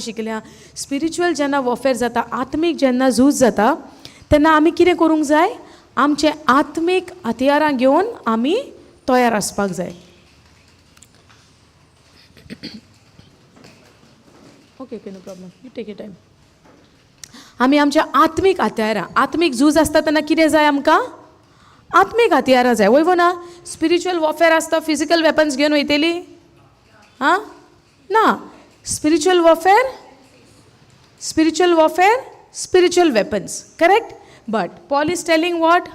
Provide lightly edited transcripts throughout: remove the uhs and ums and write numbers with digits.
शिकल्या स्पिरिच्युअल जेन्ना वॉरफेअर जाता, आत्मीक जेन्ना झूज जाता, तेन्ना आमी कितें करूंक जाय? आमचे आत्मीक हथियारां घेवन आमी तयार आसपाक जाय. Okay okay, no problem, you take your time. आमी आमच्या आत्मीक हथियारां, आत्मीक झूज आसता तेन्ना कितें जाय आमकां? आत्मीक हथियारां जाय. वयवो ना? स्पिरिच्युअल वॉरफेअर आसता, फिजिकल वेपन्स घेवन वयतली? हां ना. Spiritual warfare, spiritual weapons, correct? But Paul is telling what?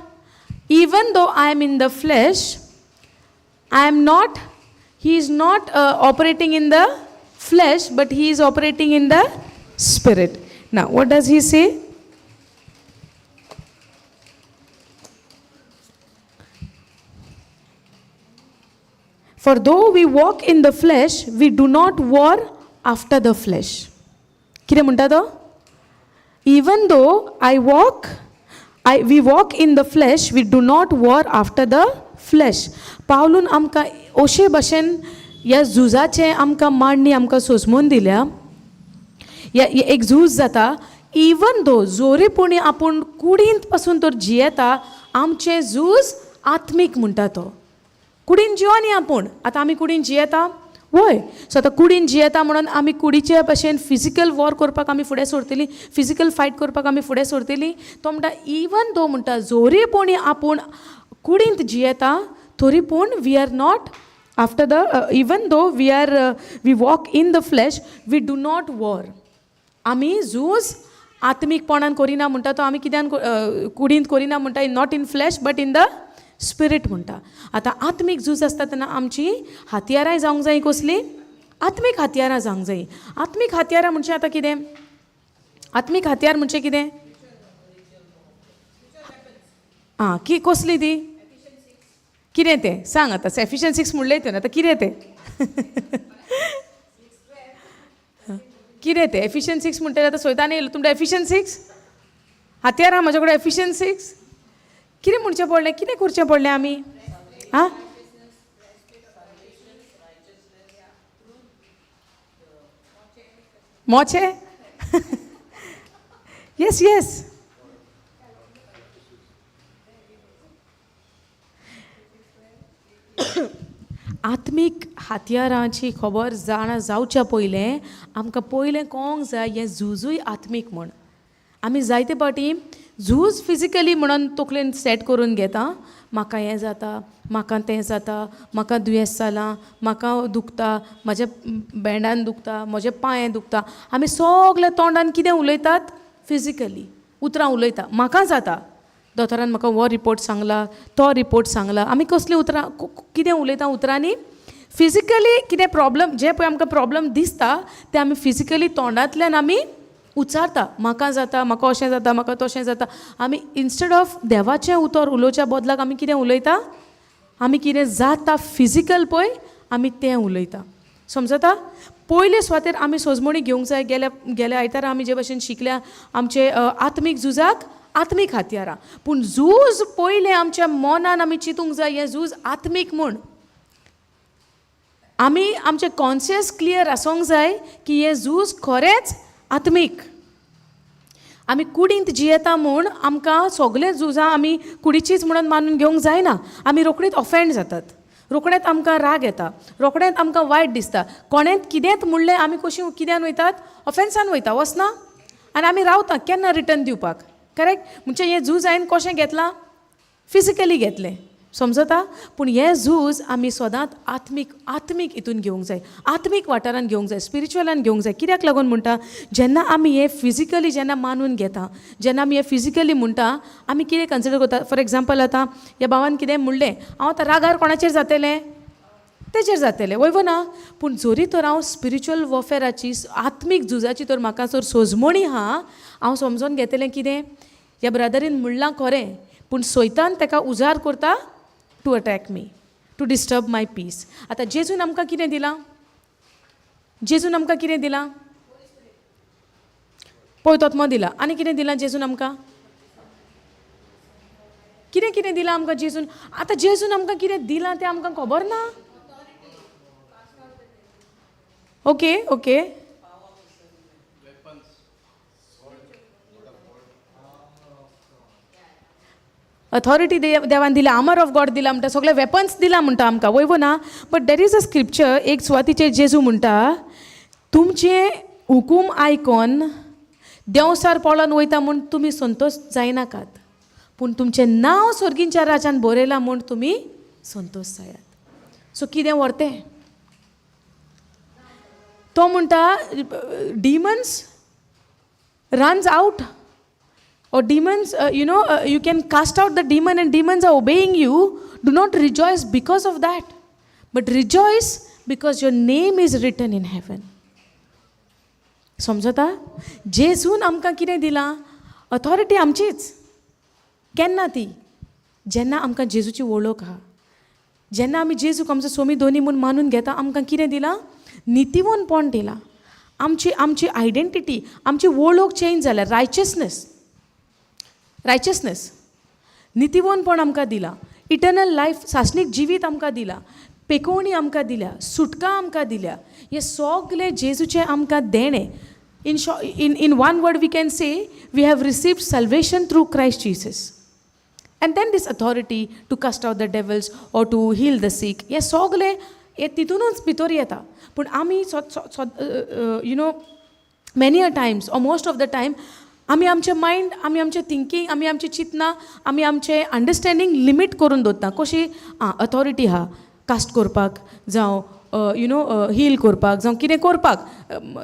Even though I am in the flesh, I am not, he is not operating in the flesh, but he is operating in the spirit. Now, what does he say? For though we walk in the flesh, we do not war after the flesh. कितें म्हणटा तो? Even though we walk in the flesh, we do not war after the flesh. पावलून आमकां अशे भशेन ह्या झुजाचे आमकां मांडणी आमकां सोजमून दिल्या. एक झूज जाता, इवन दो जोरेपणी आपूण कुडींत पासून तर जियेता, आमचें झूज आत्मीक म्हणटा तो. कुडीन जियोनी आपूण, आतां आमी कुडीन जियेता वय. सो आतां कुडीन जियेता म्हणून आमी कुडीचे भशेन फिजिकल वॉर करपाक आमी फुडें सरतली, फिजिकल फायट करपाक आमी फुडें सरतली. तो म्हणटा इवन दो म्हणटा जोरेपणी आपूण कुडींत जियेता, तरी पूण we are not after the even though we walk in the flesh, we do not war. आमी झूज आत्मीकपणान करिना म्हणटा तो, आमी कित्यान कुडींत करिना म्हणटा, not in flash but in the spirit म्हणटा. आतां आत्मीक झूज आसता तेन्ना आमची हथियारांय जावंक जाय कसली? आत्मीक हथियारां जावंक जाय. आत्मीक हथियारां म्हणजे आतां कितें? आत्मीक हथियार म्हणजे कितें? आं की कसली ती? कितें तें सांग आतां. एफिशियंट 6 म्हणलें तुवें, आतां कितें तें? कितें तें एफिशियंट 6 म्हणटा आतां सोयतान येयलो तुमकां एफिशियंट 6 हथियार आहा म्हजे कडेन एफिशियंट 6. कितें म्हणचें पडलें? कितें करचें पडलें आमी? आं मोचे? Yes yes. आत्मीक हथियारांची खबर जावच्या पयलें आमकां पयलें कळोंक जाय हें झुजूय आत्मीक म्हण. आमी जायते पाटी झूज फिजिकली म्हणून तकलेन सेट करून घेता, म्हाका हें जाता, म्हाका तें जाता, म्हाका दुयेंस जालां, म्हाका दुखता, म्हाज्या बेंडान दुखता, म्हजे पांये दुखता. आमी सगळे तोंडान कितें उलयतात? फिजिकली उतरां उलयता. म्हाका जाता, दोतोरान म्हाका हो रिपोर्ट सांगला, तो रिपोर्ट सांगला. आमी कसली उतरां कितें उलयता उतरांनी? फिजिकली कितें प्रॉब्लम, जे पळय आमकां प्रॉब्लम दिसता ते आमी फिजिकली तोंडांतल्यान आमी उच्चारता. म्हाका जाता, म्हाका अशें जाता, म्हाका तशें जाता. आमी इन्स्टेड ऑफ देवाचें उतर उलोवच्या बदलाक आमी कितें उलयता? आमी कितें जाता फिजिकल पळय आमी तें उलयता. समजता? पयले सुवातेर आमी सोजमणी घेवंक जाय. गेल्या आयतारा आमी जे भशेन शिकल्या आमचे आत्मीक झुजाक आत्मीक हथियारां. पूण झूज पयलें आमच्या मनान आमी चिंतूंक जाय हें झूज आत्मीक म्हूण. आमी आमचें कॉन्शियस क्लियर आसूंक जाय की हें झूज खरेंच आत्मीक. आमी कुडींत जियेता म्हूण आमकां सगळे झुजां आमी कुडीचीच म्हणून मानून घेवंक जायना. आमी रोखडीच ऑफेंड जातात, रोखडेंच आमकां राग येता, रोखडेंच आमकां वायट दिसता. कोणेंच कितेंच म्हणलें आमी कशीं कित्यान वयतात? ऑफेन्सान वयता, वचना? आनी आमी रावता केन्ना रिटर्न दिवपाक. करेक्ट? म्हणजे हें झूज हांवें कशें घेतलां? फिजिकली घेतलें. समजता? पूण हें झूज आमी सदांच आत्मीक हितून घेवंक जाय, आत्मीक वाठारान घेवंक जाय, स्पिरिच्युअलान घेवंक जाय. कित्याक लागून म्हणटा? जेन्ना आमी हें फिजिकली जेन्ना मानून घेता, जेन्ना आमी हें फिजिकली म्हणटा, आमी कितें कन्सिडर करता? फॉर एग्जाम्पल आतां ह्या भावान कितें म्हणलें, हांव आतां रागार कोणाचेर जातलें? तेचेर जातलें, वयवो ना? पूण जोरी तर हांव स्पिरिच्युअल वॉरफेअराची आत्मीक झुजाची तर म्हाका जर सोजमणी आहा, हांव समजून घेतलें कितें? ह्या ब्रदरीन म्हणलां खरें, पूण सैतान ताका उजार करता to attack me, to disturb my peace. आतां जेजून आमकां कितें दिलां? जेजून आमकां कितें दिलां? पवित्वात्मा दिला. आनी कितें दिलां जेजून आमकां? कितें कितें दिलां आमकां जेजून? आतां जेजून आमकां कितें दिलां तें आमकां खबर ना. ओके ओके अथॉरिटी देवान दिला, आर्मर ऑफ गॉड दिला म्हणटा, सगळे वेपन्स दिला म्हणटा आमकां, वयवो ना. But there is a scripture, एक सुवातीचेर जेजू म्हणटा, तुमचे हुकूम आयकोन देंवसार पळोवन वयता म्हूण तुमी संतोश जायनाकात, पूण तुमचें नांव सर्गींच्या राज्यान बरयलां म्हूण तुमी संतोश जायात. सो कितें व्हरतें? तो म्हणटा demons runs out, or demons, you can cast out the demon and demons are obeying you. Do not rejoice because of that, but rejoice because your name is written in heaven. समजता? जेजून आमकां कितें दिलां? Authority आमचीच. केन्ना ती? जेन्ना आमकां जेजूची वळख आहा, जेन्ना आमी जेजूक आमचो सोमी दोनी म्हूण मानून घेता, आमकां कितें दिलां? नितीवनपण दिलां. आमची आयडेंटिटी, आमची वळख चेंज जाल्या. रायचसनेस, नितीवनपण आमकां दिलां. इटर्नल लायफ, सासणीक जिवीत आमकां दिलां. पेकोवणी आमकां दिल्या, सुटका आमकां दिल्या. हे सगळे जेजूचे आमकां देणे. In one word we can say, we have received salvation through Christ Jesus. And then this authority to cast out the devils or to heal the sick. हे सगळे हे तितूनच भितर येता. पूण आमी many a Times, or most of the time, आमी आमचें mind, आमी आमचें thinking, आमी आमचें चिंतना, आमी आमचें अंडरस्टँडींग लिमीट करून दवरता. कशी अथॉरिटी आहा कास्ट करपाक, जावं हील करपाक, जावं कितें करपाक.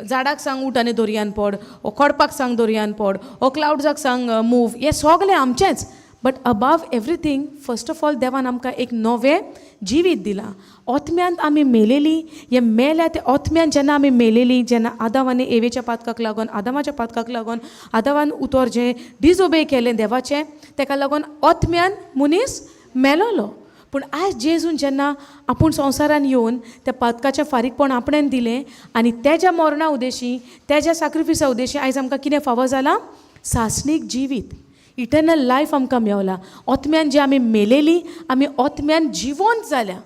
झाडाक सांग उठ आनी दर्यान पड, ओ खडपाक सांग दर्यान पड, ओ क्लाउड्साक सांग मूव. हें सगलें आमचेंच. But above everything, first of all देवान आमकां एक नवें जिवीत दिलां. ओतम्यांत आमी मेलेलीं, हे मेल्या ते ओतम्यान जेन्ना आमी मेलेलीं, जेन्ना आदाम आनी एवेच्या पातकाक लागून, आदामाच्या पातकाक लागून, आदामान उतर जें डिजोबे केलें देवाचें, ताका लागून ओतम्यान मनीस मेलोलो. पूण आयज जेजून जेन्ना आपूण संवसारान येवन त्या पातकाचें फारीकपण आपणेन दिलें, आनी तेज्या मरणा उदेशी, तेज्या सॅक्रिफिसा उदेशी आयज आमकां कितें फावो जालां? सासणीक जिवीत, इटर्नल लायफ आमकां मेवला. ओतम्यान जे आमी मेलेलीं, आमी ओतम्यान जिवंत जाल्या.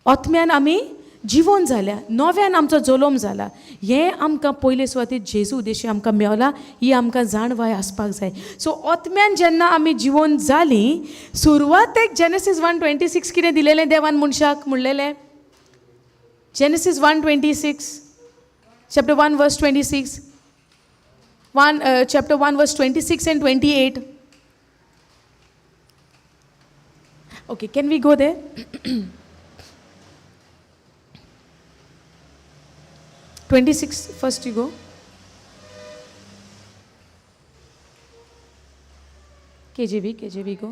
ओतम्यान आमी जिवंत जाल्या, नव्यान आमचो जल्म जाला. हें आमकां पयले सुवातेर जेजू उदेशी आमकां मेवला. ही आमकां जाणवाय आसपाक जाय. सो ओतम्यान जेन्ना आमी जिवंत जालीं, सुरवातेक जेनेसीस 1:26 कितें दिलेलें देवान मनशाक म्हणलेलें? Genesis 1:26, chapter 1 verse 26, chapter 1 verse 26 and 28. Okay, can we go there? 26 first you go. KJV go.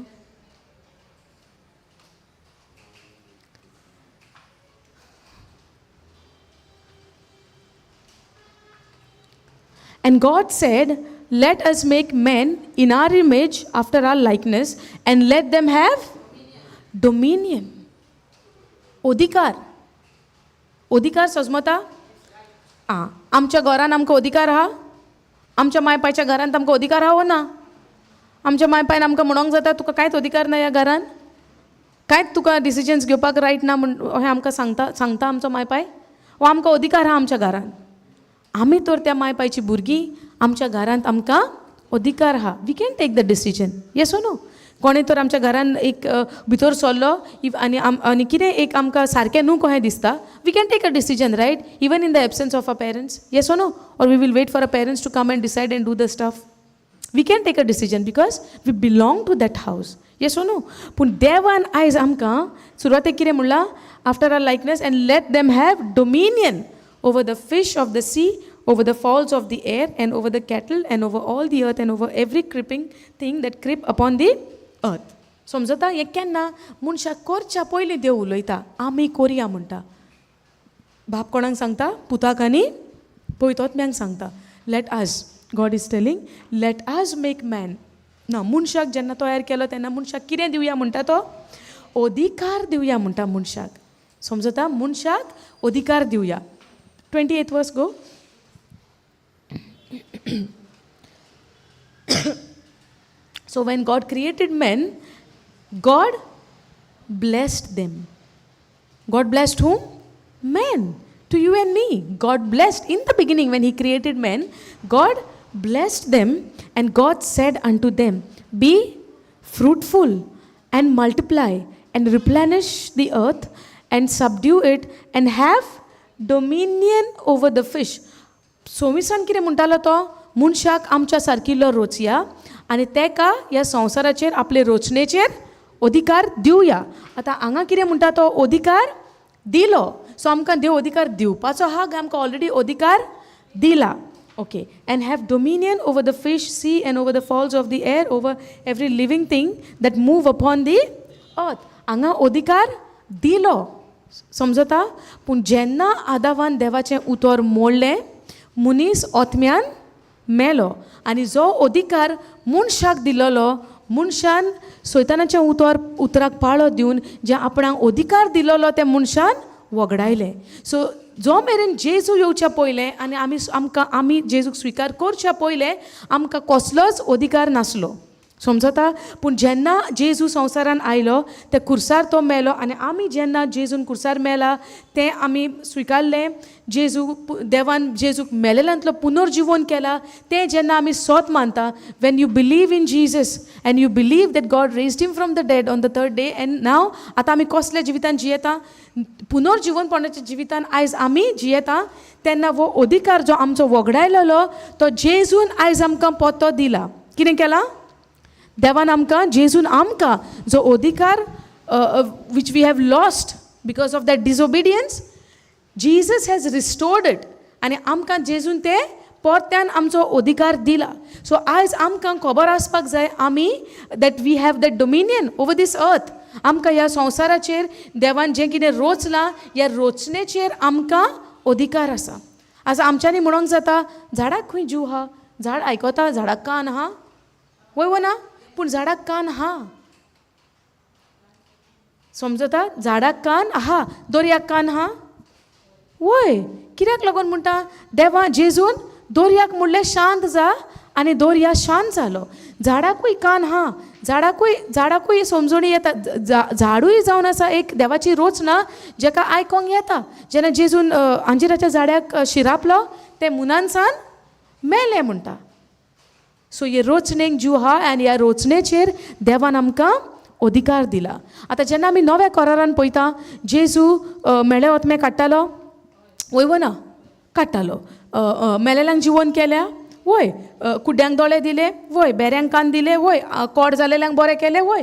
And God said, let us make men in our image after our likeness and let them have dominion. अधिकार. अधिकार सजमता? आमच्या घरान आमकां अधिकार आहा? आमच्या मायपाच्या घरांत आमकां अधिकार आहा वा ना? आमच्या मायपायन आमकां म्हणोंक जाता तुका कांयच अधिकार ना ह्या घरान? कांयच तुका डिसिजन्स घेवपाक रायट ना म्हण हें आमकां सांगता आमचो मायपाय? वो आमकां अधिकार आहा आमच्या घरान? आमी तर त्या मायपायची भुरगीं, आमच्या घरांत आमकां अधिकार आहा. We can take the decision. Yes or no? कोणें तर आमच्या घरान एक भितर सरलो आनी कितें एक आमकां सारकें न्हू कहें दिसता, we can take a decision, right? Even in the absence of a parents. Yes or no? Or we will wait for a parents to come and decide and do the stuff. We can take a decision because we belong to that house. Yes or no? पूण देवान आयज आमकां सुरवातेक कितें म्हणलां? After our likeness and let them have dominion over the fish of the sea, over the fowls of the air, and over the cattle, and over all the earth, and over every creeping thing that creep upon the earth. समजता? हें केन्ना? मनशाक करच्या पयलीं देव उलयता, आमी कोरया म्हणटा. बाप कोणाक सांगता? पुताक आनी पयतोत्म्यांक सांगता. Let us, God is telling, let us make man. ना, मनशाक जेन्ना तयार केलो तेन्ना मनशाक कितें दिवया म्हणटा तो? अधिकार दिवया म्हणटा मनशाक. समजता? मनशाक अधिकार Divya. 28th verse go. So when God created men, God blessed them. God blessed whom? Men. To you and me. God blessed. In the beginning when he created men, God blessed them, and God said unto them, be fruitful and multiply and replenish the earth and subdue it and have dominion over the fish. 26 कितें म्हणटालो तो, मनशाक आमच्या सारकिल्लो रोचया आनी तेका ह्या संवसाराचेर आपले रोचणेचेर अधिकार दिवया. आतां हांगा कितें म्हणटा तो, अधिकार दिलो. सो आमकां देव अधिकार दिवपाचो आहा काय आमकां ऑलरेडी अधिकार दिला. Okay. And have dominion over the fish, sea and over the fowls of the air, over every living thing that move upon the earth. हांगा अधिकार दिलो, समजता. पूण जेन्ना आदावान देवाचें उतर मोडलें, मनीस ओतम्यान मेलो आनी जो अधिकार मनशाक दिलोलो, मनशान सैतानाच्या उतराक पाळो दिवन जे आपणाक अधिकार दिलोलो ते मनशान वगडायले. सो जो मेरेन जेजू येवच्या पयलें आनी आमी जेजूक स्विकार करच्या पयलें आमकां कसलोच अधिकार नासलो, समजता. पूण जेन्ना जेजू संवसारान आयलो, ते कुर्सार तो मेलो आनी आमी जेन्ना जेजून कुर्सार मेला तें आमी स्विकारलें. देवान जेजूक मेलेल्यांतलो पुनर्जीवन केला, तें जेन्ना आमी सोत मानता. When you believe in Jesus and you believe that God raised him from the dead on the third day, and now आतां आमी कसल्या जिवितान जियेता, पुनर्जीवनपणाच्या जिवितान आयज आमी जियेता, तेन्ना वो अधिकार जो आमचो वगडायलेलो तो जेजून आयज आमकां पत्तो दिला. कितें केलां देवान आमकां, जेजून आमकां जो अधिकार which we have lost because of that disobedience, Jesus has restored it. आनी आमकां जेजून ते परत्यान आमचो अधिकार दिला. सो आयज आमकां खबर आसपाक जाय आमी that we have that dominion over this earth. आमकां ह्या संवसाराचेर देवान जें कितें रोचलां, ह्या रोचणेचेर आमकां अधिकार आसा. आज आमच्यांनी म्हणोंक जाता, झाडाक खंय जीव आहा, झाड आयकता, झाडाक कान आहा, वय ना, पूण झाडाक कान आहा, समजता. झाडाक कान आहा, दोरयाक कान आहा, वय. कित्याक लागून म्हणटा देवा, जेजून दोरयाक म्हणलें शांत जा आनी दोर्या शांत जालो. झाडाकूय कान आहा, झाडाकूय समजणी येता. झाडूय जावन आसा एक देवाची रोचना जेका आयकोंक येता. जेन्ना जेजून अंजिराच्या झाडाक शिरापलो, ते मुनानसान मेले म्हणटा. सो हे रोचणेक जीव आहा आनी ह्या रोचणेचेर देवान आमकां अधिकार दिला. आतां जेन्ना आमी नव्या करारान पळयता, जेजू मेळे ओतमे काडटालो, वय ना, काडटालो. मेलेल्यांक जिवन केल्या, वय. कुड्ड्यांक दोळे दिले, वय. बेऱ्यांक कान दिले, वय. कोड जालेल्यांक बरें केलें, वय.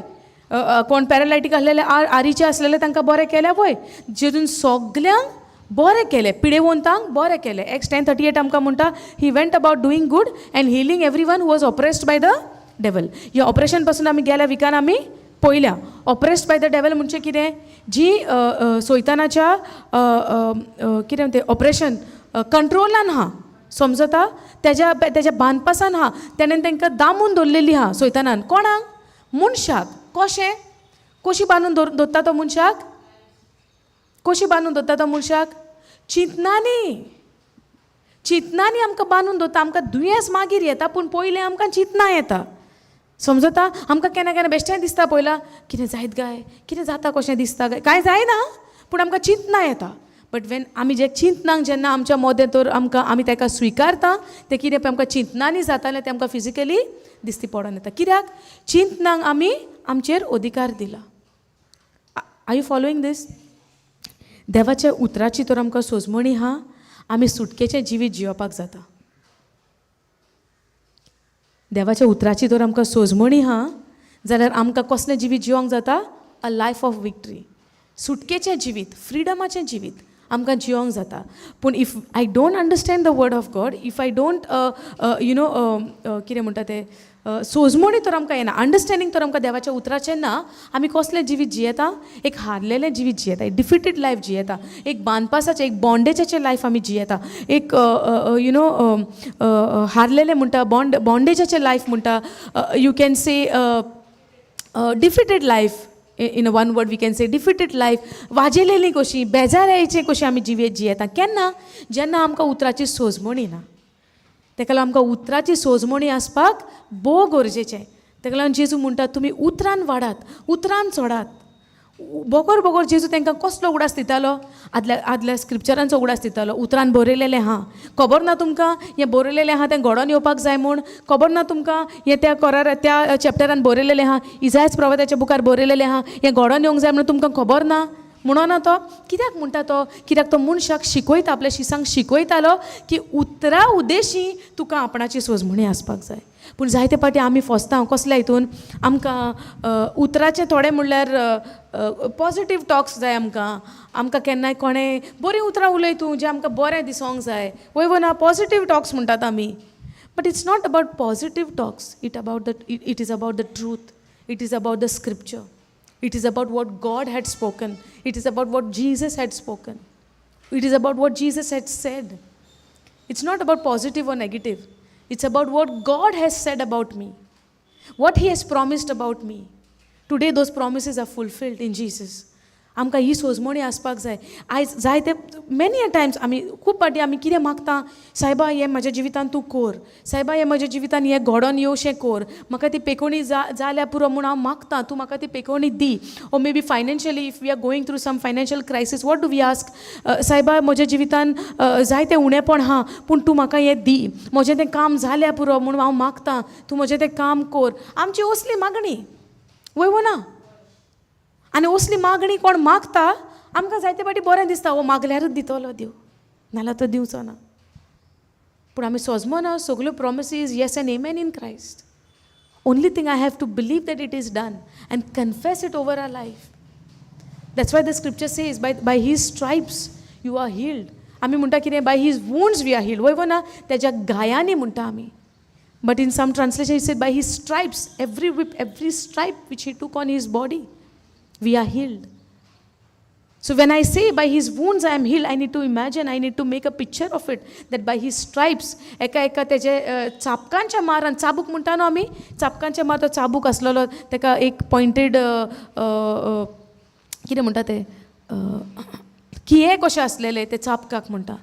कोण पॅरालायटीक आसलेले, आरीचे आसलेले तांकां बरें केलें, वय. जेजून सगल्यांक बरें केलें, पिडेवंतांक बरें केलें. Acts 10:38 आमकां म्हणटा, he went about doing good and healing everyone who was oppressed by the devil. ह्या ऑपरेशन पासून आमी गेल्या विकान आमी पळयल्या. ऑपरेस्ड बाय द डेवल म्हणजे कितें, जी सैतानाच्या कितें म्हणटा ऑपरेशन कंट्रोलान आहा, समजता. तेज्या बांदपासान आहा. तेणेन तांकां दामून दवरलेली आहा सैतानान. कोणाक, मनशाक. कशें, कशी बांदून दवरता तो मनशाक, कशी बांदून दवरता तो मनशाक, चिंतनांनी आमकां बांदून दवरता. आमकां दुयेंस मागीर येता, पूण पयलें आमकां चिंतना येता, समजता. आमकां केन्ना केन्ना बेश्टें दिसता पयला, कितें जायत गाय, कितें जाता कशें दिसता गाय, कांय जायना, पूण आमकां चिंतना येता. बट वेन आमी जे चिंतनांक जेन्ना आमच्या मोदें तर आमी ताका स्विकारता, तें कितें आमकां चिंतनांनी जातालें तें आमकां फिजिकली दिसती पडोन येता. कित्याक, चिंतनांक आमी आमचेर अधिकार दिला. आर यू फॉलोईंग दीस? देवाच्या उतराची तर आमकां सोजमणी आहा, आमी सुटकेचें जिवीत जियोपाक जाता. देवाच्या उतराची तर आमकां सोजमणी आहा, जाल्यार आमकां कसलें जिवीत जियोंक जाता, अ लायफ ऑफ विक्ट्री. सुटकेचें जिवीत, फ्रिडमाचें जिवीत आमकां जियोंक जाता. पूण if I don't understand the word of God, if I don't कितें म्हणटा तें सोजमणी तर आमकां येना, अंडरस्टँडींग तर आमकां देवाच्या उतराचें ना, आमी कसलें जिवीत जियेता, एक हारलेलें जिवीत जियेता, एक डिफिटेड लायफ जियेता, एक बांदपासाचें, एक बॉन्डेजाचें लायफ आमी जियेता, एक हारलेलें म्हणटा, बॉन्डेजाचें लायफ म्हणटा, you can say defeated life. In a one word we can say defeated life. वाजेलेलीं कशीं, बेजार येयचें कशें आमी जिवीत जियेता. केन्ना, जेन्ना आमकां उतराची सोजमणी ना. तेका लागून आमकां उतराची सोजमणी आसपाक भोव गरजेचें. तेका लागून जेजू म्हणटा, तुमी उतरान वाडात, उतरान चडात. बोगोर बोगोर जेजू तांकां कसलो उगडास दितालो, आदल्या स्क्रिप्चरांचो उगडास दितालो. उतरान बरयलेलें आहा. खबर ना तुमकां हें बरयलेलें आहा तें घडोवन येवपाक जाय म्हूण? खबर ना तुमकां हें त्या चॅप्टरान बरयलेलें आहा, इजायास प्रवादाच्या बुकार बरयलेलें आहा, हें घडोवन येवंक जाय म्हूण तुमकां खबर ना? म्हणोना तो कित्याक म्हणटा तो? कित्याक तो मनशाक शिकयता, आपल्या शिसांक शिकयतालो की उतरा उद्देशी तुका आपणाची सोजमणी आसपाक जाय. पूण जायते फावटी आमी फसता कसल्या हितून, आमकां उतराचें थोडें म्हणल्यार पॉजिटीव टॉक्स जाय आमकां केन्नाय कोणें बरीं उतरां उलय तूं जें आमकां बरें दिसोंक जाय, वय ना पॉजिटीव टॉक्स म्हणटात आमी. But it's not about positive talks, it is about the truth, it is about the scripture, it is about what God had spoken, it is about what Jesus had spoken, it is about what Jesus had said. It's not about positive or negative, it's about what God has said about me, what he has promised about me. Today those promises are fulfilled in Jesus. आमकां ही सोजमणी आसपाक जाय. आयज जायते many a Times आमी खूब फावटी आमी कितें मागता, सायबा हें म्हज्या जिवितान तूं कोर, सायबा हें म्हज्या जिवितान हें घडोवन येवशें कोर, म्हाका ती पेकोवणी जाल्या पुरो म्हूण हांव मागतां, तूं म्हाका ती पेकोवणी दी. Or maybe financially if we are going through some financial crisis, what do we ask, सायबा म्हज्या जिवितान जायतें उणेंपण आहा पूण तूं म्हाका हें दी, म्हजें तें काम जाल्या पुरो म्हणून हांव मागतां, तूं म्हजें तें काम कोर. आमची असली मागणी वय ना. आनी असली मागणी कोण मागता आमकां जायते फावटी बरें दिसता, हो मागल्यारूच दितलो देव, नाल्यार तो दिवचो ना. पूण आमी सोजमना सगल्यो promises yes and amen in Christ. Only thing I have to believe that it is done and confess it over our life. That's why the scripture says by his stripes you are healed. आमी म्हणटा कितें, by his wounds we are healed, वय ना, तेज्या गायांनी म्हणटा आमी. But in some translation it said by his stripes, every whip, every stripe which he took on his body, we are healed. So when I say by his wounds I am healed, I need to imagine, I need to make a picture of it, that by his stripes, एका तेजे चाबकांच्या मारान, चाबूक म्हणटा न्हू आमी, चाबकांच्या मार तो चाबूक आसलेलो, तेका एक पॉयंटेड कितें म्हणटा ते किये कशें आसलेले ते चाबकाक म्हणटा,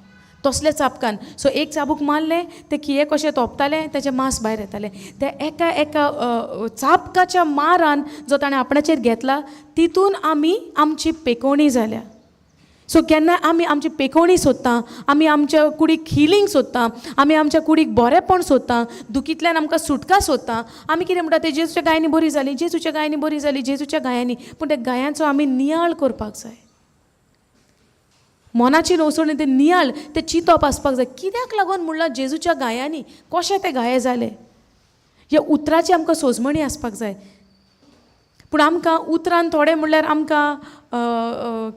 तसले चाबकान. सो एक चाबूक मारलें, ते किये कशें तोपतालें, तेजें मांस भायर येतालें. ते एका चाबकाच्या मारान जो ताणें आपणाचेर घेतला, तितून आमी आमची पेकोवणी जाल्या. सो केन्ना आमी आमची पेकोवणी सोदता, आमी आमच्या कुडीक हिलींग सोदता, आमी आमच्या कुडीक बरेंपण सोदता, दुखींतल्यान आमकां सुटका सोदता. आमी कितें म्हणटा, ते जेजूच्या गायांनी बरी जाली, जेजूच्या गायांनी बरी जाली, जेजूच्या गायांनी. पूण त्या गायांचो आमी नियाळ करपाक जाय. मनाची नवसणी ते नियाळ, ते चिंतप आसपाक जाय. कित्याक लागून म्हणल्यार जेजूच्या गायांनी कशें ते गाये जाले, ह्या उतराची आमकां सोजमणी आसपाक जाय. पूण आमकां उतरान थोडें म्हणल्यार आमकां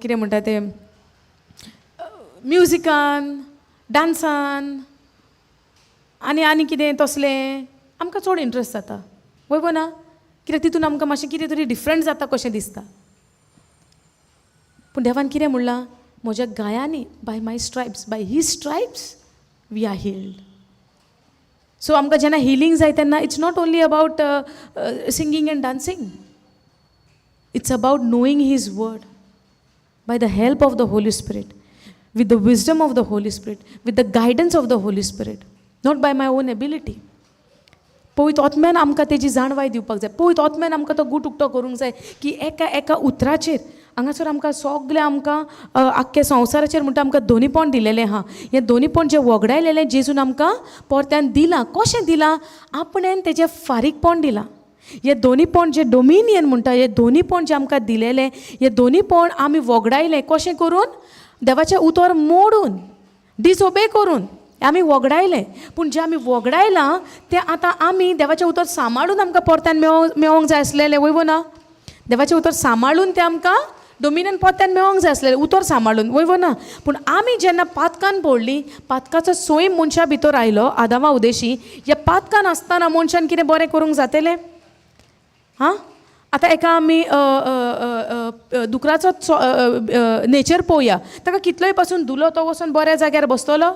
कितें म्हणटा ते म्युजिकान, डान्सान आनी कितें तसलें आमकां चड इंट्रस्ट जाता, वय ना. कित्याक तितून आमकां मातशें कितें तरी डिफरंट जाता कशें दिसता. पूण देवान कितें म्हणलां, म्हज्या गायांनी, by my stripes, by his stripes we are healed. So आमकां जेन्ना हिलींग जाय तेन्ना it's not only about singing and dancing, it's about knowing his word by the help of the holy spirit, with the wisdom of the Holy Spirit, with the guidance of the Holy Spirit, not by my own ability. पवित्र आत्म्यान आमकां तेजी जाणवाय दिवपाक जाय. पवित्र आत्म्यान आमकां तो गूट उक्तो करूंक जाय की एका उतराचेर हांगासर आमकां सगळें आमकां आख्ख्या संवसाराचेर म्हणटा आमकां दोनीपण दिलेलें आहा. हें दोनीपण जें वगडायलेलें जेजून आमकां परत्यान दिलां. कशें दिलां? आपणेन तेजें फारीकपण दिलां. हें दोनीपण जें डोमिनियन म्हणटा, हें दोनीपण जें आमकां दिलेलें, हें दोनीपण आमी वगडायलें. कशें करून? देवाचें उतर मोडून, डिसओबे करून आमी वगडायलें. पूण जें आमी वगडायलां तें आतां आमी देवाचें उतर सांबाळून आमकां परत्यान मेळोंक जाय आसलेलें, वय ना. देवाचें उतर सांबाळून तें आमकां डोमिनियन परत्यान मेळोंक जाय आसलेलें, उतर सांबाळून, वय ना. पूण आमी जेन्ना पातकान पडलीं, पातकाचो सोयम मनशा भितर आयलो आदामा उदेशी. ह्या पातकान आसतना मनशान कितें बरें करूंक जातलें? हां, आतां एका आमी दुकराचो नेचर पळोवया. ताका कितलोय पासून धुलो, तो वचून बऱ्या जाग्यार बसतलो?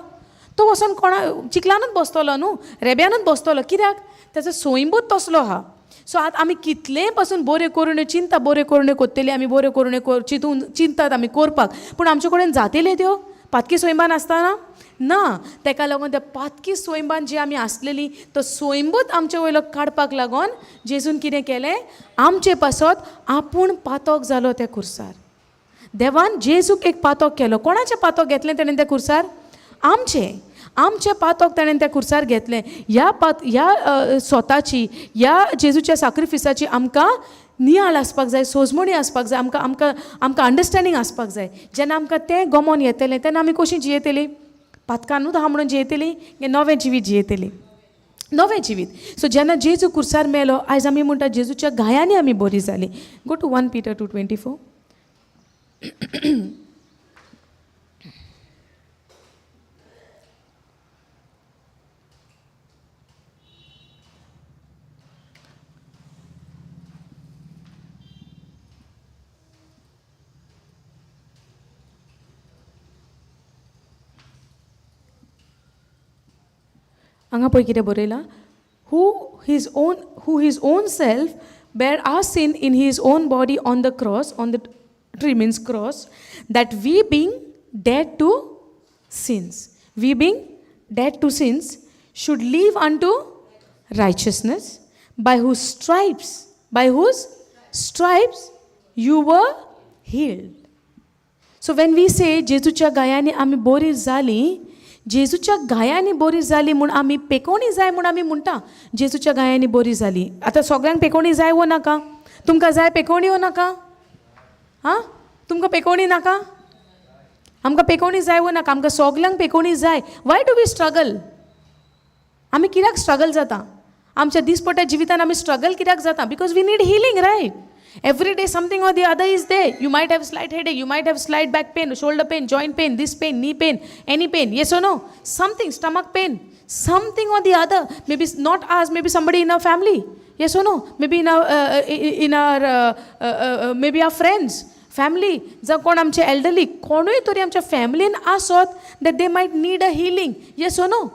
तो वचून चिकलानूच बसतलो न्हू, रेब्यानूच बसतलो. कित्याक? ताचो सोयंबूच तसलो आहा. सो आतां आमी कितलेय पासून बऱ्यो करुण्यो बऱ्यो करुण्यो कोत्तेली, आमी बऱ्यो करुण्यो चिंतून चिंतात आमी करपाक, पूण आमचे कडेन जातल्यो त्यो? पातकी स्वयंपान आसतना ना, ताका लागून त्या पातकी स्वयंपान जी आमी आसलेली तो स्वयंभूत आमचे वयलो काडपाक लागून जेजून कितें केलें, आमचे पासत आपूण पातोक जालो त्या खुर्सार. देवान जेजूक एक पातोक केलो. कोणाचें पातोक घेतलें ताणें त्या खुर्सार? आमचे पातोक ताणें त्या खुर्सार घेतलें. ह्या स्वताची, ह्या जेजूच्या सॅक्रिफिसाची आमकां नियाळ आसपाक जाय, सोजमणी आसपाक जाय, आमकां अंडरस्टँडींग आसपाक जाय. जेन्ना आमकां तें गमोन येतलें तेन्ना आमी कशीं जियेतलीं? पातकानूच आहा म्हणून जियेतलीं की नवें जिवीत जियेतलीं? नवें जिवीत. सो जेन्ना जेजू खुर्सार मेलो, आयज आमी म्हणटा जेजूच्या गायांनी आमी बरी जालीं. Go to 1 Peter 2:24. हांगा पळय कितें बरयलां, who his own self bare our sin in his own body on the cross, on the tree means cross, that we being dead to sins should live unto righteousness, by whose stripes you were healed. So when we say जेजूच्या गायांनी आमी बरी जालीं, जेजूच्या गायांनी बरी जाली म्हूण आमी पेकोवणी जाय म्हूण आमी म्हणटा जेजूच्या गायांनी बरी जाली. आतां सगळ्यांक पेकोवणी जाय वो नाका? तुमकां जाय पेकोवणी वो नाका? हां, तुमकां पेकोवणी नाका? आमकां पेकोवणी जाय वो नाका? आमकां सगळ्यांक पेकोवणी जाय. Why do we struggle? आमी कित्याक स्ट्रगल जाता? आमच्या दिसपट्या जिवितान आमी स्ट्रगल कित्याक जाता? Because we need healing, right? Every day something or the other is there. You might have slight headache, you might have slight back pain, shoulder pain, joint pain, this pain, knee pain, any pain. Yes or no? Something, stomach pain, something or the other. Maybe not us, maybe somebody in our family. Yes or no? Maybe maybe our friends, family. जर कोण आमचे elderly, कोणूय तरी आमच्या फॅमिलीन आसत that they might need a healing. Yes or no?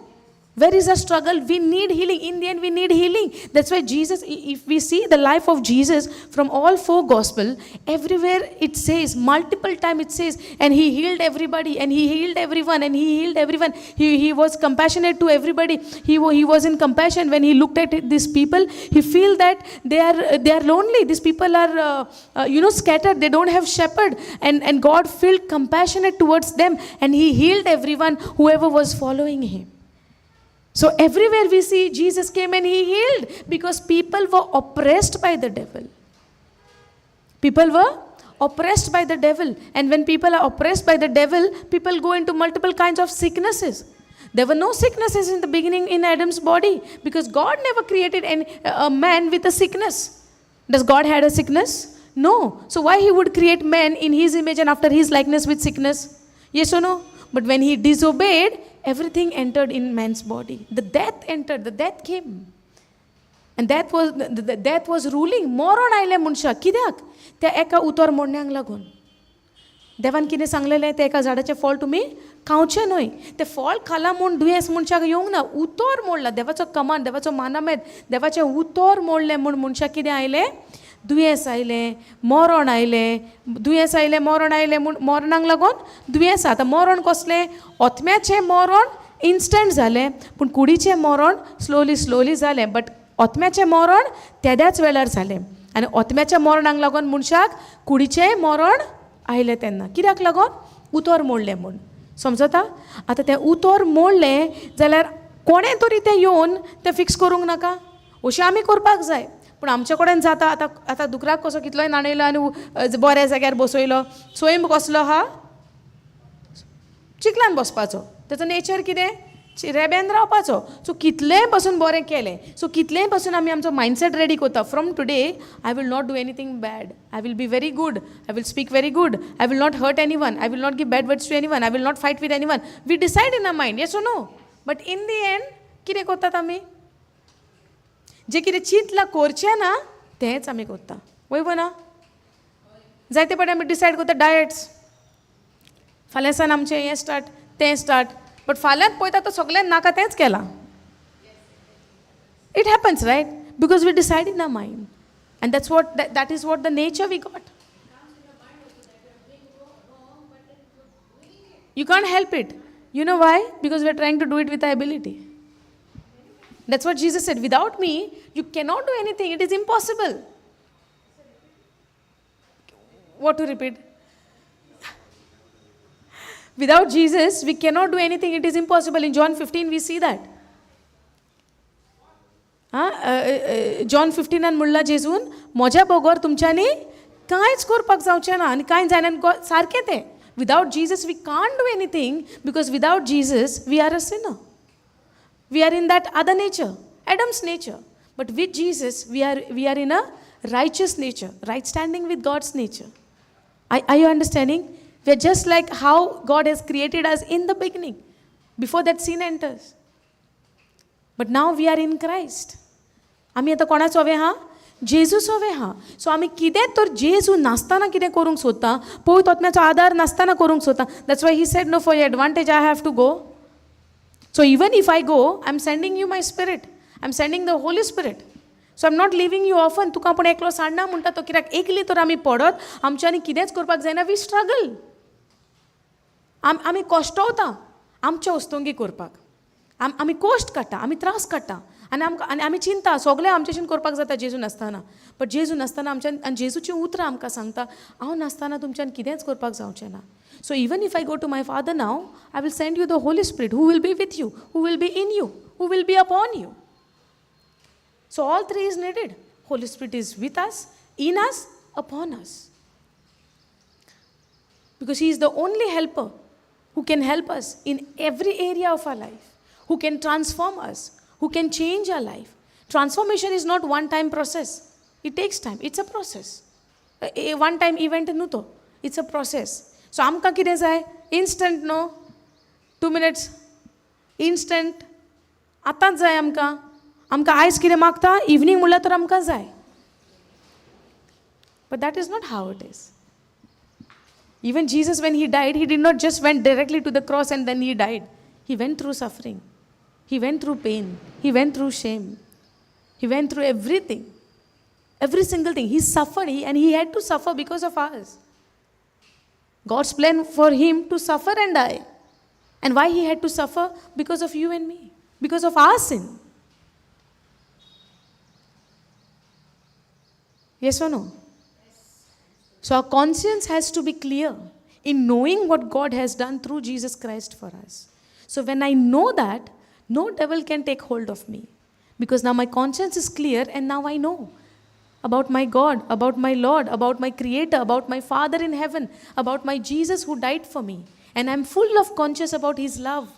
Where is the struggle? We need healing. In the end, we need healing. That's why Jesus, if we see the life of Jesus from all 4 Gospels, everywhere it says, multiple times it says, and he healed everybody, and he healed everyone, and he healed everyone. He was compassionate to everybody. He was in compassion when he looked at these people. He feel that they are lonely. These people are scattered. They don't have shepherd, and God felt compassionate towards them, and he healed everyone whoever was following him. So everywhere we see Jesus came and he healed because people were oppressed by the devil. People were oppressed by the devil. And when people are oppressed by the devil, people go into multiple kinds of sicknesses. There were no sicknesses in the beginning in Adam's body because God never created a man with a sickness. Does God had a sickness? No. So why he would create man in his image and after his likeness with sickness? Yes or no? But when he disobeyed, everything entered in man's body. The death entered, the death came. And the death was ruling. मोरण आयले मनशाक. कित्याक? त्या एका उतर मोडण्यांक लागून. देवान कितें सांगलेलें ते एका झाडाचें फळ तुमी खावचें न्हय. तें फळ खाला म्हूण दुयेंस मनशाक येवंक ना. उतर मोडला. देवाचो कमांड, देवाचो मानमेद, देवाचें उतर मोडलें म्हूण मनशाक कितें आयलें? दुयेंस आयलें, मरण आयलें. दुयेंस आयलें, मरण आयलें म्हूण मरणाक लागून दुयेंस. आतां मरण कसलें? ओतम्याचें मरण इन्स्टंट जालें, पूण कुडीचें मरण स्लोली जालें. बट ओतम्याचें मरण तेद्याच वेळार जालें. आनी ओतम्याच्या मरणाक लागून मनशाक कुडीचें मरण आयलें तेन्ना. कित्याक लागून? उतर मोडलें म्हूण. समजता? आतां तें उतर मोडलें जाल्यार कोणें तरी तें येवन तें फिक्स करूंक नाका? अशें आमी करपाक जाय. पूण आमचे कडेन जाता आतां दुकराक कसो कितलोय नाणयलो आनी बऱ्या जाग्यार बसयलो. स्वयं कसलो आहा? चिकलान बसपाचो. तेचो नेचर कितें? रेब्यान रावपाचो. सो कितलेंय पासून बरें केलें, सो कितलेंय पासून आमी आमचो मायंडसेट रेडी करता. From today I will not do anything bad. I will be very good. I will speak very good. I will not hurt anyone. I will not give bad words to anyone. I will not fight with anyone. We decide in a mind. Yes or no? But in the end कितें करतात आमी? जे कितें चिंतलां करचें ना तेंच आमी करता. वयबो ना? जायते फावटी आमी डिसायड करता डायट्स. फाल्यां सान आमचें हें स्टार्ट, तें स्टार्ट. बट फाल्यां पळयता तो सगळ्यांत नाका तेंच केलां. It happens, right? Because we decide in our mind. And that is what the nature we got. You can't help it. You know why? Because we're trying to do it with our ability. That's what Jesus said. Without me, you cannot do anything. It is impossible. What to repeat? Without Jesus, we cannot do anything. It is impossible. In John 15, we see that. John 15 and मुळ्ळा जेजून म्हज्या Bogor तुमच्यांनी कांयच करपाक जावचें ना आनी कांय जायना सारकें तें. Without Jesus, we can't do anything because without Jesus, we are a sinner. We are in that other nature, Adam's nature. But with Jesus, we are in a righteous nature, right standing with God's nature. Are you understanding? We are just like how God has created us in the beginning, before that sin enters. But now we are in Christ. आमी आतां कोणाचो हवे हा? जेजूचो हवे हा. सो आमी कितें तर जेजू नासतना कितें करूंक सोदता, पवित्र आत्म्याचो आदार नासतना करूंक सोदता. That's why he said, no, for your advantage I have to go. So even if I go, I'm sending you my spirit. I'm sending the Holy Spirit. So I'm not leaving you often. तुका पण एकलो सांडना म्हणटा तो कित्याक एकली तर आमी पडत आमच्यांनी कितेंच करपाक जायना. We struggle. आमी कश्टवता आमच्या वस्तुंगी करपाक. आमी कोश्ट काडटा, आमी त्रास काडटा आनी आमी चिंता सगळें आमचेशीन करपाक जाता जेजू नासतना. बट जेजू नासतना आमच्यान आनी जेजूची उतरां आमकां सांगता हांव नासतना तुमच्यान कितेंच करपाक जावचें ना. So even if I go to my Father now, I will send you the Holy Spirit who will be with you, who will be in you, who will be upon you. So all three is needed. Holy Spirit is with us, in us, upon us. Because He is the only helper who can help us in every area of our life, who can transform us, who can change our life. Transformation is not one-time process. It takes time. It's a process. A one-time event न्हू तो. It's a process. So आमकां कितें जाय? Instant no. 2 minutes. Instant. आतांच जाय आमकां. आमकां आयज कितें मागता? इवनिंग म्हणल्यार तर आमकां जाय. But that is not how it is. Even Jesus, when He died, He did not just went directly to the cross and then He died. He went through suffering. He went through pain. He went through shame. He went through everything. Every single thing. He suffered and He had to suffer because of us. God's plan for Him to suffer and die. And why He had to suffer? Because of you and me. Because of our sin. Yes or no? So our conscience has to be clear in knowing what God has done through Jesus Christ for us. So when I know that, no devil can take hold of me. Because now my conscience is clear and now I know about my God, about my Lord, about my Creator, about my Father in heaven, about my Jesus who died for me. And I'm full of conscious about His love,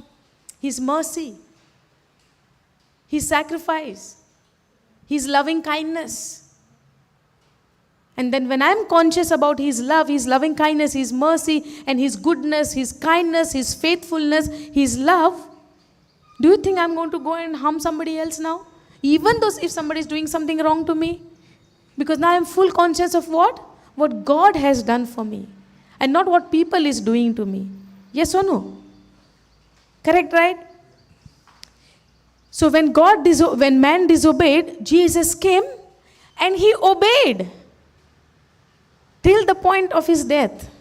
His mercy, His sacrifice, His loving kindness. And then when I'm conscious about His love, His loving kindness, His mercy, and His goodness, His kindness, His faithfulness, His love, do you think I'm going to go and harm somebody else now? Even though if somebody is doing something wrong to me? Because now I'm full conscious of what? What God has done for me. And not what people is doing to me. Yes or no? Correct, right? So when man disobeyed, Jesus came and He obeyed. Till the point of His death.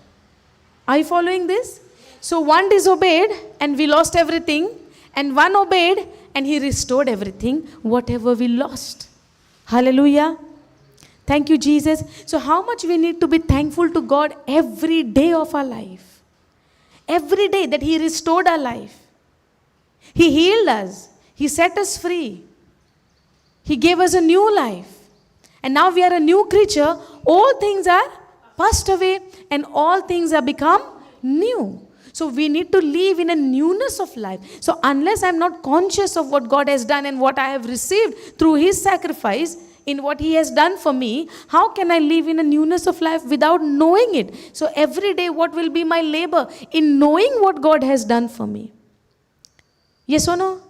Are you following this? So one disobeyed and we lost everything. And one obeyed and He restored everything, whatever we lost. Hallelujah. Thank you, Jesus. So how much we need to be thankful to God every day of our life. Every day that He restored our life. He healed us. He set us free. He gave us a new life. And now we are a new creature. All things are passed away and all things have become new. So we need to live in a newness of life. So unless I'm not conscious of what God has done and what I have received through His sacrifice, in what He has done for me, how can I live in a newness of life without knowing it? So every day, what will be my labor? In knowing what God has done for me. Yes or no?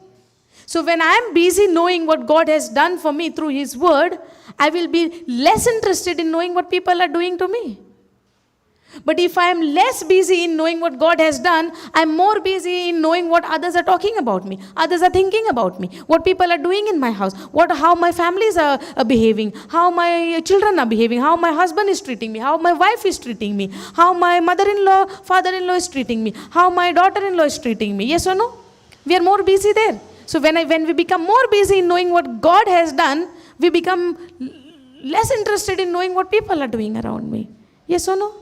So when I am busy knowing what God has done for me through His word, I will be less interested in knowing what people are doing to me. But if I am less busy in knowing what God has done, I am more busy in knowing what others are talking about me, others are thinking about me, what people are doing in my house, how my families are behaving, how my children are behaving, how my husband is treating me, how my wife is treating me, how my mother-in-law, father-in-law is treating me, how my daughter-in-law is treating me. Yes or no? We are more busy there. So when we become more busy in knowing what God has done, we become less interested in knowing what people are doing around me. Yes or no?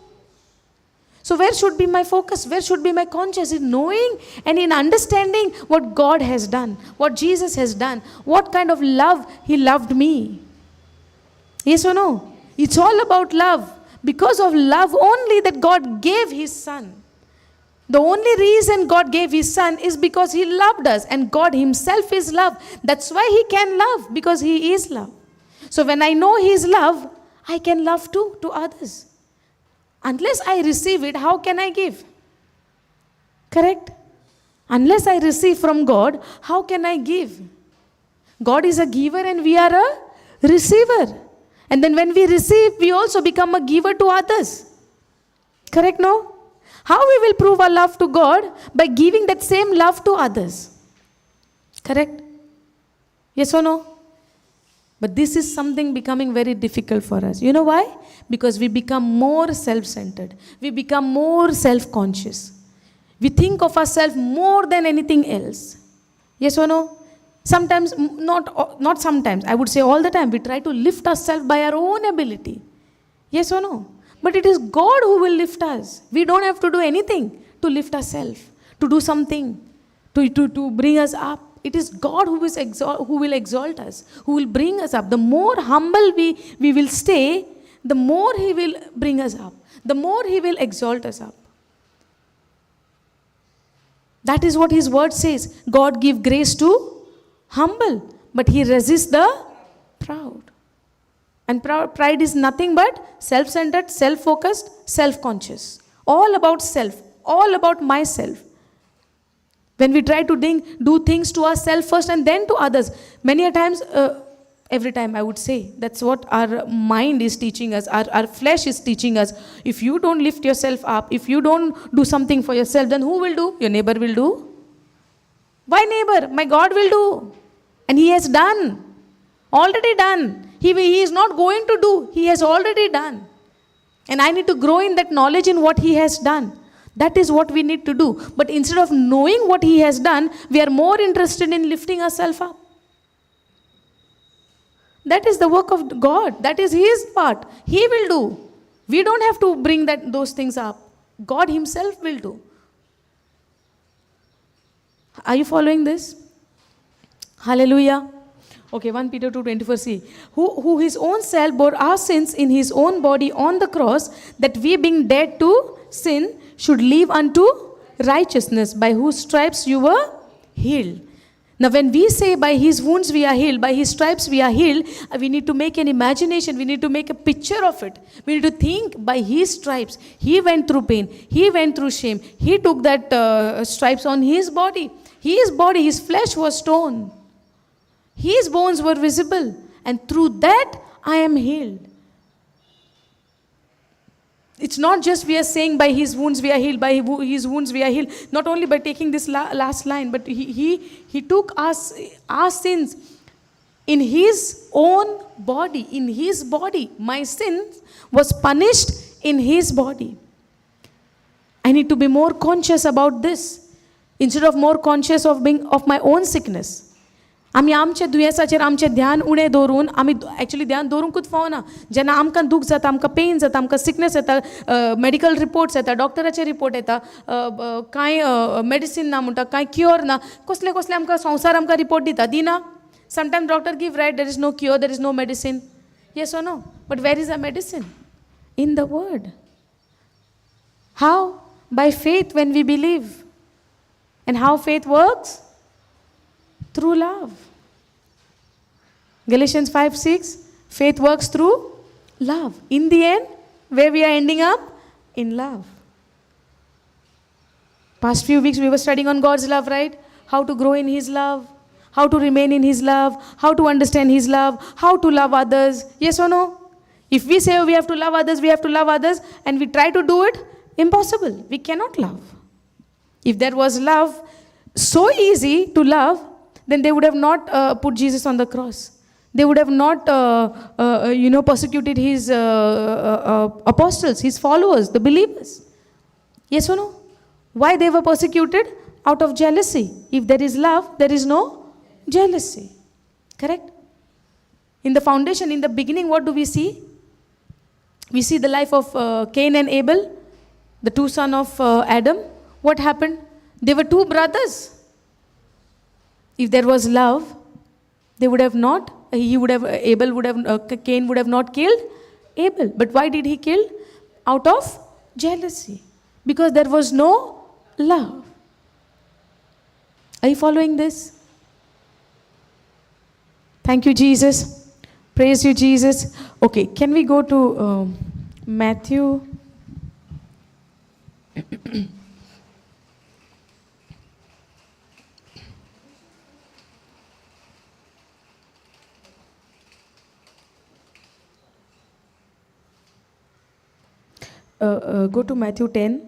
So where should be my focus? Where should be my conscience? In knowing and in understanding what God has done, what Jesus has done, what kind of love He loved me. Yes or no? It's all about love. Because of love only that God gave His Son. The only reason God gave His Son is because He loved us, and God Himself is love. That's why He can love, because He is love. So when I know His love, I can love too to others. Unless I receive it, how can I give? Correct? Unless I receive from God, how can I give? God is a giver and we are a receiver. And then when we receive, we also become a giver to others. Correct, no? How we will prove our love to God? By giving that same love to others. Correct? Yes or no? But this is something becoming very difficult for us. You know why? Because we become more self-centered. We become more self-conscious. We think of ourselves more than anything else. Yes or no? Sometimes, not sometimes, I would say all the time, we try to lift ourselves by our own ability. Yes or no? But it is God who will lift us. We don't have to do anything to lift ourselves, to do something, to bring us up. It is God who will exalt us, who will bring us up. The more humble we will stay, the more He will bring us up. The more He will exalt us up. That is what His word says. God give grace to humble, but He resists the proud. And pride is nothing but self-centered, self-focused, self-conscious. All about self, all about myself. When we try to do things to ourselves first and then to others, many a times, every time I would say, that's what our mind is teaching us, our flesh is teaching us. If you don't lift yourself up, if you don't do something for yourself, then who will do? Your neighbor will do. Why neighbor? My God will do. And He has done. Already done. He is not going to do. He has already done. And I need to grow in that knowledge in what He has done. That is what we need to do. But instead of knowing what He has done, we are more interested in lifting ourselves up. That is the work of God. That is His part. He will do. We don't have to bring those things up. God Himself will do. Are you following this? Hallelujah. Okay, 1 Peter 2:24c. Who His own self bore our sins in His own body on the cross, that we being dead to sin should live unto righteousness, by whose stripes you were healed. Now when we say by His wounds we are healed, by His stripes we are healed, we need to make an imagination, we need to make a picture of it. We need to think by His stripes, He went through pain, He went through shame, He took that stripes on His body. His flesh was torn. His bones were visible, and through that I am healed. It's not just we are saying by His wounds we are healed, by His wounds we are healed. Not only by taking this last line, but He took our sins in His own body. In His body. My sin was punished in His body. I need to be more conscious about this, instead of more conscious of my own sickness. आमी आमच्या दुयेंसाचेर आमचें ध्यान उणें दवरून आमी actually ध्यान दवरूंकूच फावना. जेन्ना आमकां दूख जाता, आमकां पेन जाता, आमकां सिकनेस येता, मेडिकल रिपोर्ट्स येता, डॉक्टराचे रिपोर्ट येता, कांय मेडिसीन ना म्हणटा, कांय क्युअर ना, कसले आमकां संवसार आमकां रिपोर्ट दिना. Sometimes doctor give right, there is no cure, there is no medicine. Yes or no? But where is a medicine? In the word. How? By faith, when we believe. And how faith works? Through love. Galatians 5:6, faith works through love. In the end, where we are ending up? In love. Past few weeks we were studying on God's love, right? How to grow in His love, how to remain in His love, how to understand His love, how to love others. Yes or no? If we say we have to love others, we have to love others, and we try to do it, impossible. We cannot love. If there was love, so easy to love, then they would have not put Jesus on the cross. They would have not, persecuted his apostles, his followers, the believers. Yes or no? Why they were persecuted? Out of jealousy. If there is love, there is no jealousy. Correct? In the foundation, in the beginning, what do we see? We see the life of Cain and Abel, the two sons of Adam. What happened? They were two brothers. If there was love, they would have not, Cain would have not killed Abel. But why did he kill? Out of jealousy. Because there was no love. Are you following this? Thank you, Jesus. Praise you, Jesus. Okay, can we go to Matthew? Go to Matthew 10.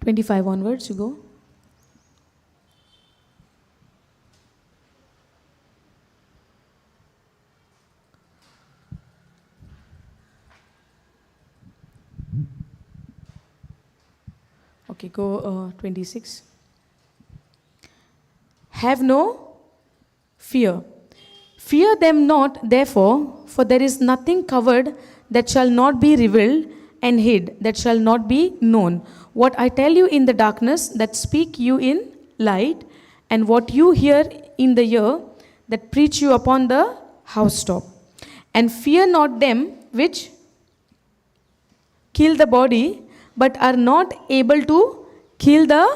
(25) onwards, you go. Okay, go 26. Have no fear. Fear them not, therefore, for there is nothing covered that shall not be revealed, and hid that shall not be known. What I tell you in the darkness, that speak you in light, and what you hear in the ear, that preach you upon the housetop. And fear not them which kill the body, but are not able to kill the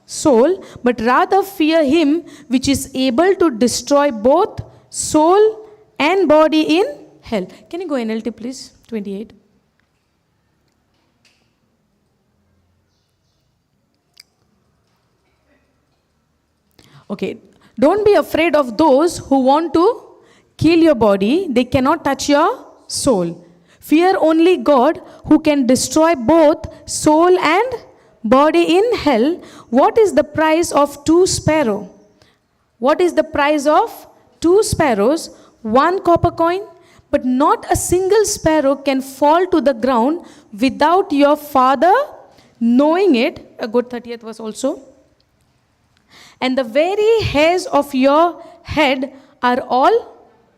soul, but rather fear him which is able to destroy both soul and body in hell. Can you go NLT, please? 28. Okay, don't be afraid of those who want to kill your body. They cannot touch your soul. Fear only God, who can destroy both soul and body in hell. What is the price of 2 sparrows? What is the price of 2 sparrows? 1 copper coin. But not a single sparrow can fall to the ground without your Father knowing it. A good 30th verse also. And the very hairs of your head are all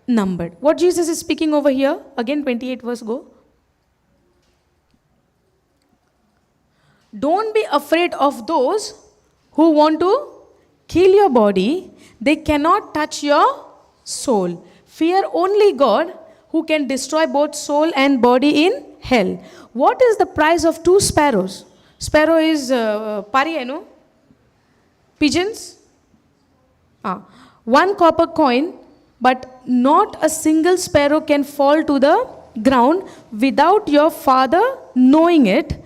numbered. What Jesus is speaking over here? Again 28 verse, go. Don't be afraid of those who want to kill your body. They cannot touch your soul. Fear only God, who can destroy both soul and body in hell. What is the price of 2 sparrows? Sparrow is pari, no? Pigeons? 1 copper coin, but not a single sparrow can fall to the ground without your Father knowing it.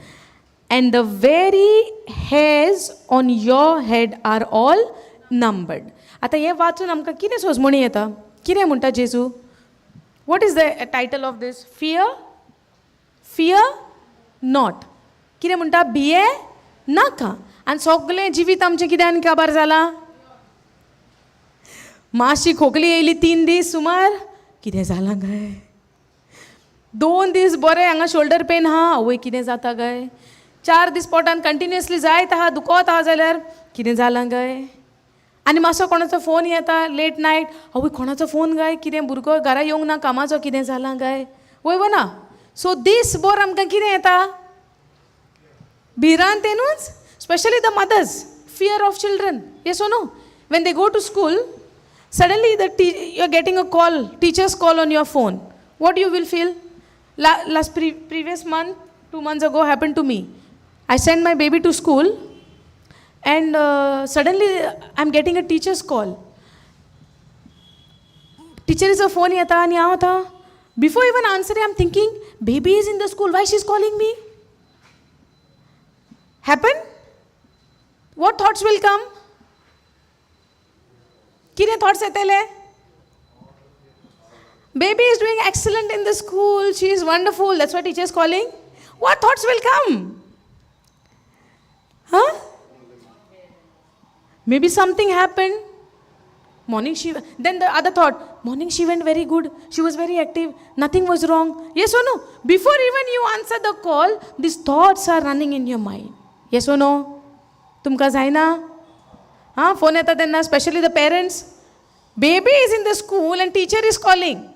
And the very hairs on your head are all numbered. आता हे वाचून आमकां कितें सोजमणी येता? कितें म्हणटा जेजू? What is the title of this? Fear not. कितें म्हणटा? भिये नाका. आनी सगळें जिवीत आमचें कित्यान काबार जालां? मातशी खोकली येयली 3 दीस सुमार, कितें जालां गाय? 2 दीस बरें हांगा शोल्डर पेन आहा, आवय कितें जाता गाय? 4 दीस पोटान कंटिन्युअसली जायत आहा, दुखोत आहा जाल्यार कितें जालां गाय? आनी मातसो कोणाचो फोन येता लेट नायट, आवय कोणाचो फोन गाय? कितें भुरगो घरा येवंक ना कामाचो, कितें जालां गाय? वय ना? सो दीसभर आमकां कितें येता? भिरांत तेनूच, specially the mothers, fear of children. Yes or no? When they go to school, suddenly you're getting a call, teacher's call on your phone. What you will feel? Previous month, 2 months ago happened to me. I sent my baby to school, and suddenly I'm getting a teacher's call. Teacher is a phone yata ani aata. Before even answering, I'm thinking, baby is in the school, why she's calling me? Happened? what thoughts will come? Kine thoughts yetele? Baby is doing excellent in the school. She is wonderful. That's what teacher is calling. What thoughts will come? Huh? Maybe something happened. Morning then the other thought, morning she went very good. She was very active. Nothing was wrong. Yes or no? Before even you answer the call, these thoughts are running in your mind. Yes or no? Tumka zaina? Phone yeta tenna, especially the parents. Baby is in the school and teacher is calling.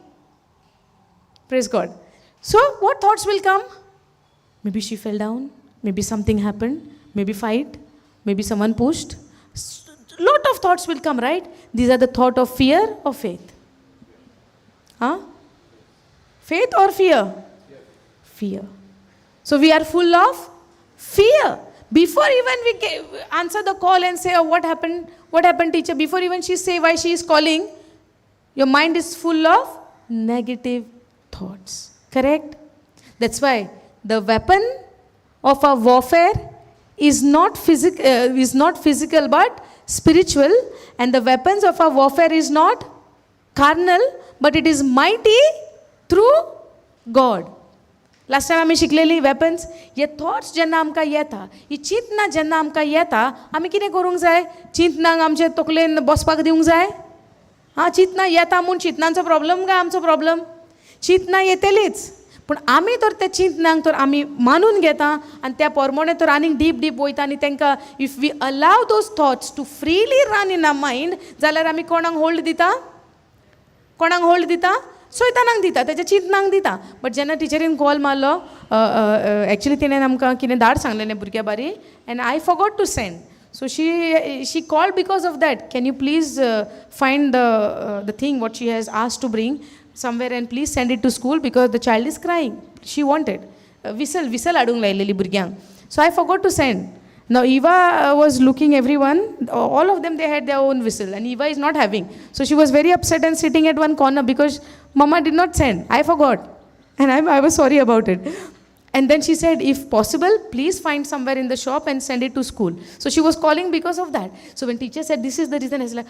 Praise God. So what thoughts will come? Maybe she fell down. Maybe something happened. Maybe fight. Maybe someone pushed. Lot of thoughts will come, right? These are the thought of fear or faith. Faith or fear? Fear. So we are full of fear. Before even we answer the call and say, oh, what happened? What happened, teacher? Before even she say why she is calling, your mind is full of negative thoughts. Correct? That's why the weapon of our warfare is not physical but spiritual, and the weapons of our warfare is not carnal, but it is mighty through God. Last time आम्ही शिकलेली weapons, ये thoughts जेन्ना आमकां येता, ही चिंतना जेन्ना आमकां येता, आमी कितें करूंक जाय? चिंतनाक आमचे तकलेन बसपाक दिवंक जाय? चिंतना येता म्हूण चिंतनांचो प्रॉब्लेम काय आमचो प्रॉब्लेम? चिंतना येतलीच, पूण आमी तर त्या चिंतनांक तर आमी मानून घेता आनी त्या प्रमाणे तर आनीक डीप वयता आनी तांकां if we allow those thoughts to freely run in a mind, जाल्यार आमी कोणाक होल्ड दिता? कोणाक होल्ड दिता? सैतानाक दिता, तेच्या चिंतनांक दिता. बट जेन्ना टिचरीन कॉल मारलो, एक्चुली तिणें आमकां कितें धाड सांगलेलें भुरग्या बारी, and I forgot to send. So she called because of that. Can you please find the thing what she has asked to bring somewhere and please send it to school because the child is crying. She wanted whistle adung laileli burgyang. So I forgot to send. Now Eva was looking everyone, all of them they had their own whistle and Eva is not having. So she was very upset and sitting at one corner because Mama did not send. I forgot and I was sorry about it. And then she said, if possible, please find somewhere in the shop and send it to school. So she was calling because of that. So when teacher said, this is the reason, I was like,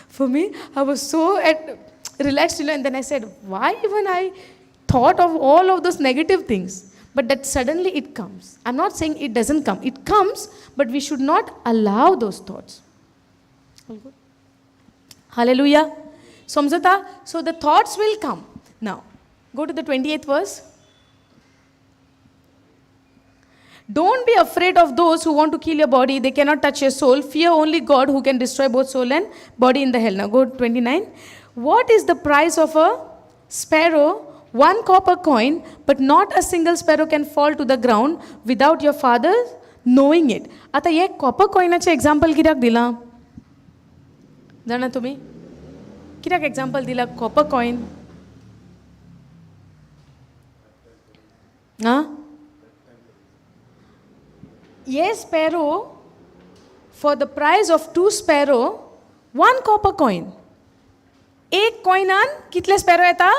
for me, I was so relaxed. And then I said, why even I thought of all of those negative things? But that suddenly it comes. I'm not saying it doesn't come. It comes, but we should not allow those thoughts. All good? Hallelujah. Samjata? So the thoughts will come. Now, go to the 28th verse. Don't be afraid of those who want to kill your body. They cannot touch your soul. Fear only God who can destroy both soul and body in the hell. Now go to 29. What is the price of a sparrow? 1 copper coin, but not a single sparrow can fall to the ground without your father knowing it. आता ये copper coinचे example कित्याक दिला? जाणा तुम्ही? कित्याक example दिला copper coin? ये sparrow, for the price of 2 sparrow, 1 copper coin. एक coinan कितले sparrow येता?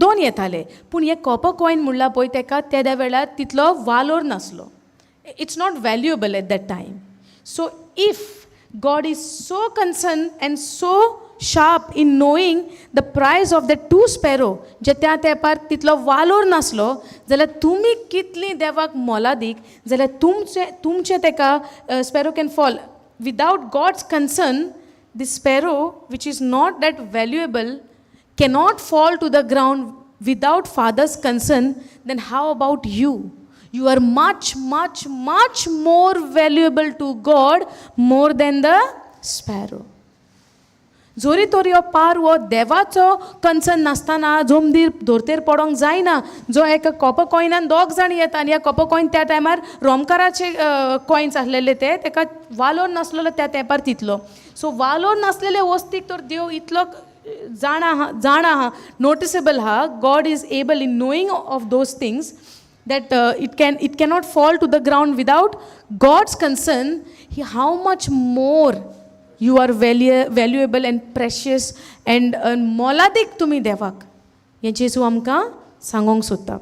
2 येताले. पूण ये copper coin म्हणला पळय तेका त्या वेळार तितलो वालोर नासलो. It's not valuable at that time. So if God is so concerned and so sharp in knowing the price of the 2 sparrow, जे त्या तेंपार तितलो वालोर नासलो, जाल्यार तुमी कितली देवाक मोलादीक, जाल्यार तुमचे तेका sparrow can fall. Without God's concern, the sparrow, which is not that valuable, cannot fall to the ground without Father's concern. Then how about you? You are much, much, much more valuable to God more than the sparrow. जोरी तोरी हो पार हो देवाचो concern नासतना जोमदीर धोरतेर पडोंक जायना. जो एका copper कॉइनान 2 जाण येता आनी ह्या कॉपर कॉइन त्या टायमार रोमकाराचे कॉइन्स आसलेले तेका वालोर नासलेलो त्या तेंपार तितलो. सो वालोर नासलेले वस्तीक तर देव इतलो जाण आहा, noticeable आहा. God is able in knowing of those things that it cannot fall to the ground without God's concern. How much more you are valuable and precious and moladik tumi devak. हे जेजू आमकां सांगोंक सोदता.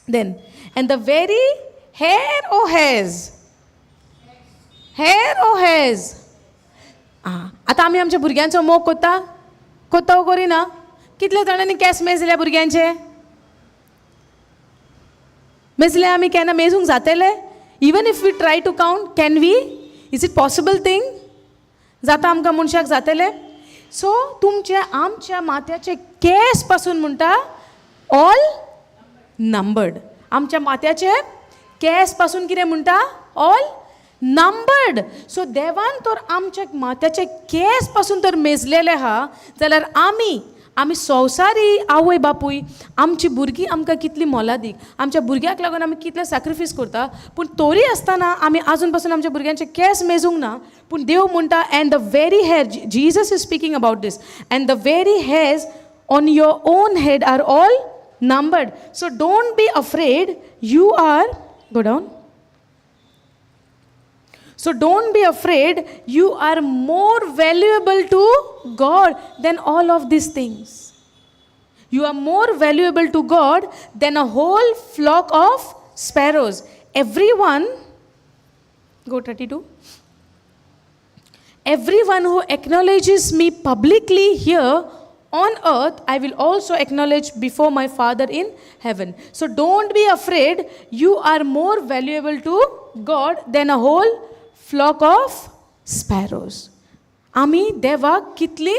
Then, and the very hair o hairs. Hair O hedge. आतां आमी आमच्या भुरग्यांचो मोग कोत्ता कोत्ता करिना. कितले जाणांनी केंस मेजल्या भुरग्यांचे? मेजले आमी केन्ना मेजूंक जातले? Even if we try to count, can we? Is it possible thing? जाता आमकां मनशाक जातले? सो तुमचे आमच्या माथ्याचे केस पासून म्हणटा ऑल नंबर्ड. आमच्या माथ्याचे केस पासून कितें म्हणटा? All numbered. सो देवान तर आमच्या माथ्याचे केस पासून तर मेजलेले आहा, जाल्यार आमी संवसारी आवय बापूय, आमची भुरगीं आमकां कितली मोलादीक, आमच्या भुरग्याक लागून आमी कितले सॅक्रिफायस करता, पूण तोरी आसतना आमी आजून पासून आमच्या भुरग्यांचे केस मेजूंक ना. पूण देव म्हणटा, and the very hair, Jesus is speaking about this, and the very hairs on your own head are all numbered. So don't be afraid, you are, go down. So don't be afraid, you are more valuable to God than all of these things. You are more valuable to God than a whole flock of sparrows. Everyone, go 32. Everyone who acknowledges me publicly here on earth, I will also acknowledge before my Father in heaven. So don't be afraid, you are more valuable to God than a whole flock of sparrows. आमी देवाक कितली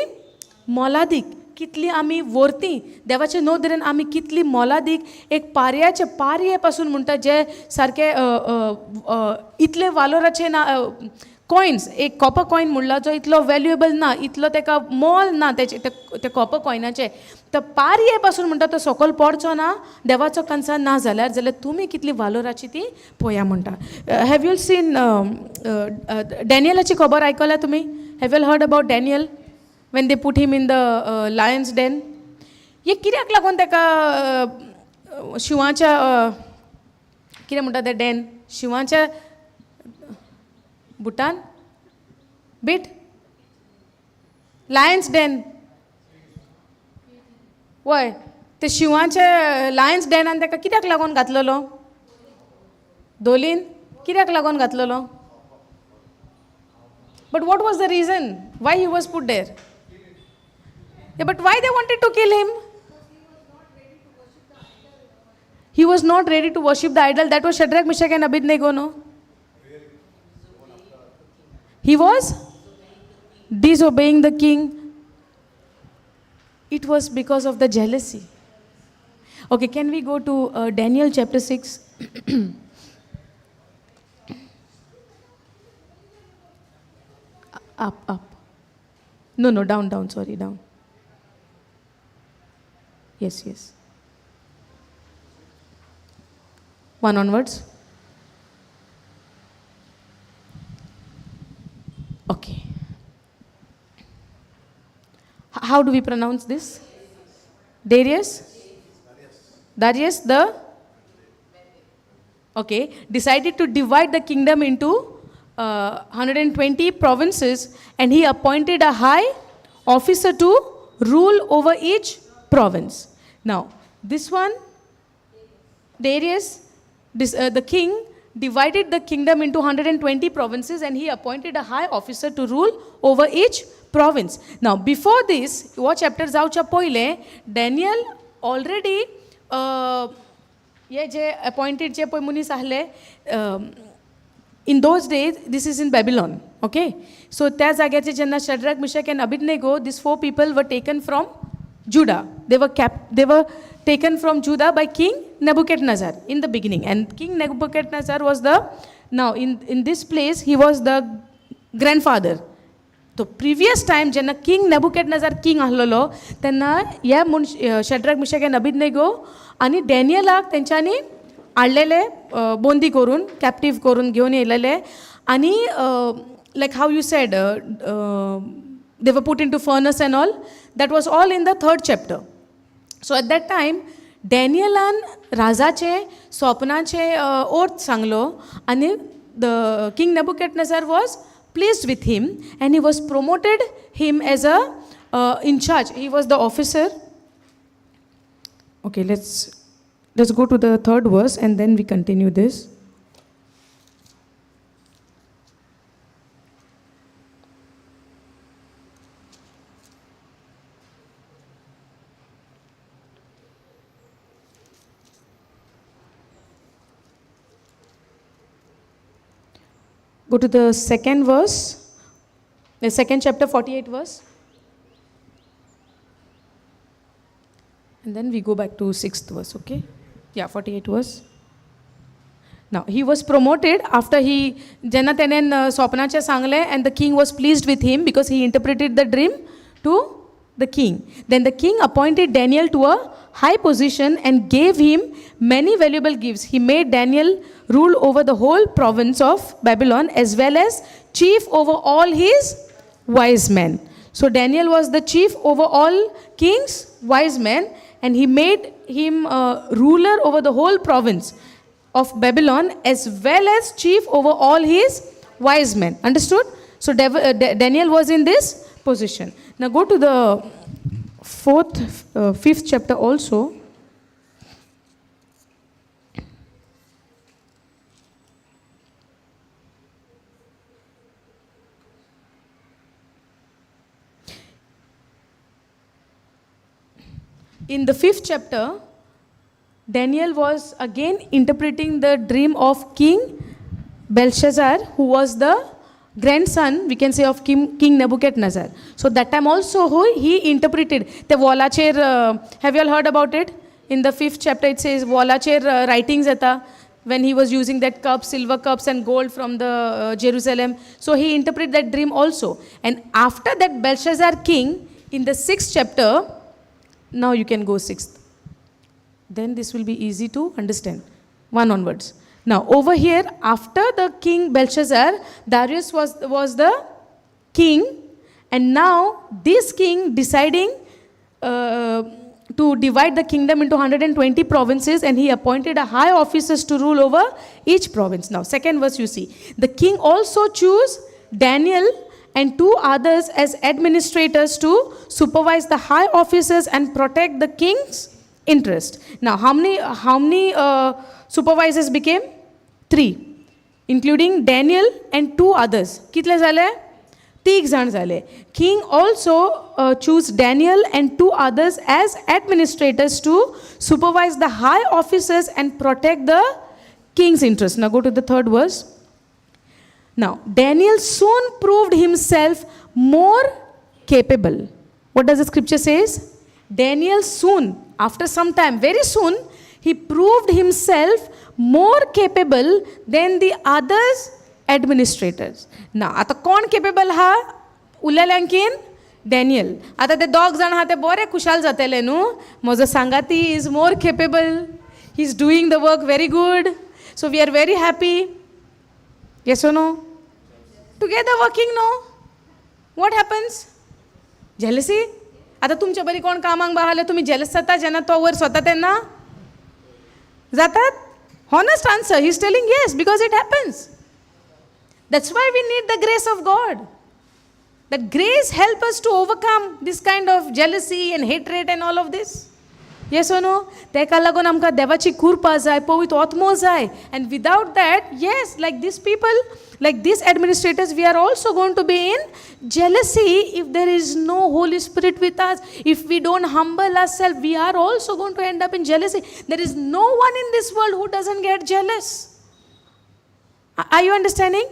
मोलादीक, कितली आमी वर्ती, देवाचे नोदरेन आमी कितली मोलादीक. एक पारये पासून म्हणटा जे सारके इतले वालोराचे ना कॉयन्स, एक कॉपर कॉयन म्हणला जो इतलो व्हॅल्युएबल ना, इतलो तेका मोल ना ते कॉपर कॉयनाचे, तर पारये पासून म्हणटा तो सकयल पडचो ना, देवाचो कन्सर्न ना जाल्यार तुमी कितली वालोराची ती पळया म्हणटा. हॅव यू सीन डॅनियलाची खबर आयकल्या तुमी? Have you heard about Daniel when they put him in the lions den? हे कित्याक लागून तेका शिवाच्या कितें म्हणटा ते डेन, शिवाच्या बुटान बीट, लायन्स डेन, वय ते शिवाचे लायन्स डेनान ताका कित्याक लागून घातलेलो? दोलीन कित्याक लागून घातलेलो? But what was the reason why he was put there? But why they wanted to kill him? He was not ready to worship the idol. That was Shadrach, Meshach and Abednego, no? He was disobeying the king. It was because of the jealousy. Okay, can we go to Daniel chapter 6? Up. No, down, sorry, down. Yes. One onwards. Okay. How do we pronounce this? Darius the okay decided to divide the kingdom into 120 provinces, and he appointed a high officer to rule over each province. Now this one, Darius, the king divided the kingdom into 120 provinces, and he appointed a high officer to rule over each province. Now before this, हो chapter जावच्या पहिले Daniel already ये जे appointed जे पळय मनीस आहले, in those days this is in Babylon, okay? So त्या जाग्याचे जेन्ना Shadrach, Meshach and Abednego, these four people were taken from Judah. They were taken from Judah by King Nebuchadnezzar in the beginning, and King Nebuchadnezzar was in this place he was the grandfather. So previous time जेन्ना King Nebuchadnezzar king आहलोलो तेन्ना ह्या Shadrach, Meshach and Abednego आणि डॅनियलाक तेंच्यांनी हाडलेले बोंदी करून, captive करून घेवन येयलेले, आणि like how you said they were put into furnace and all. That was all in the 3rd chapter. So at that time डॅनियलान राजाचे स्वप्नाचे ओर्थ सांगलो, आणि the King Nebuchadnezzar was pleased with him, and he was promoted him as a in charge. He was the officer. Okay, let's go to the 3rd verse and then we continue this. Go to the second verse, the second chapter, 48 verse. And then we go back to 6th verse, okay? Yeah, 48 verse. Now, he was promoted after he, Jana tenen sopnache sangle, and the king was pleased with him because he interpreted the dream to the king. Then the king appointed Daniel to a high position and gave him many valuable gifts. He made Daniel rule over the whole province of Babylon as well as chief over all his wise men. So Daniel was the chief over all kings' wise men, and he made him ruler over the whole province of Babylon as well as chief over all his wise men. Understood? So Daniel was in this position. Now go to the fifth chapter also. In the 5th chapter, Daniel was again interpreting the dream of King Belshazzar, who was the grandson, we can say, of King Nebuchadnezzar. So that time also he interpreted the Walacher. Have you all heard about it? In the 5th chapter it says Walacher writings ata, when he was using that cup, silver cups and gold from the Jerusalem. So he interpreted that dream also. And after that Belshazzar king, in the 6th chapter, now you can go 6th. Then this will be easy to understand. 1 onwards. Now over here, after the king Belshazzar, Darius was the king, and now this king deciding to divide the kingdom into 120 provinces, and he appointed a high officers to rule over each province. Now 2nd verse you see. The king also chose Daniel and 2 others as administrators to supervise the high officers and protect the king's interest. Now how many supervisors became? 3, including Daniel and 2 others. कितले झाले? 3 जण झाले. King also chose Daniel and 2 others as administrators to supervise the high officers and protect the king's interest. Now go to the 3rd verse. Now Daniel soon proved himself more capable. What does the scripture says? Daniel soon, after some time, very soon, he proved himself more capable than the others administrators. Now, आता कोण capable हा? उरलेल्यांकीन Daniel. आता ते 2 जण हा ते बरे खुशाल जातले न्हू. म्हजो सांगाती is more capable. He is doing the work very good. So we are very happy. Yes or no? Together working, no? What happens? Jealousy? आता तुमच्या बरी कोण कामाक बहाले तुम्ही jealous जाता जेन्ना तो वर स्वता तेन्ना जातात? Honest answer. He's telling yes, because it happens. That's why we need the grace of God. That grace help us to overcome this kind of jealousy and hatred and all of this. Yes or no? तेका लागून आमकां देवाची कृपा जाय, पवित्र आत्मो जाय. And without that, yes, like these people, like these administrators, we are also going to be in jealousy if there is no Holy Spirit with us. If we don't humble ourselves, we are also going to end up in jealousy. There is no one in this world who doesn't get jealous. Are you understanding?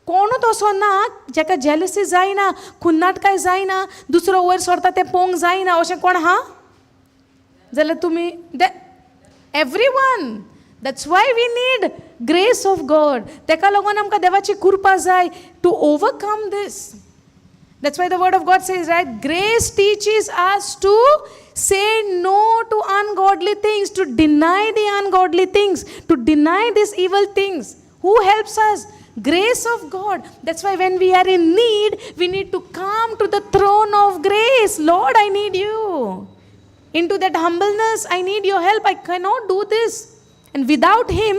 कोणूच असो ना जेका jealousy जायना, खुन्नाट काय जायना, दुसरो वयर सोरता ते पोंग जायना, अशें कोण हा? जाल्यार तुमी everyone. That's why we need grace of God. तेका लागून आमकां देवाची कृपा जाय to overcome this. That's why the word of God says, right? Grace teaches us to say no to ungodly things, to deny the ungodly things, to deny these evil things. Who helps us? Grace of God. That's why when we are in need, we need to come to the throne of grace. Lord, I need you. Into that humbleness, I need your help. I cannot do this. And without Him,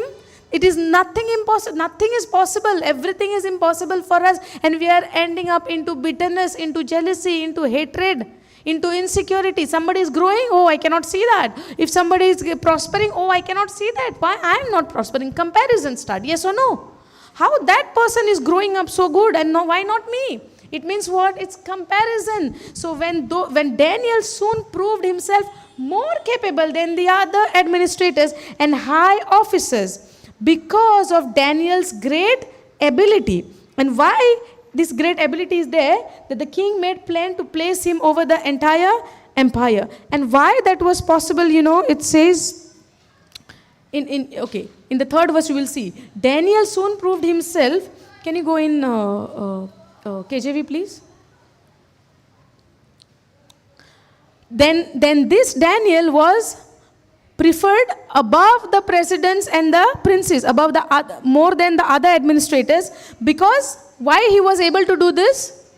it is nothing impossible. Nothing is possible. Everything is impossible for us. And we are ending up into bitterness, into jealousy, into hatred, into insecurity. Somebody is growing. Oh, I cannot see that. If somebody is prospering, oh, I cannot see that. Why? I am not prospering. Comparison start. Yes or no? How that person is growing up so good and no, why not me? It means what? It's comparison. So when Daniel soon proved himself more capable than the other administrators and high officers because of Daniel's great ability And why this great ability is there? That the king made plan to place him over the entire empire. And why that was possible, it says in the third verse you will see. Daniel soon proved himself. Can you go in KJV, please? Then this Daniel was preferred above the presidents and the princes, more than the other administrators. Because why he was able to do this?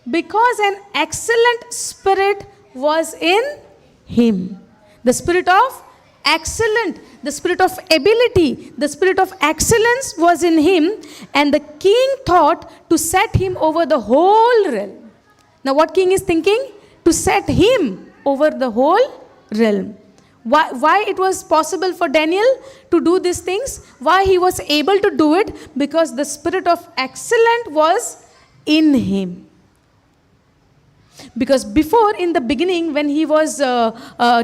Because an excellent spirit was in him. The spirit of excellent, the spirit of ability, the spirit of excellence was in him, and the king thought to set him over the whole realm. Now what king is thinking? To set him over the whole realm. Why it was possible for Daniel to do these things? Why he was able to do it? Because the spirit of excellence was in him. Because before, in the beginning, when he was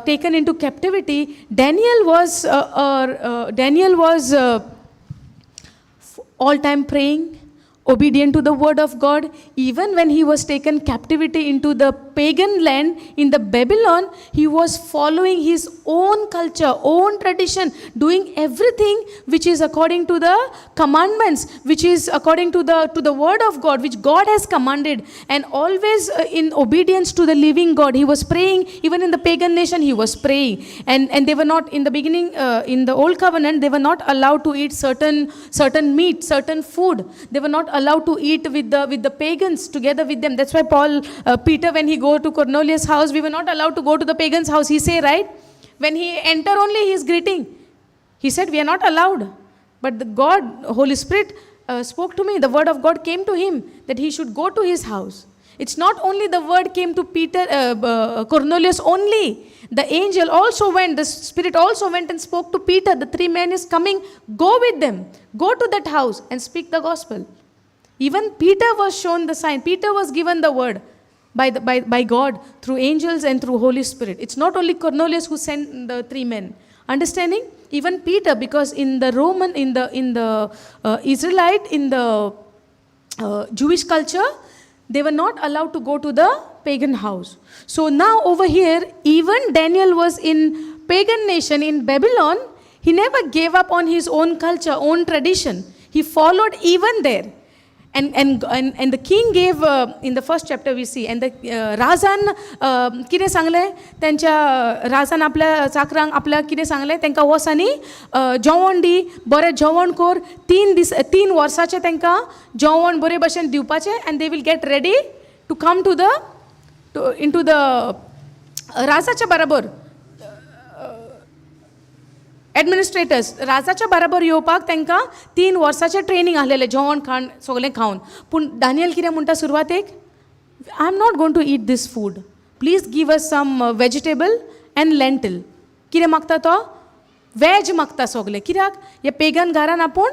taken into captivity, Daniel was all-time praying, obedient to the word of God. Even when he was taken captivity into the pagan land in the Babylon, he was following his own culture, own tradition, doing everything which is according to the commandments, which is according to the word of God, which God has commanded, and always in obedience to the living God. He was praying. Even in the pagan nation, he was praying, and they were not in the beginning, in the old covenant, they were not allowed to eat certain meat, certain food. They were not allowed to eat with the pagans together with them. That's why Peter, when he go to Cornelius' house, we were not allowed to go to the pagan's house. He say, right? When he enter only, he is greeting. He said, we are not allowed. But the God, Holy Spirit spoke to me. The word of God came to him that he should go to his house. It's not only the word came to Cornelius only. The angel also went, the Spirit also went and spoke to Peter. The 3 men is coming. Go with them. Go to that house and speak the gospel. Even Peter was shown the sign. Peter was given the word by God through angels and through Holy Spirit. It's not only Cornelius who sent the 3 men. Understanding? Even Peter, because in the Roman, in the Israelite, in the Jewish culture, they were not allowed to go to the pagan house. So now over here, even Daniel was in pagan nation in Babylon. He never gave up on his own culture, own tradition. He followed even there. And the king gave, in the first chapter we see, and the Razan कितें सांगलें तेंच्या राजान आपल्या चाकरांक आपल्या कितें सांगलें तेंकां वच आनी जेवण दी, बरें जेवण कर, 3 वर्साचें तेंकां जेवण बरे भशेन दिवपाचें, and they will get ready to come into the राजाच्या बरोबर एडमिनिस्ट्रेटर्स राजाच्या बरोबर येवपाक तांकां 3 वर्साचें ट्रेनिंग आसलेलें जेवण खाण सगळें खावन. पूण दानियल कितें म्हणटा सुरवातेक? I am not going to eat this food. Please give us some vegetable and lentil. कितें मागता तो? वॅज मागता सगळें. कित्याक? हे पेगन घरान आपूण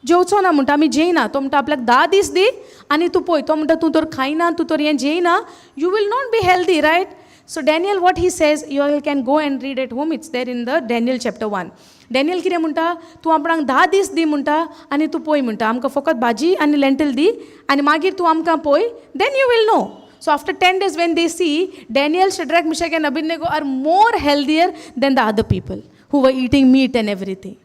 जेवचो ना म्हणटा, आमी जेयना. तो म्हणटा आपल्याक 10 दीस दी आनी तूं पळय. तो म्हणटा तूं तर खायना, तूं तर हें जेयना, you will not be healthy, right? So Daniel, what he says, you all can go and read at home. It's there in the Daniel chapter 1. Daniel कितें म्हणटा? तूं आपणाक 10 दीस दी म्हणटा आनी तूं पळय म्हणटा. आमकां फकत भाजी आनी लेंटील दी आनी मागीर तूं आमकां पळय. Then you will know. So after 10 days when they see, Daniel, Shadrach, Meshach and Abednego are more healthier than the other people who were eating meat and everything.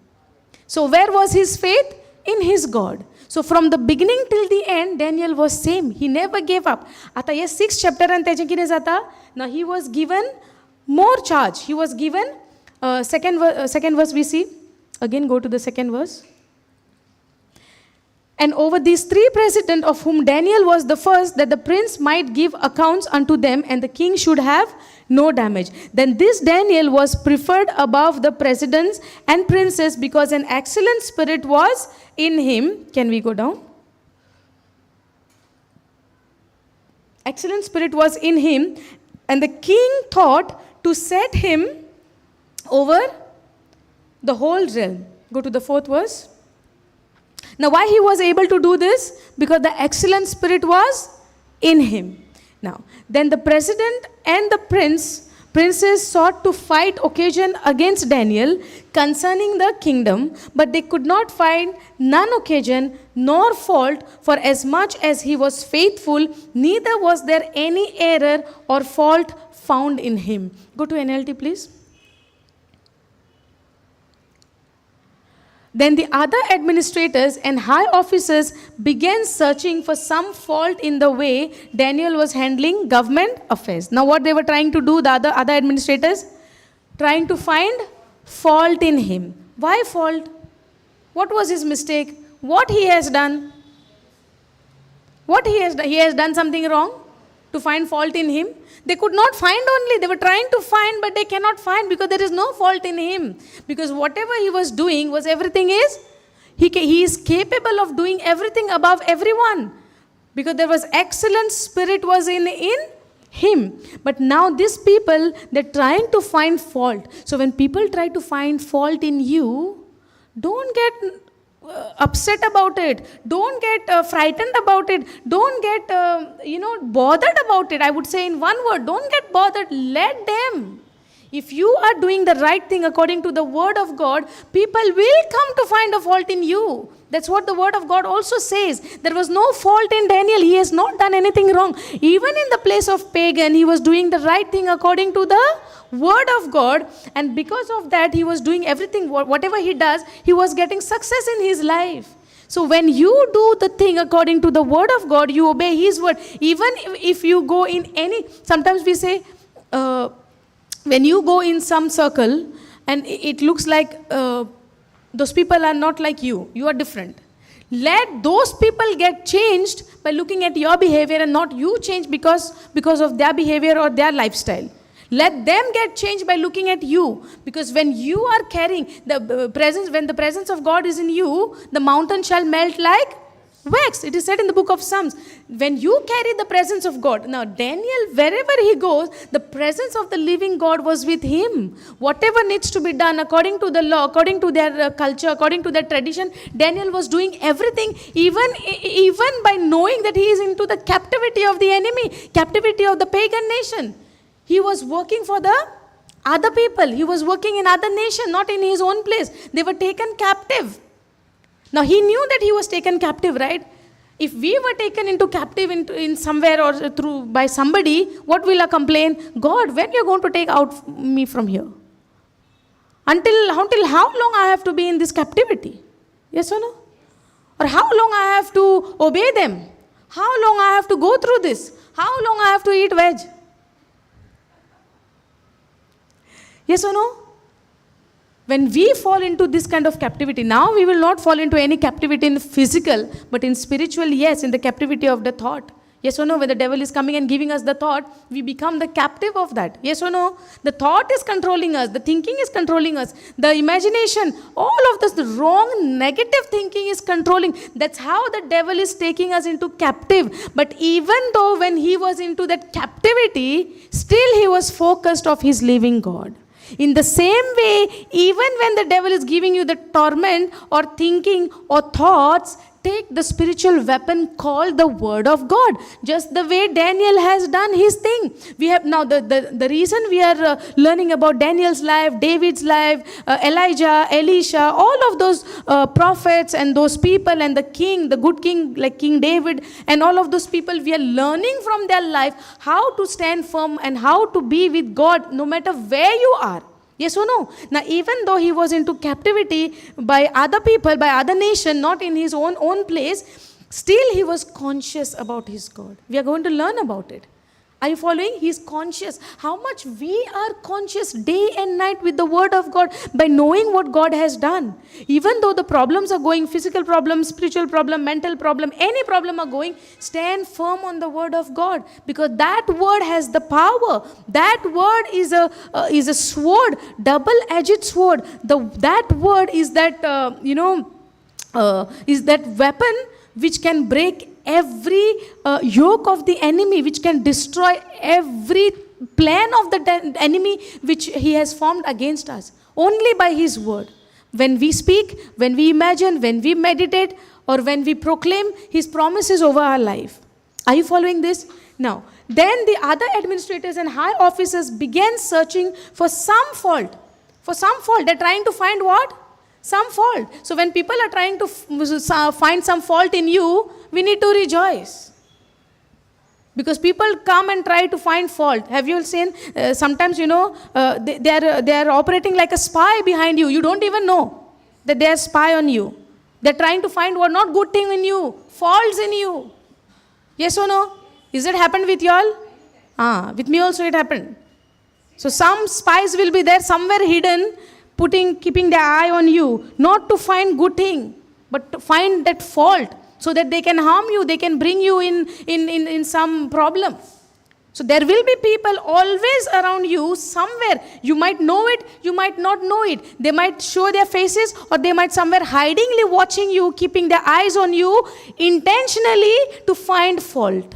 So where was his faith? In his God. So from the beginning till the end, Daniel was same. He never gave up. आता हे 6th chapter and तेजें कितें जाता? Now he was given more charge. He was given second verse we see. Again go to the second verse. And over these 3 presidents, of whom Daniel was the first, that the prince might give accounts unto them, and the king should have no damage. Then this Daniel was preferred above the presidents and princes, because an excellent spirit was in him. Can we go down? Excellent spirit was in him, and the king thought to set him over the whole realm. Go to the 4th verse. Now why he was able to do this? Because the excellent spirit was in him. Now, then the president and the prince Princes sought to fight occasion against Daniel concerning the kingdom, but they could not find none occasion nor fault, for as much as he was faithful, neither was there any error or fault found in him. Go to NLT, please. Then the other administrators and high officers began searching for some fault in the way Daniel was handling government affairs. Now what they were trying to do, the other administrators? Trying to find fault in him. Why fault? What was his mistake? What he has done? What he has done? He has done something wrong to find fault in him. They could not find only. They were trying to find, but they cannot find because there is no fault in him. Because whatever he was doing was everything is, he is capable of doing everything above everyone. Because there was excellent spirit was in him. But now these people, they're trying to find fault. So when people try to find fault in you, don't get upset about it. Don't get frightened about it. Don't get, bothered about it. I would say in one word, don't get bothered. Let them. If you are doing the right thing according to the word of God, people will come to find a fault in you. That's what the word of God also says. There was no fault in Daniel. He has not done anything wrong. Even in the place of pagan, he was doing the right thing according to the word of God. And because of that, he was doing everything. Whatever he does, he was getting success in his life. So when you do the thing according to the word of God, you obey his word. Even if you go in any, sometimes we say, when you go in some circle and it looks like those people are not like you are different. Let those people get changed by looking at your behavior and not you change because of their behavior or their lifestyle. Let them get changed by looking at you. Because when you are carrying the presence, when the presence of God is in you, the mountain shall melt like wax. It is said in the book of Psalms. When you carry the presence of God. Now Daniel, wherever he goes, the presence of the living God was with him. Whatever needs to be done according to the law, according to their culture, according to their tradition, Daniel was doing everything, even by knowing that he is into the captivity of the enemy, captivity of the pagan nation. He was working for the other people. He was working in other nation, not in his own place. They were taken captive. Now he knew that he was taken captive, right? If we were taken into captive in somewhere or through by somebody, what will I complain? God, when you're going to take out me from here? Until how long I have to be in this captivity? Yes or no? Or how long I have to obey them? How long I have to go through this? How long I have to eat veg? Yes or no? When we fall into this kind of captivity, now we will not fall into any captivity in the physical, but in spiritual, yes, in the captivity of the thought. Yes or no? When the devil is coming and giving us the thought, we become the captive of that. Yes or no? The thought is controlling us. The thinking is controlling us. The imagination, all of this, the wrong, negative thinking is controlling. That's how the devil is taking us into captive. But even though when he was into that captivity, still he was focused of his living God. In the same way, even when the devil is giving you the torment or thinking or thoughts, take the spiritual weapon called the word of God. Just the way Daniel has done his thing. We have now the reason we are learning about Daniel's life, David's life, Elijah, Elisha, all of those prophets and those people and the king, the good king like King David and all of those people, we are learning from their life how to stand firm and how to be with God no matter where you are. Yes or no? Now, even though he was into captivity by other people, by other nation, not in his own place, still he was conscious about his God. We are going to learn about it. Are you following? He is conscious. How much we are conscious day and night with the word of God by knowing what God has done. Even though the problems are going, physical problem, spiritual problem, mental problem, any problem are going, stand firm on the word of God. Because that word has the power. That word is a sword, double-edged sword. That word is that, is that weapon which can break every yoke of the enemy, which can destroy every plan of the enemy which he has formed against us. Only by his word. When we speak, when we imagine, when we meditate, or when we proclaim his promises over our life. Are you following this? Now, Then the other administrators and high officers began searching for some fault. For some fault. They're trying to find what? Some fault. So when people are trying to find some fault in you, we need to rejoice. Because people come and try to find fault. Have you seen? Sometimes, they are operating like a spy behind you. You don't even know that they are spy on you. They're trying to find what not good thing in you, faults in you. Yes or no? Is it happened with you all? With me also it happened. So some spies will be there somewhere hidden, keeping their eye on you, not to find good thing, but to find that fault, so that they can harm you, they can bring you in some problem. So there will be people always around you somewhere. You might know it, you might not know it. They might show their faces, or they might somewhere hidingly watching you, keeping their eyes on you, intentionally to find fault,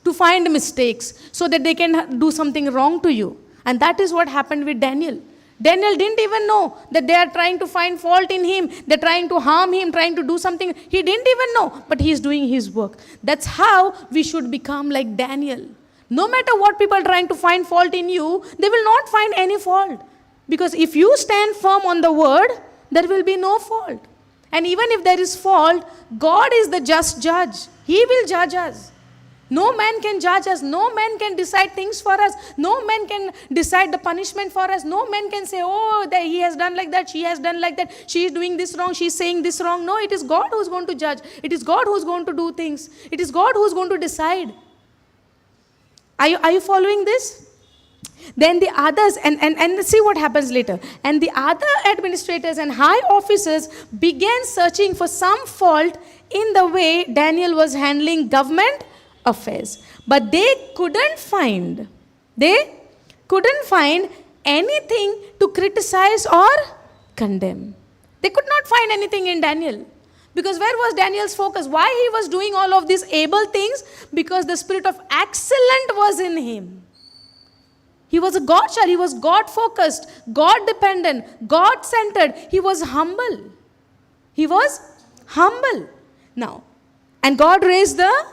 to find mistakes, so that they can do something wrong to you. And that is what happened with Daniel. Daniel didn't even know that they are trying to find fault in him. They're trying to harm him, trying to do something. He didn't even know, but he's doing his work. That's how we should become like Daniel. No matter what people are trying to find fault in you, they will not find any fault. Because if you stand firm on the word, there will be no fault. And even if there is fault, God is the just judge. He will judge us. No man can judge us. No man can decide things for us. No man can decide the punishment for us. No man can say, he has done like that, she has done like that, she is doing this wrong, she is saying this wrong. No, it is God who is going to judge. It is God who is going to do things. It is God who is going to decide. Are you following this? Then the others, and see what happens later. And the other administrators and high officers began searching for some fault in the way Daniel was handling government affairs. But they couldn't find anything to criticize or condemn. They could not find anything in Daniel. Because where was Daniel's focus? Why he was doing all of these able things? Because the spirit of excellence was in him. He was a God child. He was God focused, God dependent, God centered. He was humble. Now, and God raised the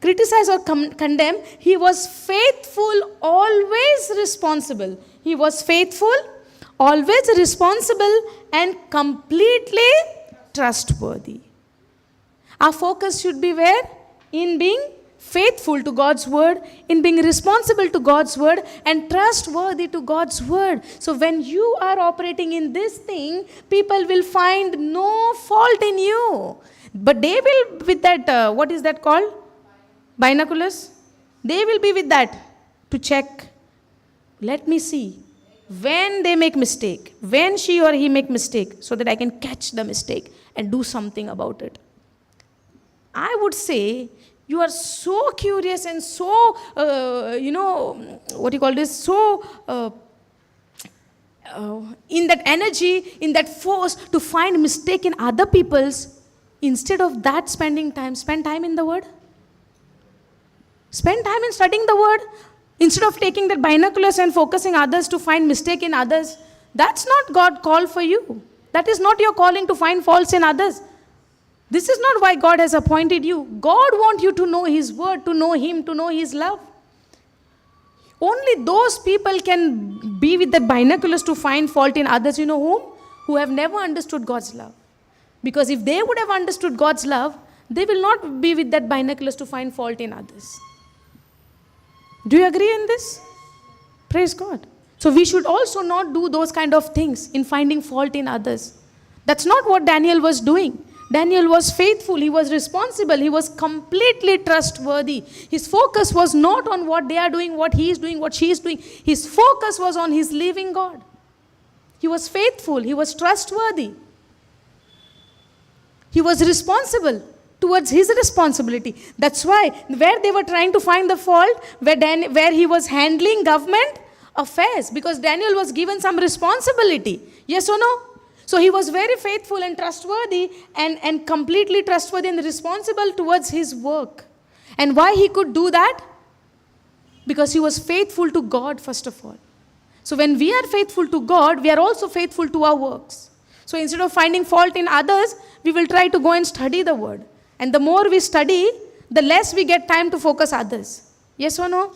criticize or condemn. He was faithful, always responsible. He was faithful, always responsible, and completely trustworthy. Our focus should be where? In being faithful to God's word, in being responsible to God's word, and trustworthy to God's word. So when you are operating in this thing, people will find no fault in you. But they will, with that, what is that called? Binoculars. They will be with that to check. Let me see when they make mistake, when she or he make mistake, so that I can catch the mistake and do something about it. I would say you are so curious and so, in that energy, in that force to find mistake in other people's. Instead of that, spend time in the word. Spend time in studying the word. Instead of taking that binoculars and focusing others to find mistake in others. That's not God's call for you. That is not your calling to find faults in others. This is not why God has appointed you. God wants you to know his word, to know him, to know his love. Only those people can be with the binoculars to find fault in others. You know whom? Who have never understood God's love. Because if they would have understood God's love, they will not be with that binoculars to find fault in others. Do you agree in this? Praise God. So we should also not do those kind of things in finding fault in others. That's not what Daniel was doing. Daniel was faithful, he was responsible, he was completely trustworthy. His focus was not on what they are doing, what he is doing, what she is doing. His focus was on his living God. He was faithful, he was trustworthy. He was responsible towards his responsibility. That's why where they were trying to find the fault, where he was handling government affairs, because Daniel was given some responsibility. Yes or no? So he was very faithful and trustworthy and completely trustworthy and responsible towards his work. And why he could do that? Because he was faithful to God first of all. So when we are faithful to God, we are also faithful to our works. So instead of finding fault in others, we will try to go and study the word. And the more we study, the less we get time to focus others. Yes or no?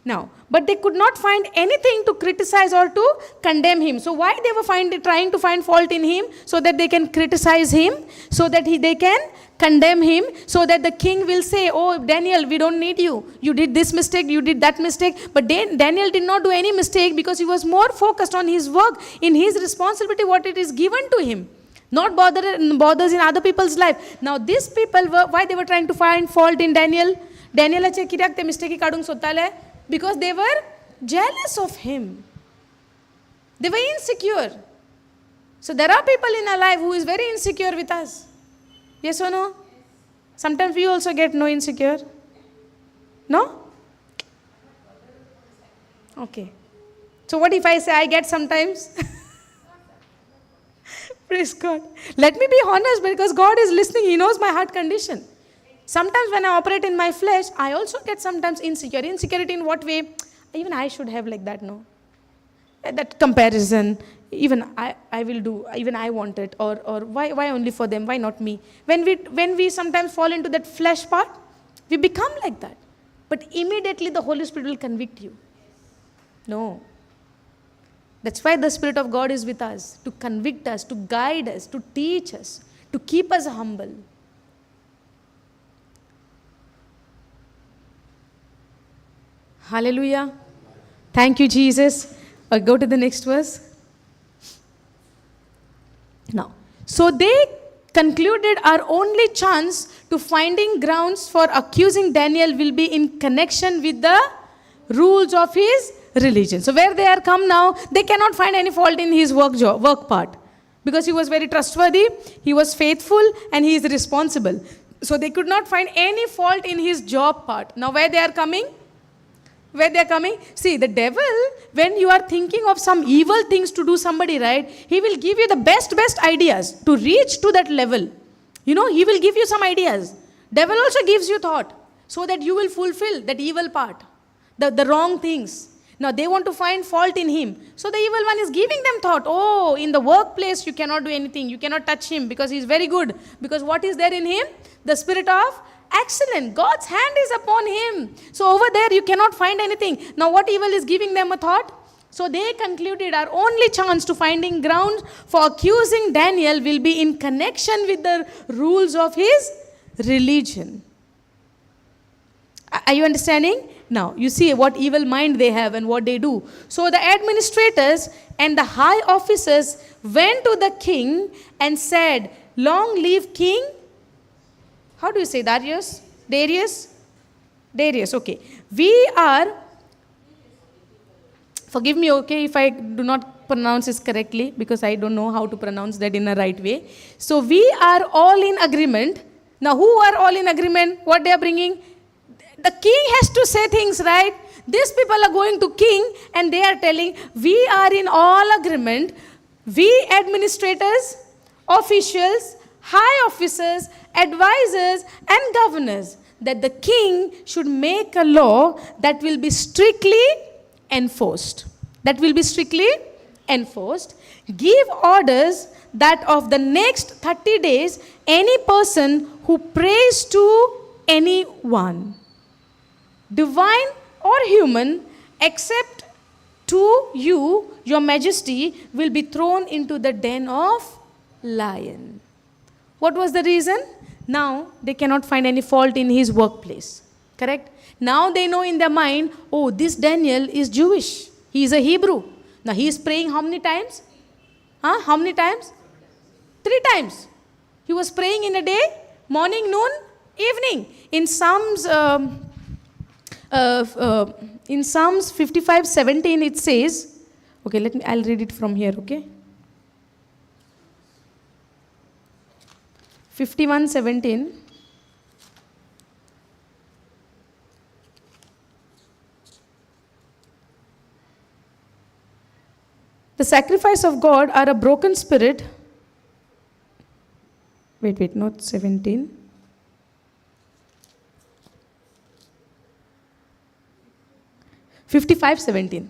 Now, but they could not find anything to criticize or to condemn him. So why they were trying to find fault in him? So that they can criticize him, so that they can condemn him, so that the king will say, oh, Daniel, we don't need you. You did this mistake, you did that mistake. But Daniel did not do any mistake, because he was more focused on his work, in his responsibility, what it is given to him. Not bothers in other people's life. Now these people, why they were trying to find fault in Daniel? Daniel ache kirak te mistake kadung sotale, because they were jealous of him. They were insecure. So there are people in our life who is very insecure with us. Yes or no? Sometimes we also get no insecure. No? Okay. So what if I say I get sometimes? Praise God. Let me be honest, because God is listening. He knows my heart condition. Sometimes when I operate in my flesh, I also get sometimes insecure. Insecurity in what way? Even I should have like that, no? That comparison, even I will do, even I want it, or why only for them, why not me? When we sometimes fall into that flesh part, we become like that. But immediately the Holy Spirit will convict you. No. That's why the Spirit of God is with us, to convict us, to guide us, to teach us, to keep us humble. Hallelujah. Thank you, Jesus. Go to the next verse. Now, so they concluded our only chance to finding grounds for accusing Daniel will be in connection with the rules of his religion. So where they are come now, they cannot find any fault in his work part. Because he was very trustworthy, he was faithful, and he is responsible. So they could not find any fault in his job part. Now where they are coming? Where they are coming? See, the devil, when you are thinking of some evil things to do somebody, right, he will give you the best ideas to reach to that level. He will give you some ideas. Devil also gives you thought, so that you will fulfill that evil part, the wrong things. Now they want to find fault in him. So the evil one is giving them thought, oh, in the workplace you cannot do anything. You cannot touch him because he is very good. Because what is there in him? The spirit of excellence. God's hand is upon him. So over there you cannot find anything. Now what evil is giving them a thought? So they concluded our only chance to finding grounds for accusing Daniel will be in connection with the rules of his religion. Are you understanding? Now, you see what evil mind they have and what they do. So the administrators and the high officers went to the king and said, long live King. How do you say Darius? Darius, okay. We are, forgive me, okay, if I do not pronounce this correctly, because I don't know how to pronounce that in a right way. So we are all in agreement. Now, who are all in agreement? What they are bringing? The king has to say things, right? These people are going to king and they are telling, we are in all agreement. We administrators, officials, high officers, advisors and governors, that the king should make a law that will be strictly enforced. Give orders that of the next 30 days, any person who prays to anyone, divine or human, except to you, your majesty, will be thrown into the den of lion. What was the reason? Now they cannot find any fault in his workplace. Correct? Now they know in their mind, oh, this Daniel is Jewish. He is a Hebrew. Now he is praying how many times? How many times? 3 times. He was praying in a day, morning, noon, evening. In Psalms 55:17 it says, okay, I'll read it from here, okay? 51:17. The sacrifice of God are a broken spirit. Wait, not 17. $55:17.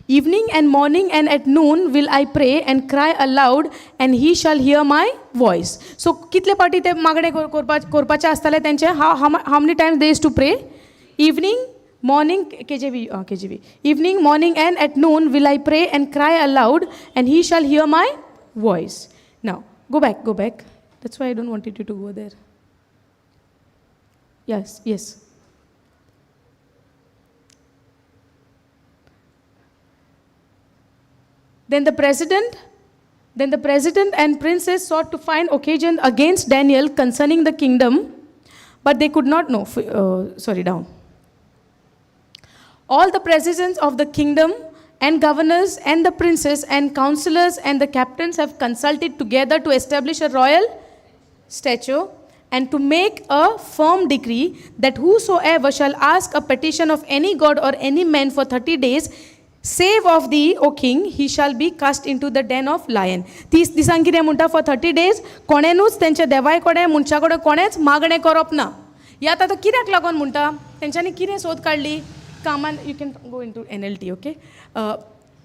Evening and morning and at noon will I pray and cry aloud, and he shall hear my voice. So, कितले पाटी ते मागणे करपाचे आसताले तेंचे how many times they used to pray? Evening, morning, KJV. Evening, morning and at noon will I pray and cry aloud, and he shall hear my voice. Now, go back. That's why I don't want you to go there. Yes. Then the president and princes sought to find occasion against Daniel concerning the kingdom, but they could not know. Down. All the presidents of the kingdom and governors and the princes and counselors and the captains have consulted together to establish a royal statute and to make a firm decree that whosoever shall ask a petition of any god or any man for 30 days, save of thee, O king, he shall be cast into the den of lion. 30 दिसांक कितें म्हणटा for 30 days कोणेनूच तेंच्या देवाय कडेन मनशा कडेन कोणेच मागणें करप ना. ह्या आतां कित्याक लागून म्हणटा तेंच्यांनी कितें सोद काडली कामान you can go into NLT okay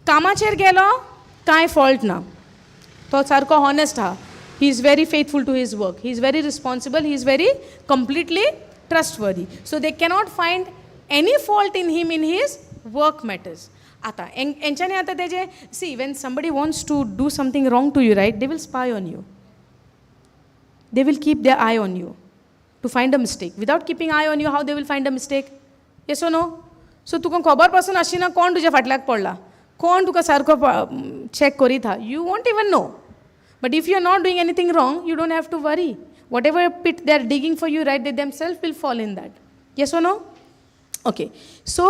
कामाचेर गेलो कांय फॉल्ट ना तो सारको हॉनेस्ट आहा he is very faithful to his work he is very responsible he is very completely trustworthy so they cannot find any fault in him in his work matters आता हेंच्यांनी आतां तेजे see when somebody wants to do something wrong to you right they will spy on you they we'll keep their eye on you to find a mistake without keeping eye on you how they will find a mistake yes O no so तुका खबर पासून आशिना कोण तुज्या फाटल्याक पडला कोण तुका सारको check करीत आहा you want even know but if you are not doing anything wrong you don't have to worry whatever pit they are digging for you right they themself will fall in that yes O no okay so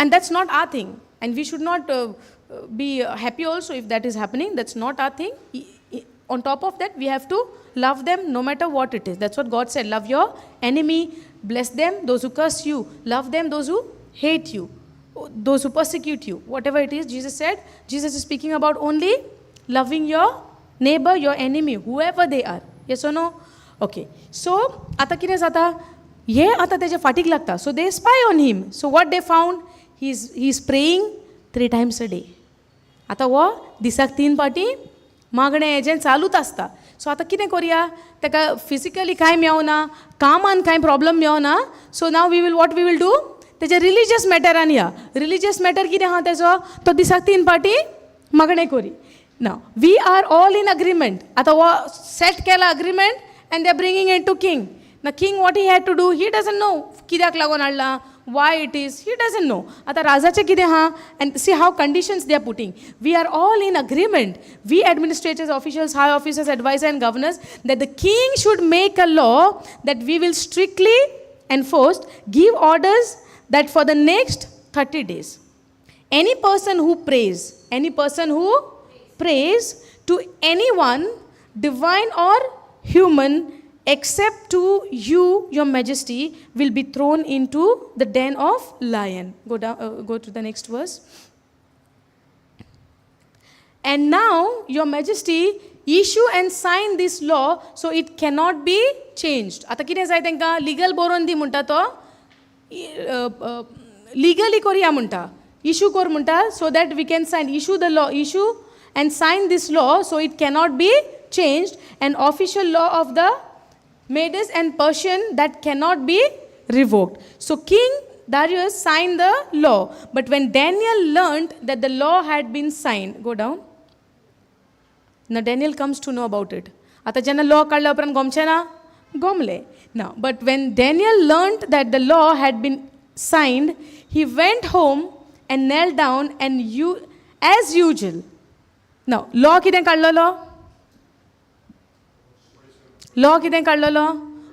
and that's not our thing and we should not be happy also if that is happening that's not our thing on top of that we have to love them no matter what it is that's what God said love your enemy bless them those who curse you love them those who hate you those who persecute you whatever it is Jesus is speaking about only loving your neighbor your enemy whoever they are yes or no okay so ata kire jata ye ata teje fatig lagta so they spy on him so what they found he's praying 3 times a day आता वो दिसाक 3 पाटी मागणें हेजें चालूच आसता सो आतां कितें करया ताका फिजिकली कांय मेळना कामान कांय प्रॉब्लम मेळना so now what we will do तेजे रिलिजियस मॅटरान या रिलिजियस मॅटर कितें आहा तेजो तो दिसाक 3 पाटी मागणें करी now we are all in agreement आतां वो सेट केला agreement and they are bringing it to king ना king what he had to do he doesn't know कित्याक लागून हाडला why it is he doesn't know आता राजाचे कितें हा and see how conditions they are putting we are all in agreement we administrators officials high officers advisors and governors that the king should make a law that we will strictly enforce give orders that for the next 30 days any person who prays to anyone divine or human except to you, your majesty, will be thrown into the den of lion. Go to the next verse. And now, your majesty, issue and sign this law, so it cannot be changed. आता कितें जाय तेंकां legal बरोवन दी म्हणटा तो legally करया म्हणटा issue कर म्हणटा so that we can sign issue and sign this law so it cannot be changed an official law of the Medes and Persian that cannot be revoked. So King Darius signed the law. But when Daniel learned that the law had been signed, go down. Now Daniel comes to know about it. आता जेन्ना law काडल्या उपरांत गमचे ना गमले. Now, but when Daniel learned that the law had been signed, he went home and knelt down and as usual. Now, law कितें काडलेलो? Law कितें काडलेलो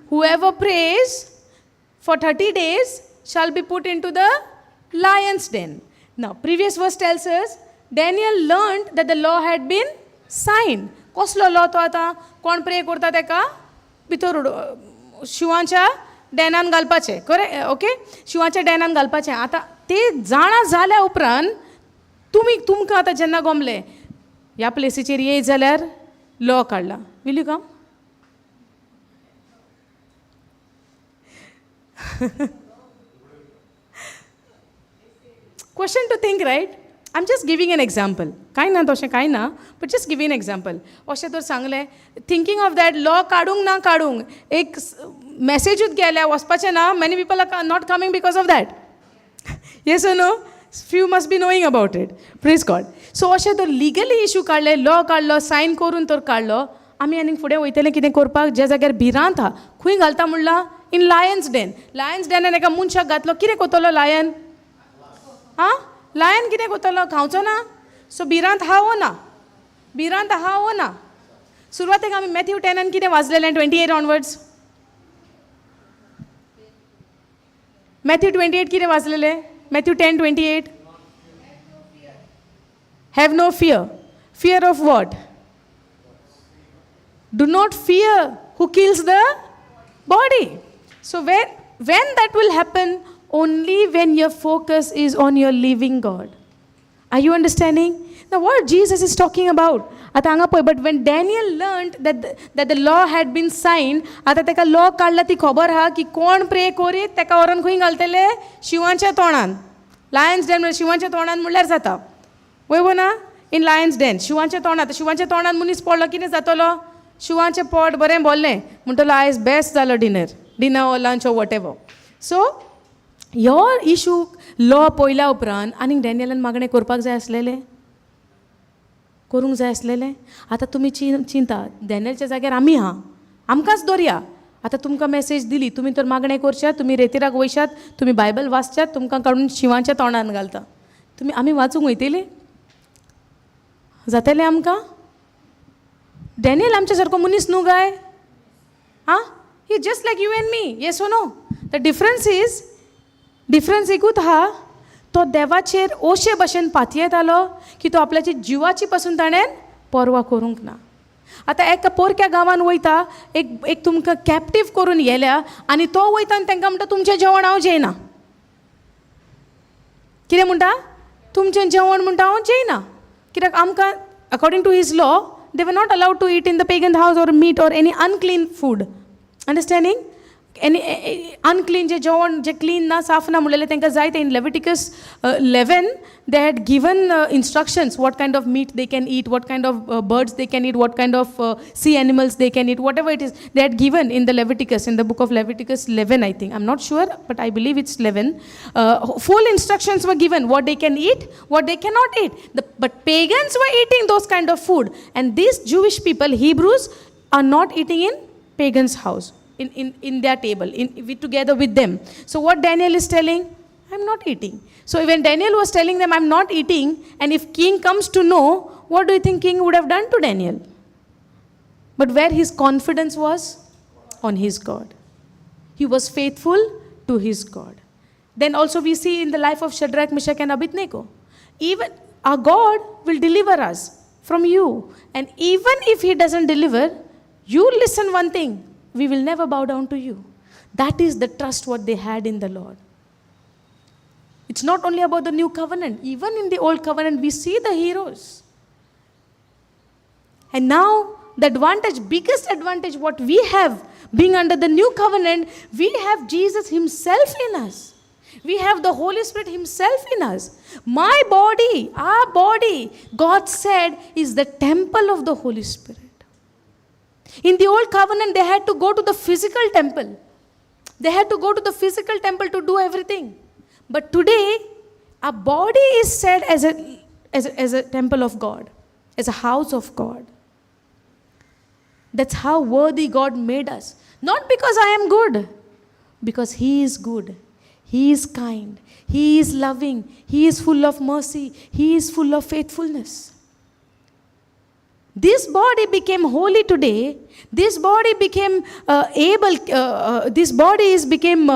whoever prays for 30 days shall be put into the lion's den. Now previous verse tells us Daniel learned that the law had been signed. कसलो law तो आतां कोण pray करता तेका भितर शिवांच्या डेनान घालपाचें करेक्ट ओके शिवांच्या डेनान घालपाचें आतां ते जाणा जाल्या उपरांत तुमकां आतां जेन्ना गमलें ह्या प्लेसीचेर येयत जाल्यार लॉ काडला will you come Question to think, right? I'm just giving an example. Kai na toshe kai na, but just giving an example. Oshe tor sangle, thinking of that law kadung na kadung, ek message ut gela waspache na, many people are not coming because of that. Yes or no? Few must be knowing about it. Praise God. So oshe tor legally issue kadle, law kadlo, sign korun tor kadlo. Ami aning fude oitele kide korpak je jagar biran tha. Khui galta mulla in lion's den. Lion's den ane ka muncha gatlo kire kotolo lion. Ha? Lion किती कोतलो खावचो ना सो बिरांत हा हो ना सुरवातेक आमी Matthew 10 आणि किती वाचलेलें 28 onwards Matthew 28 किती वाचलेलें Matthew 10:28 have no fear of what do not fear who kills the body so when that will happen only when your focus is on your living God. Are you understanding? Now what Jesus is talking about? But when Daniel learned that the law had been signed, आता तेका law काढला ती खबर हा की कोण pray कोरी तेका वरून खंय घालतले शिवांच्या तोंडान लायन्स डेन शिवांच्या तोंडान म्हणल्यार जाता वयबो ना इन लायन्स डेन शिवांच्या तोंडान मनीस पडलो कितें जातलो शिवांचें पोट बरें भरलें म्हणटलो आयज बेस्ट जालो डिनर और लंच और what ever so your issue law पयल्या उपरांत आनीक डॅनियलान मागणें करपाक जाय आसलेलें करूंक जाय आसलेलें आतां तुमी चिंता डॅनियलच्या जाग्यार आमी आहा आमकांच दवरया आतां तुमकां मॅसेज दिली तुमी तर मागणें करशात तुमी रेतीराक वयशात तुमी बायबल वाचशात तुमकां काडून शिवांच्या तोंडान घालता तुमी आमी वाचूंक वयतलीं जातलें आमकां डॅनियल आमच्या सारको मनीस न्हू गाय आं he just like you and me yes O no the difference एकूच आहा तो देवाचेर ओशे भशेन पातयेतालो की तो आपल्याची जिवाची पासून ताणें पर्वा करूंक ना आतां एका पोरक्या गांवान वयता एक तुमकां कॅप्टीव करून येयल्या आनी तो वयता आनी तांकां म्हणटा तुमचें जेवण हांव जेयना कितें म्हणटा तुमचें जेवण म्हणटा हांव जेयना कित्याक आमकां according to his law they were not allowed to eat in the pagan houses or meat or any unclean food understanding any unclean जे जेवण जे क्लीन ना साफ ना म्हणलेलें तांकां जाय ते in Leviticus 11 they had given instructions what kind of meat they can eat what kind of birds they can eat what kind of sea animals they can eat whatever it is they had given in the Leviticus in the book of Leviticus 11 I think I am not sure but I believe it's 11 full instructions were given what they can eat what they cannot eat but pagans were eating those kind of food and these Jewish people Hebrews are not eating in pagans house in their table together with them. So what Daniel is telling, I'm not eating. So when Daniel was telling them I'm not eating, and if king comes to know, what do you think king would have done to Daniel? But where his confidence was on his God, he was faithful to his God. Then also we see in the life of Shadrach, Meshach and Abednego, even our God will deliver us from you, and even if he doesn't deliver you, listen one thing, we will never bow down to you. That is the trust what they had in the Lord. It's not only about the new covenant, even in the old covenant we see the heroes. And now the biggest advantage what we have being under the new covenant, we have Jesus himself in us. We have the Holy Spirit himself in us. My body, our body, God said, is the temple of the Holy Spirit. In the old covenant, they had to go to the physical temple. They had to go to the physical temple to do everything. But today, our body is said as a temple of God, as a house of God. That's how worthy God made us. Not because I am good, because He is good. He is kind. He is loving. He is full of mercy. He is full of faithfulness. This body became holy today. This body became This body became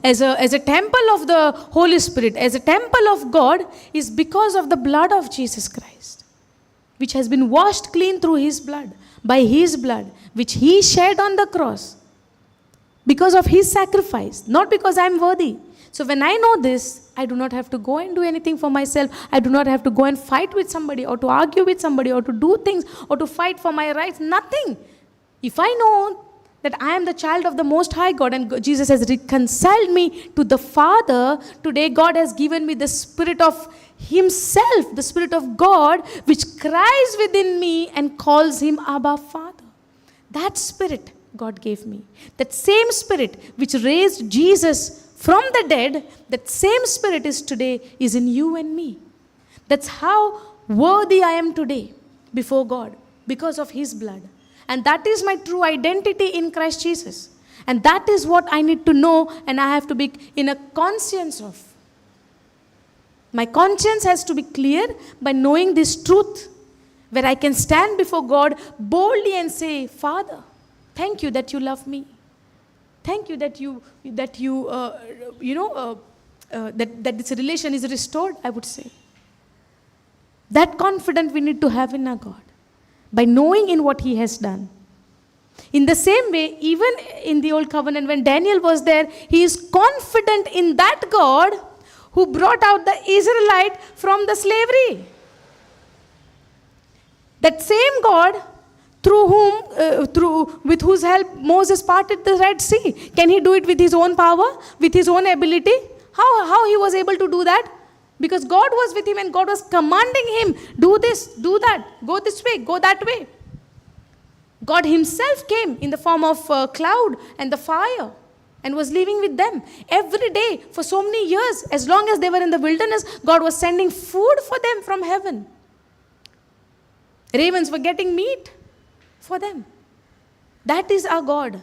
as a temple of the Holy Spirit, as a temple of God, is because of the blood of Jesus Christ, which has been washed clean through His blood, by His blood, which He shed on the cross, because of His sacrifice, not because I am worthy. So when I know this, I do not have to go and do anything for myself. I do not have to go and fight with somebody or to argue with somebody or to do things or to fight for my rights. Nothing. If I know that I am the child of the Most High God, and Jesus has reconciled me to the Father. Today God has given me the Spirit of Himself, the Spirit of God, which cries within me and calls Him Abba, Father. That Spirit God gave me. That same Spirit which raised Jesus from the dead, that same Spirit is in you and me. That's how worthy I am today before God, because of His blood. And that is my true identity in Christ Jesus. And that is what I need to know, and I have to be in a conscience of. My conscience has to be clear by knowing this truth, where I can stand before God boldly and say, Father, thank you that you love me. Thank you that that this relation is restored, I would say. That confidence we need to have in our God, by knowing in what He has done. In the same way, even in the Old Covenant, when Daniel was there, he is confident in that God who brought out the Israelite from the slavery. That same God with whose help Moses parted the Red Sea. Can he do it with his own power, with his own ability? How he was able to do that? Because God was with him and God was commanding him, do this, do that, go this way, go that way. God Himself came in the form of cloud and the fire and was living with them every day for so many years. As long as they were in the wilderness, God was sending food for them from heaven. Ravens were getting meat for them. That is our God.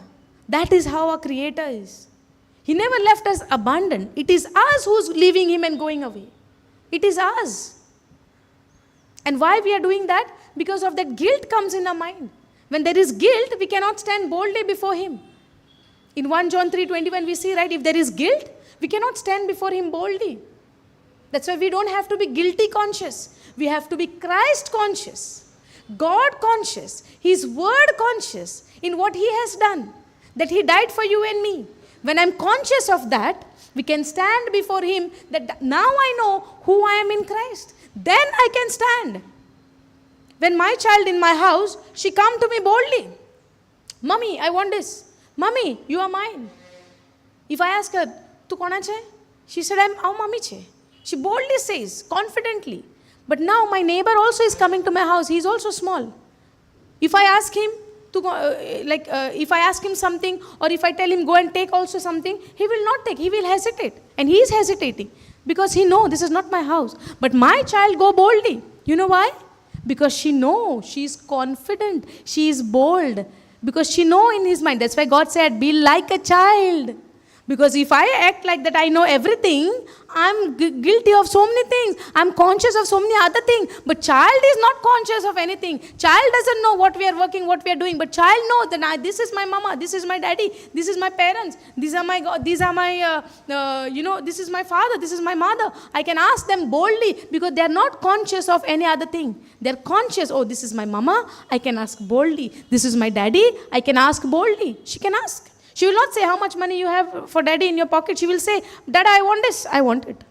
That is how our Creator is. He never left us abandoned. It is us who's leaving Him and going away. It is us. And why we are doing that? Because of that guilt comes in our mind. When there is guilt, we cannot stand boldly before Him. In 1 John 3:21 we see, right, if there is guilt, we cannot stand before Him boldly. That's why we don't have to be guilty conscious. We have to be Christ conscious, God conscious, His word conscious in what He has done. That He died for you and me. When I'm conscious of that, we can stand before Him that now I know who I am in Christ. Then I can stand. When my child in my house, she come to me boldly. Mommy, I want this. Mommy, you are mine. If I ask her, tu kona che? She said, I'm our mommy che. She boldly says, confidently. But now my neighbor also is coming to my house. He is also small. If I ask him, if I ask him something, or if I tell him go and take also something, he will not take. He will hesitate. And he is hesitating. Because he knows this is not my house. But my child go boldly. You know why? Because she knows, she is confident, she is bold. Because she knows in his mind. That's why God said, be like a child. Because if I act like that, I know everything, I'm guilty of so many things. I'm conscious of so many other things. But child is not conscious of anything. Child doesn't know what we are working, what we are doing. But child knows that this is my mama, this is my daddy, this is my parents, these are my God, these are my, this is my father, this is my mother. I can ask them boldly because they are not conscious of any other thing. They are conscious, oh, this is my mama, I can ask boldly. This is my daddy, I can ask boldly. She can ask. She will not say how much money you have for daddy in your pocket. She will say, Dad, I want this, I want it.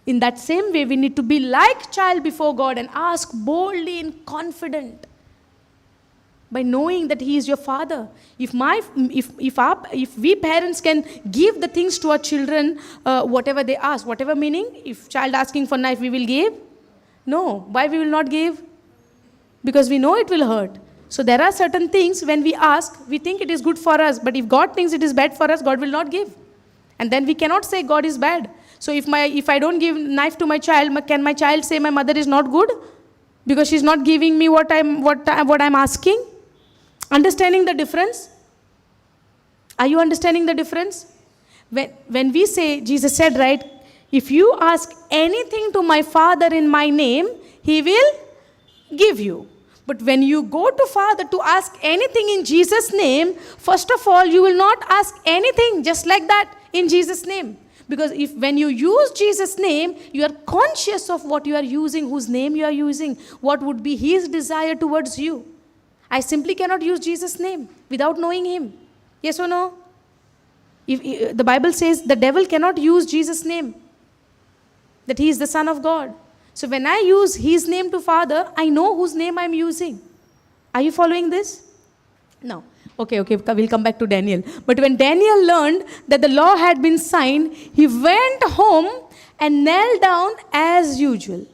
In that same way, we need to be like child before God and ask boldly and confident. By knowing that He is your Father. If we parents can give the things to our children, whatever they ask, whatever meaning, if child asking for knife, we will give? No. Why we will not give? Because we know it will hurt. So there are certain things when we ask, we think it is good for us. But if God thinks it is bad for us, God will not give. And then we cannot say God is bad. So if I don't give knife to my child, can my child say my mother is not good? Because she's not giving me what I'm asking? Understanding the difference? Are you understanding the difference? When we say, Jesus said, right, if you ask anything to my Father in my name, He will give you. But when you go to Father to ask anything in Jesus' name, first of all, you will not ask anything just like that in Jesus' name. Because when you use Jesus' name, you are conscious of what you are using, whose name you are using, what would be His desire towards you. I simply cannot use Jesus' name without knowing Him. Yes or no? If the Bible says the devil cannot use Jesus' name, that He is the Son of God. So when I use His name to Father, I know whose name I'm using. Are you following this? Now, Okay, we'll come back to Daniel. But when Daniel learned that the law had been signed, he went home and knelt down as usual.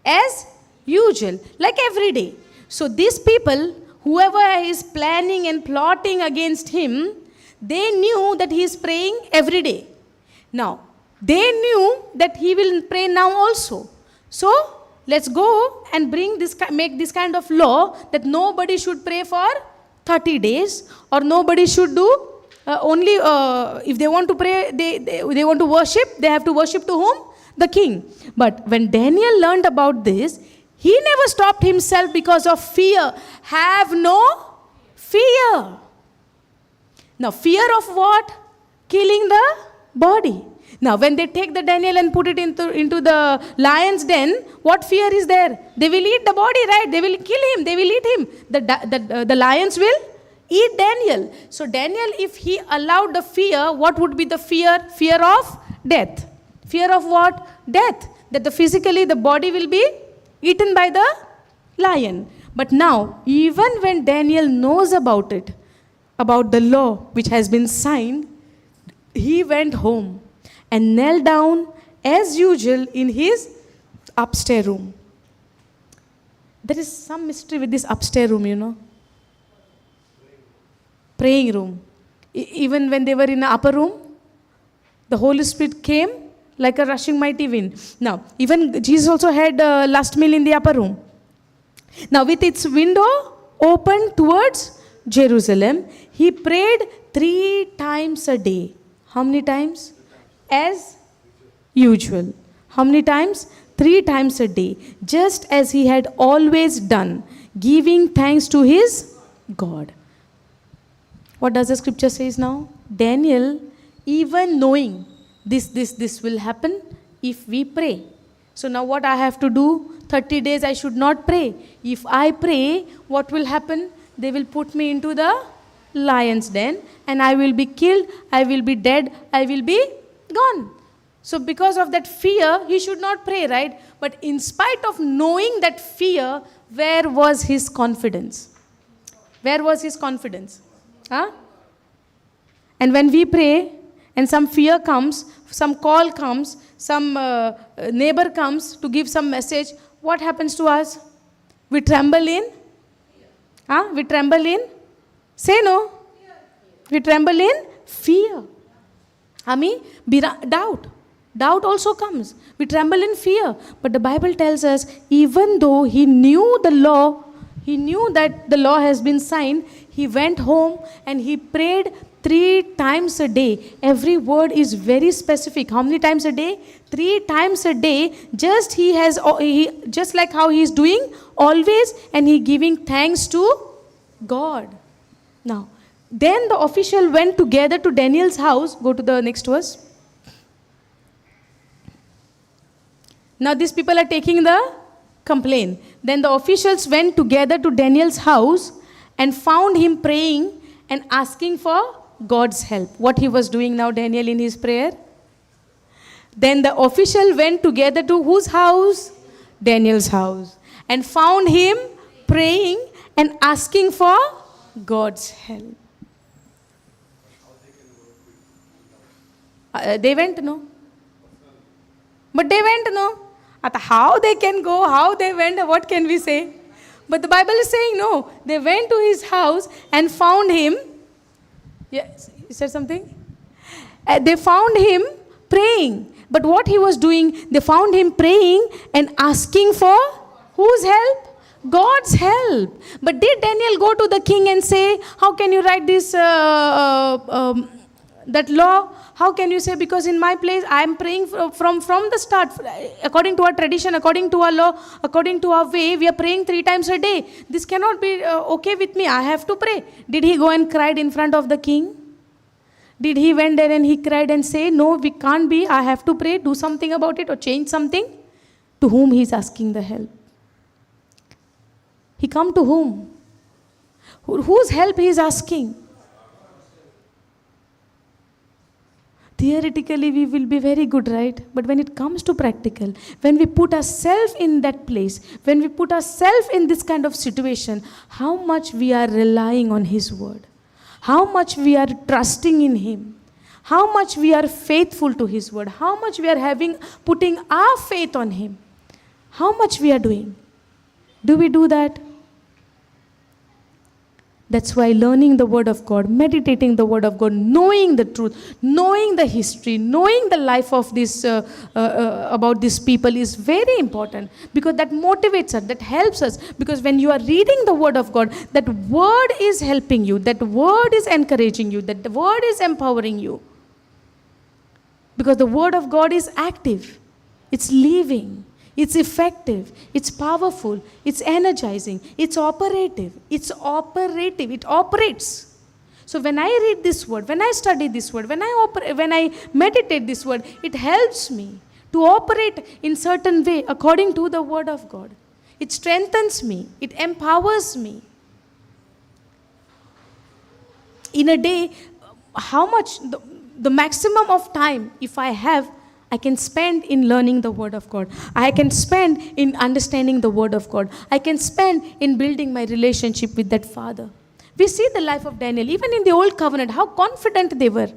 As usual, like every day. So these people, whoever is planning and plotting against him, they knew that he is praying every day. Now, they knew that he will pray now also. So, let's go and make this kind of law that nobody should pray for 30 days or nobody should do only if they want to pray, they want to worship, they have to worship to whom? The king. But when Daniel learned about this, he never stopped himself because of fear. Have no fear. Now, fear of what? Killing the body. Now, when they take the Daniel and put it into the lion's den, what fear is there? They will eat the body, right? They will kill him. They will eat him. The lions will eat Daniel. So, Daniel, if he allowed the fear, what would be the fear? Fear of death. Fear of what? Death. That physically the body will be eaten by the lion. But now, even when Daniel knows about it, about the law which has been signed, he went home and knelt down as usual in his upstairs room. There is some mystery with this upstairs room, you know. Praying room. Even when they were in the upper room, the Holy Spirit came like a rushing mighty wind. Now, even Jesus also had last meal in the upper room. Now, with its window open towards Jerusalem, he prayed 3 times a day. How many times? As usual. How many times? 3 times a day. Just as he had always done, giving thanks to his God. What does the scripture says now? Daniel, even knowing this will happen if we pray. So now what I have to do? 30 days I should not pray. If I pray, what will happen? They will put me into the lion's den and I will be killed, I will be dead, I will be gone. So because of that fear, he should not pray, right? But in spite of knowing that fear, where was his confidence? Where was his confidence? Huh? And when we pray, and some fear comes, some call comes, some neighbor comes to give some message, what happens to us? We tremble in? Huh? We tremble in? Say no. We tremble in fear. Doubt. Doubt also comes. We tremble in fear. But the Bible tells us, even though he knew the law, he knew that the law has been signed, he went home and he prayed 3 times a day. Every word is very specific. How many times a day? 3 times a day. Just like how he is doing always, and he giving thanks to God. Now, then the official went together to Daniel's house. Go to the next verse. Now these people are taking the complaint. Then the officials went together to Daniel's house and found him praying and asking for God's help. What he was doing now, Daniel, in his prayer? Then the official went together to whose house? Daniel's house. And found him praying and asking for God's help. They went, no? But they went, no? How they can go, how they went, what can we say? But the Bible is saying, no. They went to his house and found him. Yes, you said something? They found him praying. But what he was doing, they found him praying and asking for whose help? God's help. But did Daniel go to the king and say, how can you write this, that law? How can you say, because in my place I am praying from the start, according to our tradition, according to our law, according to our way, we are praying 3 times a day. This cannot be okay with me. I have to pray. Did he go and cried in front of the king? Did he went there and he cried and say, no, we can't be, I have to pray, do something about it or change something? To whom he is asking the help? He come to whom? Whose help he is asking? Theoretically, we will be very good, right? But when it comes to practical, when we put ourselves in that place, when we put ourselves in this kind of situation, how much we are relying on His word, how much we are trusting in Him, how much we are faithful to His word, how much we are putting our faith on Him, how much we are doing. Do we do that? That's why learning the word of God, meditating the word of God, knowing the truth, knowing the history, knowing the life of this about these people is very important, because that motivates us, that helps us. Because when you are reading the word of God, that word is helping you, that word is encouraging you, that the word is empowering you. Because the word of God is active, it's living, it's effective, it's powerful, it's energizing, it's operative, it operates. So when I read this word, when I study this word, when I meditate this word, it helps me to operate in certain way according to the word of God. It strengthens me, it empowers me. In a day, how much, the maximum of time, if I have, I can spend in learning the word of God. I can spend in understanding the word of God. I can spend in building my relationship with that Father. We see the life of Daniel, even in the old covenant, how confident they were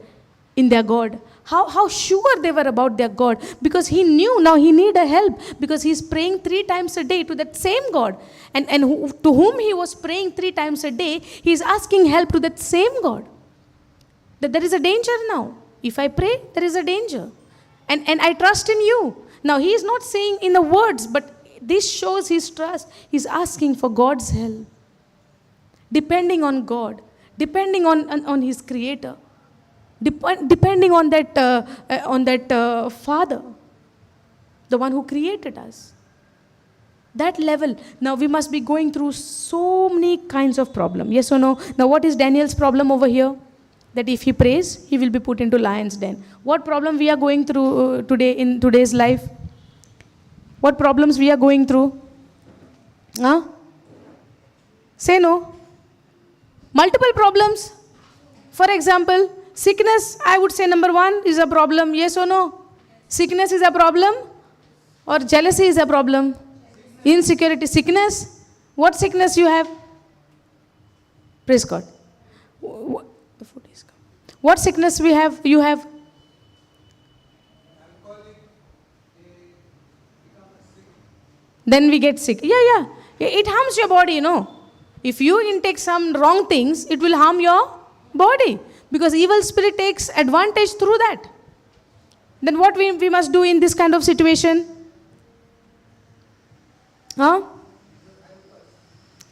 in their God. How sure they were about their God. Because he knew now he needed help. Because he's praying 3 times a day to that same God. And to whom he was praying 3 times a day, he's asking help to that same God. That there is a danger now. If I pray, there is a danger. And I trust in you. Now, he is not saying in the words, but this shows his trust. He's asking for God's help. Depending on God. Depending on his Creator. Depending on that Father. The one who created us. That level. Now, we must be going through so many kinds of problems. Yes or no? Now, what is Daniel's problem over here? That if he prays, he will be put into lion's den. What problem we are going through today in today's life? What problems we are going through? Huh? Say no. Multiple problems. For example, sickness, I would say number 1 is a problem. Yes or no? Sickness is a problem? Or jealousy is a problem? Insecurity, sickness? What sickness you have? Praise God. The food is come. What sickness you have? Then we get sick. Yeah. It harms your body, If you intake some wrong things, it will harm your body. Because evil spirit takes advantage through that. Then what we must do in this kind of situation? Huh?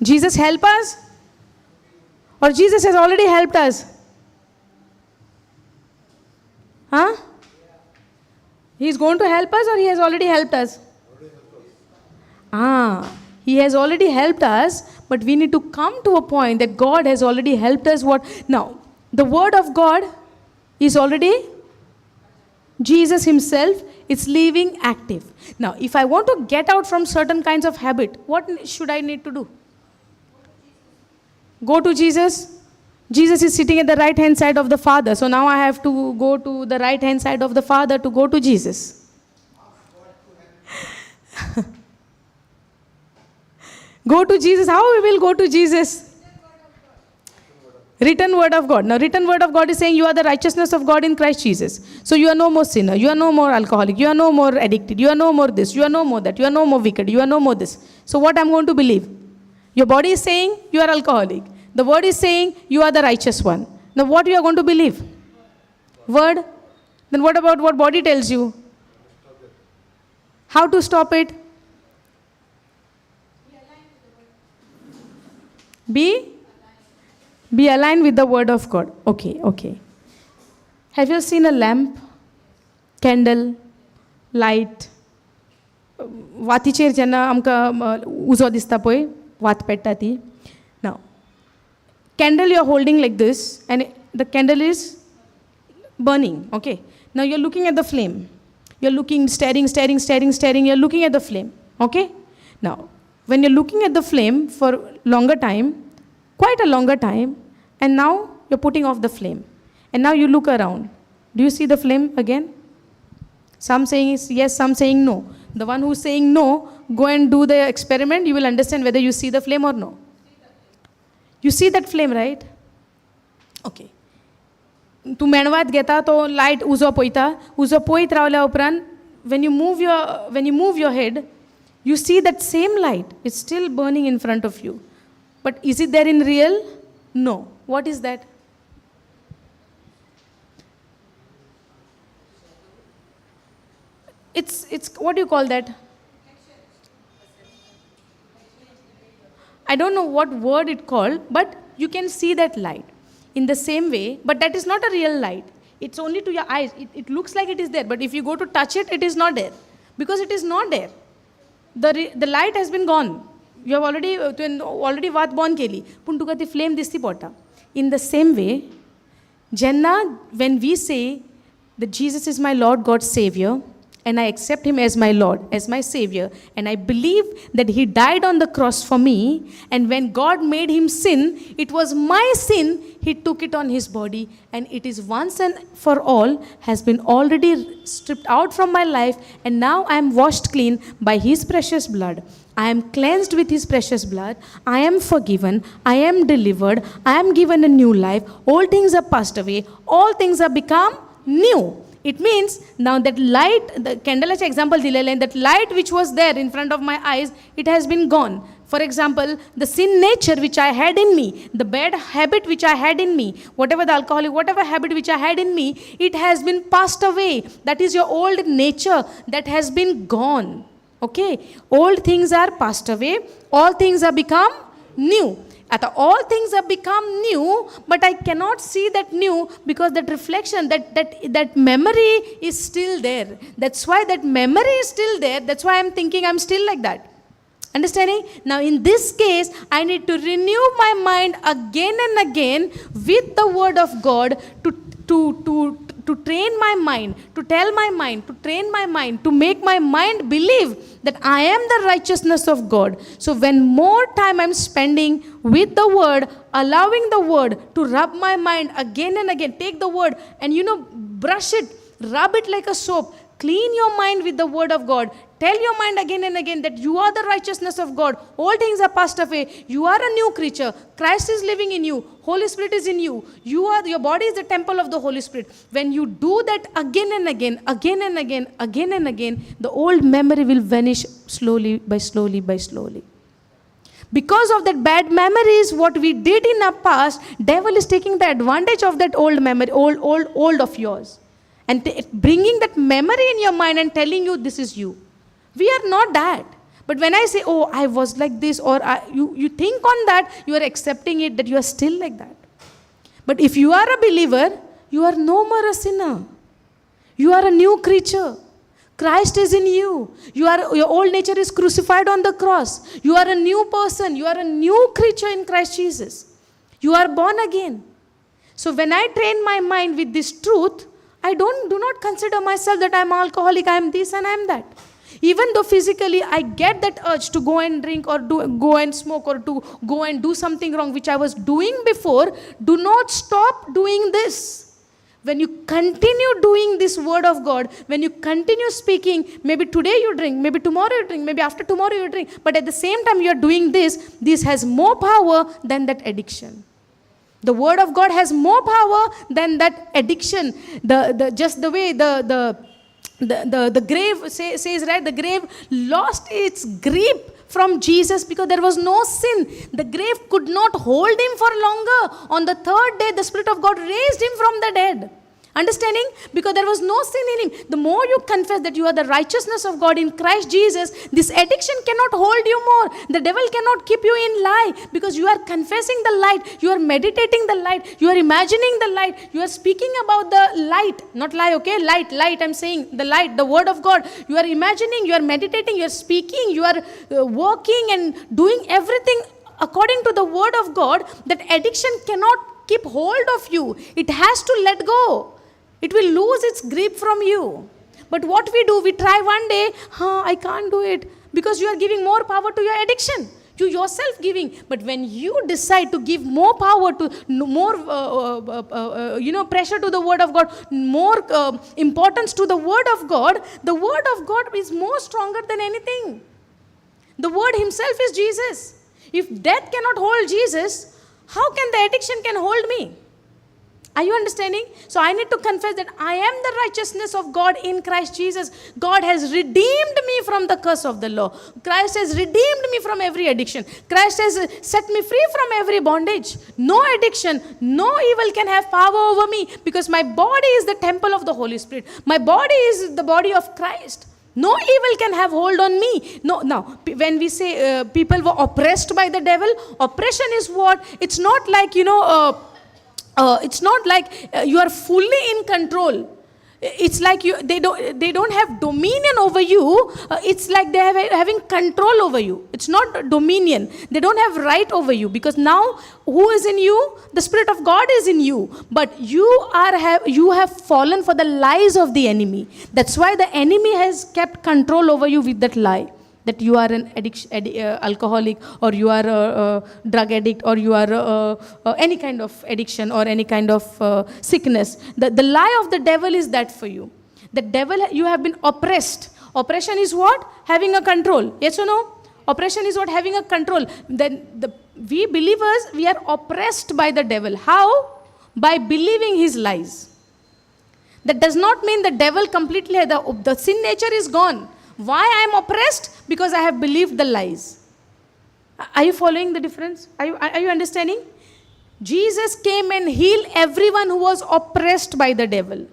Jesus help us? Or Jesus has already helped us? Huh? He is going to help us, or he has already helped us? He has already helped us, but we need to come to a point that God has already helped us. What? Now, the word of God is already, Jesus himself is living, active. Now, if I want to get out from certain kinds of habit, what should I need to do? Go to Jesus. Jesus is sitting at the right hand side of the Father. So now I have to go to the right hand side of the Father to go to Jesus. Go to Jesus. How we will go to Jesus? Written word of God. Now, written word of God is saying you are the righteousness of God in Christ Jesus. So you are no more sinner. You are no more alcoholic. You are no more addicted. You are no more this. You are no more that. You are no more wicked. You are no more this. So what I'm going to believe? Your body is saying you are alcoholic. The word is saying you are the righteous one. Now what you are going to believe? Word? Then what about what body tells you? How to stop it? Be aligned with the word of God. Okay. Have you seen a lamp, candle, light? वातीचेर जेन्ना आमकां उजो दिसता पळय वात पेट्टा ती. Now, candle you are holding like this, and the candle is burning. Okay. Now you are looking at the flame. You are looking, staring. You are looking at the flame. Okay. Now, when you are looking at the flame for longer time, quite a longer time, and now you are putting off the flame, and now you look around. Do you see the flame again? Some saying yes, some saying no. The one who's saying no, go and do the experiment. You will understand whether you see the flame or no. You see that flame, right? Okay. तू मेणवात घेता तो light उजो पळयत रावल्या उपरांत when you move your head, you see that same light. It's still burning in front of you. But is it there in real? No. What is that? It's what do you call that? I don't know what word it called, but you can see that light. In the same way, but that is not a real light. It's only to your eyes. It looks like it is there, but if you go to touch it, it is not there. Because it is not there. The light has been gone. You have already vaat born keli. Pun tuka the flame disti pota. In the same way, when we say that Jesus is my Lord, God, Savior, and I accept Him as my Lord, as my Savior, and I believe that He died on the cross for me, and when God made Him sin, it was my sin, He took it on His body, and it is once and for all, has been already stripped out from my life, and now I am washed clean by His precious blood. I am cleansed with His precious blood. I am forgiven. I am delivered. I am given a new life. All things are passed away. All things are become new. It means now that light, the candle's example, that light which was there in front of my eyes, it has been gone. For example, the sin nature which I had in me, the bad habit which I had in me, whatever the alcoholic, whatever habit which I had in me, it has been passed away. That is your old nature that has been gone. Okay? Old things are passed away. All things are become new. All things have become new, but I cannot see that new because that reflection, that memory is still there. That's why that memory is still there. That's why I'm thinking I'm still like that. Understanding? Now in this case, I need to renew my mind again and again with the word of God to train my mind, to tell my mind, to train my mind, to make my mind believe that I am the righteousness of God. So when more time I'm spending with the word, allowing the word to rub my mind again and again, take the word and brush it, rub it like a soap, clean your mind with the word of God. Tell your mind again and again that you are the righteousness of God. All things are passed away. You are a new creature. Christ is living in you. Holy Spirit is in you. Your body is the temple of the Holy Spirit. When you do that again and again, again and again, again and again, the old memory will vanish slowly by slowly by slowly. Because of that bad memories, what we did in our past, devil is taking the advantage of that old memory, old of yours. And bringing that memory in your mind and telling you this is you. We are not that. But when I say, oh, I was like this, or you think on that, you are accepting it, that you are still like that. But if you are a believer, you are no more a sinner. You are a new creature. Christ is in you. Your old nature is crucified on the cross. You are a new person. You are a new creature in Christ Jesus. You are born again. So when I train my mind with this truth, I do not consider myself that I am alcoholic, I am this and I am that. Even though physically I get that urge to go and drink or go and smoke or to go and do something wrong which I was doing before, do not stop doing this. When you continue doing this word of God, when you continue speaking, maybe today you drink, maybe tomorrow you drink, maybe after tomorrow you drink, but at the same time you are doing this has more power than that addiction. The word of God has more power than that addiction. Just the way the grave says, right? The grave lost its grip from Jesus because there was no sin. The grave could not hold him for longer. On the third day, the Spirit of God raised him from the dead. Understanding? Because there was no sin in him. The more you confess that you are the righteousness of God in Christ Jesus, this addiction cannot hold you more. The devil cannot keep you in lie because you are confessing the light. You are meditating the light. You are imagining the light. You are speaking about the light. Not lie, okay? Light. I'm saying the light, the word of God. You are imagining, you are meditating, you are speaking, you are working and doing everything according to the word of God. That addiction cannot keep hold of you. It has to let go. It will lose its grip from you. But what we do, we try one day, I can't do it. Because you are giving more power to your addiction. You yourself giving. But when you decide to give more power to, more pressure to the word of God, more importance to the word of God is more stronger than anything. The word himself is Jesus. If death cannot hold Jesus, how can the addiction can hold me? Are you understanding? So I need to confess that I am the righteousness of God in Christ Jesus. God has redeemed me from the curse of the law. Christ has redeemed me from every addiction. Christ has set me free from every bondage. No addiction, no evil can have power over me, because my body is the temple of the Holy Spirit. My body is the body of Christ. No evil can have hold on me. No. Now, when we say people were oppressed by the devil, oppression is what? It's not like, it's not like you are fully in control. It's like they don't have dominion over you. It's like they are having control over you. It's not dominion. They don't have right over you, because now who is in you? The Spirit of God is in you. But you have fallen for the lies of the enemy. That's why the enemy has kept control over you with that lie, that you are an alcoholic, or you are a drug addict, or you are any kind of addiction, or any kind of sickness. The lie of the devil is that for you. The devil, you have been oppressed. Oppression is what? Having a control. Yes or no? Oppression is what? Having a control. Then we believers, we are oppressed by the devil. How? By believing his lies. That does not mean the devil completely, the sin nature is gone. Why I am oppressed? Because I have believed the lies. Are you following the difference? Are you understanding? Jesus came and healed everyone who was oppressed by the devil.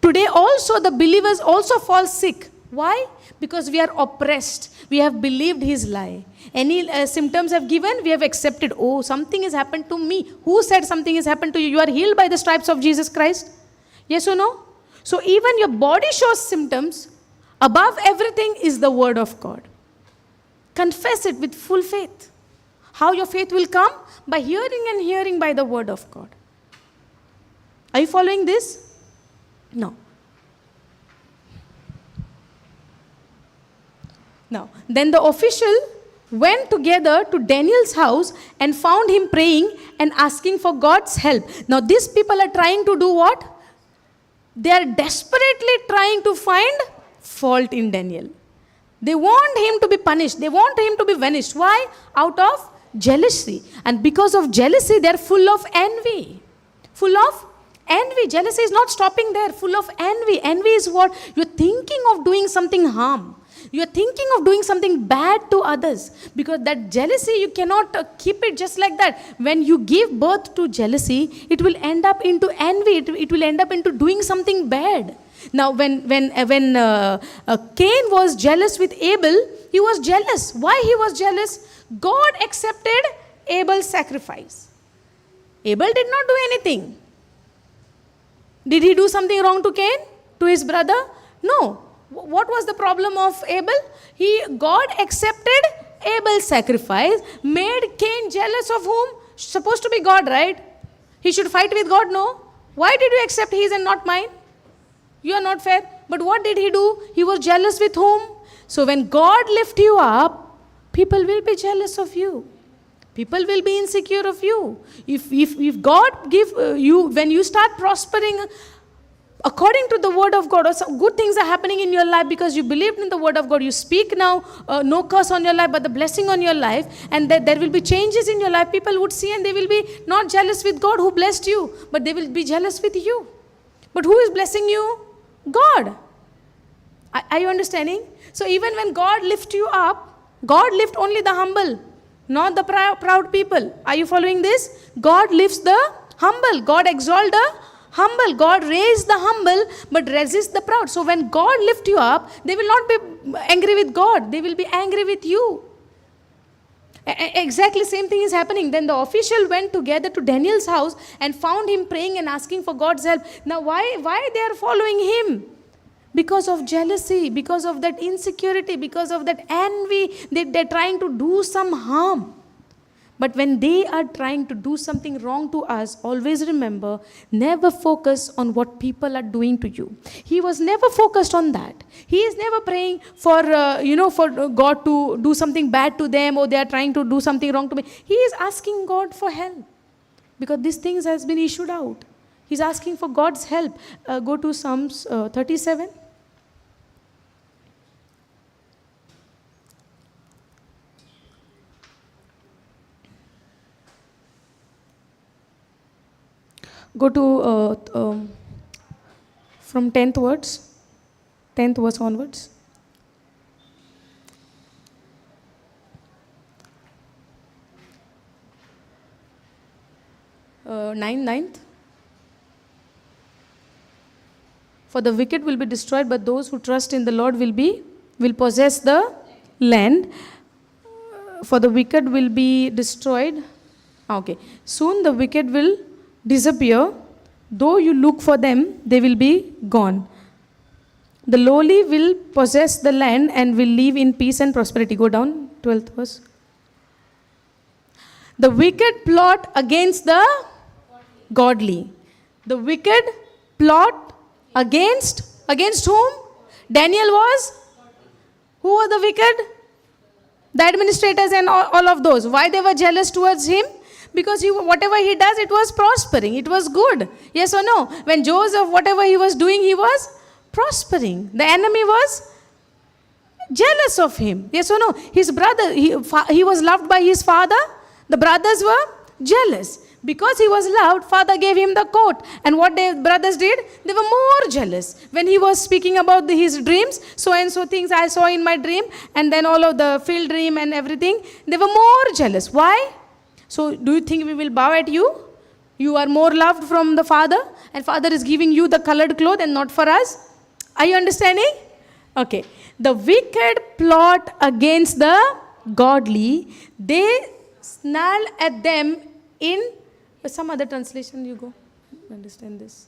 Today also the believers also fall sick. Why? Because we are oppressed. We have believed his lie. Any symptoms have given, we have accepted. Oh, something has happened to me. Who said something has happened to you? You are healed by the stripes of Jesus Christ. Yes or no? So even your body shows symptoms. Above everything is the word of God. Confess it with full faith. How your faith will come? By hearing, and hearing by the word of God. Are you following this? No. Now, then the official went together to Daniel's house and found him praying and asking for God's help. Now these people are trying to do what? They are desperately trying to find fault in Daniel. They want him to be punished. They want him to be vanished. Why? Out of jealousy. And because of jealousy, they are full of envy. Full of envy. Jealousy is not stopping there. Full of envy. Envy is what? You're thinking of doing something harm. You're thinking of doing something bad to others. Because that jealousy, you cannot keep it just like that. When you give birth to jealousy, it will end up into envy. It will end up into doing something bad. Now, when Cain was jealous with Abel, he was jealous. Why he was jealous? God accepted Abel's sacrifice. Abel did not do anything. Did he do something wrong to Cain? To his brother? No. What was the problem of Abel? God accepted Abel's sacrifice, made Cain jealous of whom? Supposed to be God, right? He should fight with God, no? Why did you accept his and not mine? You are not fair. But what did he do? He was jealous with whom? So when God lifts you up, people will be jealous of you. People will be insecure of you. If God give you, when you start prospering according to the word of God, or some good things are happening in your life because you believed in the word of God, you speak now, no curse on your life, but the blessing on your life, and that there will be changes in your life. People would see and they will be not jealous with God who blessed you, but they will be jealous with you. But who is blessing you? God. Are you understanding? So even when God lifts you up, God lifts only the humble, not the proud people. Are you following this? God lifts the humble. God exalts the humble. God raised the humble, but resists the proud. So when God lifts you up, they will not be angry with God. They will be angry with you. Exactly same thing is happening. Then the official went together to Daniel's house and found him praying and asking for God's help. Now why they are following him? Because of jealousy, because of that insecurity, because of that envy. They're trying to do some harm. But when they are trying to do something wrong to us, always remember, never focus on what people are doing to you. He was never focused on that. He is never praying for, for God to do something bad to them, or they are trying to do something wrong to me. He is asking God for help because these things has been issued out. He's asking for God's help. Go to Psalms 37. Go to from 10th verse onwards. 9th. For the wicked will be destroyed, but those who trust in the Lord will possess the land. For the wicked will be destroyed. Okay. Soon the wicked will disappear. Though you look for them, they will be gone. The lowly will possess the land and will live in peace and prosperity. Go down, 12th verse. The wicked plot against the godly. The wicked plot against whom? Daniel was? Who were the wicked? The administrators and all of those. Why they were jealous towards him? Because whatever he does, it was prospering. It was good. Yes or no? When Joseph, whatever he was doing, he was prospering. The enemy was jealous of him. Yes or no? His brother, he was loved by his father. The brothers were jealous. Because he was loved, father gave him the coat. And what the brothers did? They were more jealous. When he was speaking about his dreams, so and so things I saw in my dream, and then all of the field dream and everything, they were more jealous. Why? So do you think we will bow at you? You are more loved from the father, and father is giving you the colored cloth and not for us. Are you understanding? Okay. The wicked plot against the godly. They snarl at them in some other translation. You go. Understand this.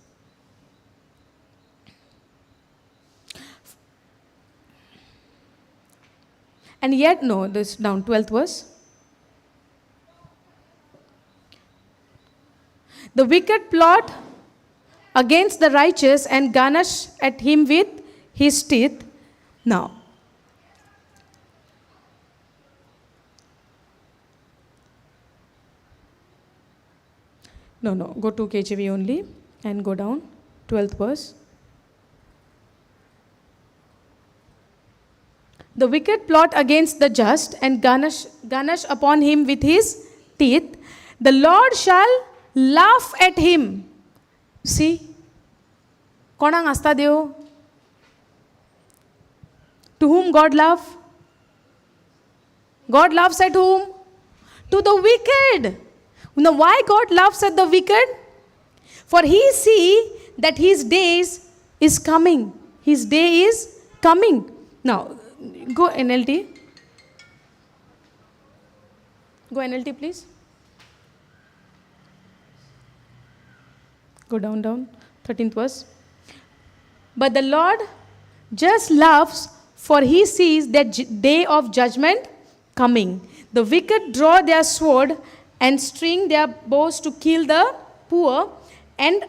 And yet, no, this down, 12th verse. The wicked plot against the righteous and garnish at him with his teeth. Now, no, go to KJV only and go down, 12th verse. The wicked plot against the just and garnish upon him with his teeth. The Lord shall laugh at him. See? Konang asta deo? To whom God loves? God laughs at whom? To the wicked. Now why God laughs at the wicked? For he see that his days is coming. His day is coming. Now, go NLT. Go NLT please. Go down, 13th verse. But the Lord just laughs, for he sees that day of judgment coming. The wicked draw their sword and string their bows to kill the poor and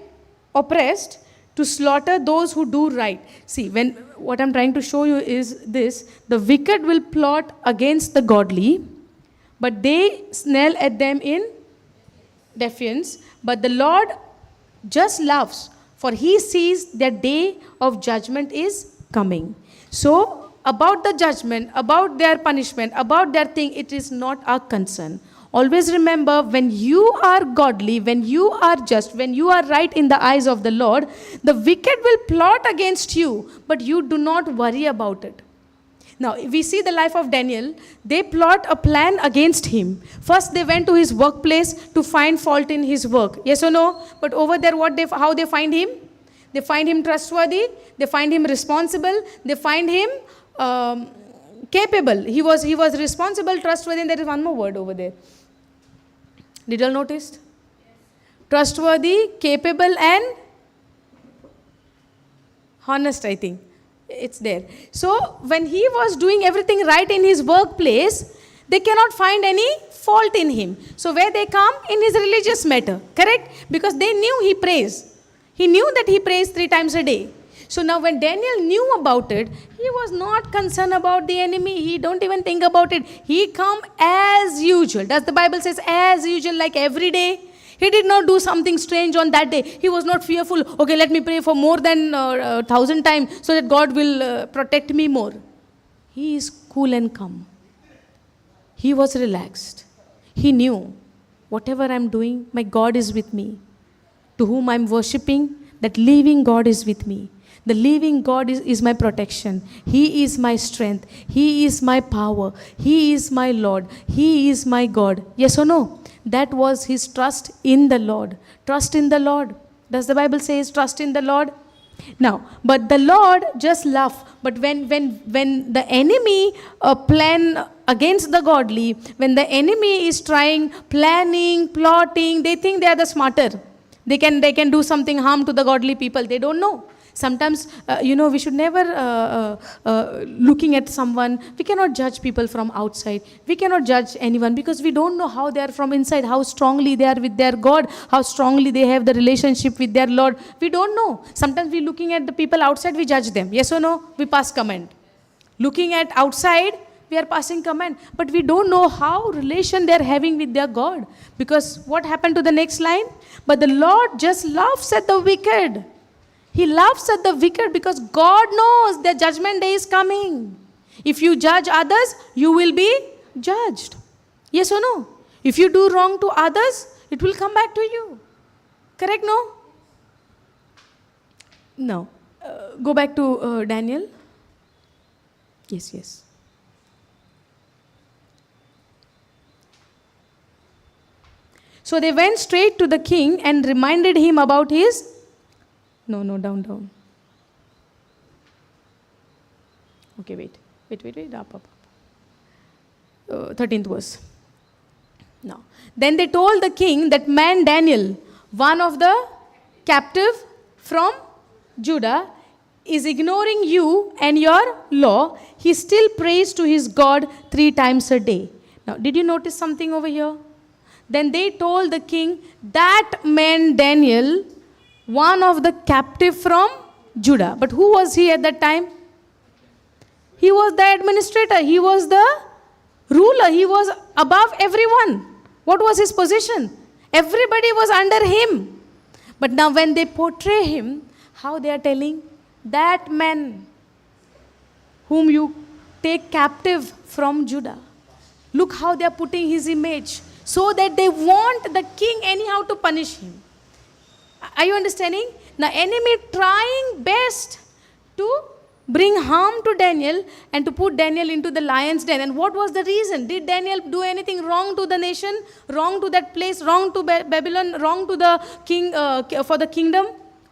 oppressed, to slaughter those who do right. See, what I'm trying to show you is this. The wicked will plot against the godly, but they snarl at them in defiance. But the Lord just laughs, for he sees that day of judgment is coming. So, about the judgment, about their punishment, about their thing, it is not our concern. Always remember, when you are godly, when you are just, when you are right in the eyes of the Lord, the wicked will plot against you, but you do not worry about it. Now, we see the life of Daniel. They plot a plan against him. First, they went to his workplace to find fault in his work. Yes or no? But over there, how they find him? They find him trustworthy. They find him responsible. They find him capable. He was responsible, trustworthy, and there is one more word over there. Did you all notice? Yes. Trustworthy, capable, and honest, I think. It's there. So, when he was doing everything right in his workplace, They cannot find any fault in him. So where they come? In his religious matter. Correct? Because they knew he prays. He knew that he prays 3 times a day. So now when Daniel knew about it, he was not concerned about the enemy. He don't even think about it. He come as usual. Does the Bible says as usual, like every day? He did not do something strange on that day. He was not fearful. Okay, let me pray for more than 1,000 times so that God will protect me more. He is cool and calm. He was relaxed. He knew whatever I'm doing, my God is with me. To whom I'm worshipping, that living God is with me. The living God is my protection. He is my strength. He is my power. He is my Lord. He is my God. Yes or no? That was his trust in the Lord. Trust in the Lord. Does the Bible say trust in the Lord? Now, but the Lord just laugh. But when the enemy plan against the godly, when the enemy is trying, planning, plotting, they think they are the smarter. They can do something harm to the godly people. They don't know. Sometimes, we should never, looking at someone, we cannot judge people from outside. We cannot judge anyone because we don't know how they are from inside, how strongly they are with their God, how strongly they have the relationship with their Lord. We don't know. Sometimes we looking at the people outside, we judge them. Yes or no? We pass comment. Looking at outside, we are passing comment. But we don't know how relation they are having with their God. Because what happened to the next line? But the Lord just laughs at the wicked. He laughs at the wicked because God knows the judgment day is coming. If you judge others, you will be judged. Yes or no? If you do wrong to others, it will come back to you. Correct, no? No. Go back to Daniel. Yes. So they went straight to the king and reminded him about his... No, down. Okay, wait. Up. 13th verse. Now, then they told the king that man Daniel, one of the captive from Judah, is ignoring you and your law. He still prays to his God 3 times a day. Now, did you notice something over here? Then they told the king that man Daniel, one of the captive from Judah. But who was he at that time? He was the administrator. He was the ruler. He was above everyone. What was his position? Everybody was under him. But now when they portray him, how they are telling? That man whom you take captive from Judah. Look how they are putting his image. So that they want the king anyhow to punish him. Are you understanding? The enemy trying best to bring harm to Daniel and to put Daniel into the lion's den. And what was the reason? Did Daniel do anything wrong to the nation? Wrong to that place? Wrong to Babylon? Wrong to the king, for the kingdom?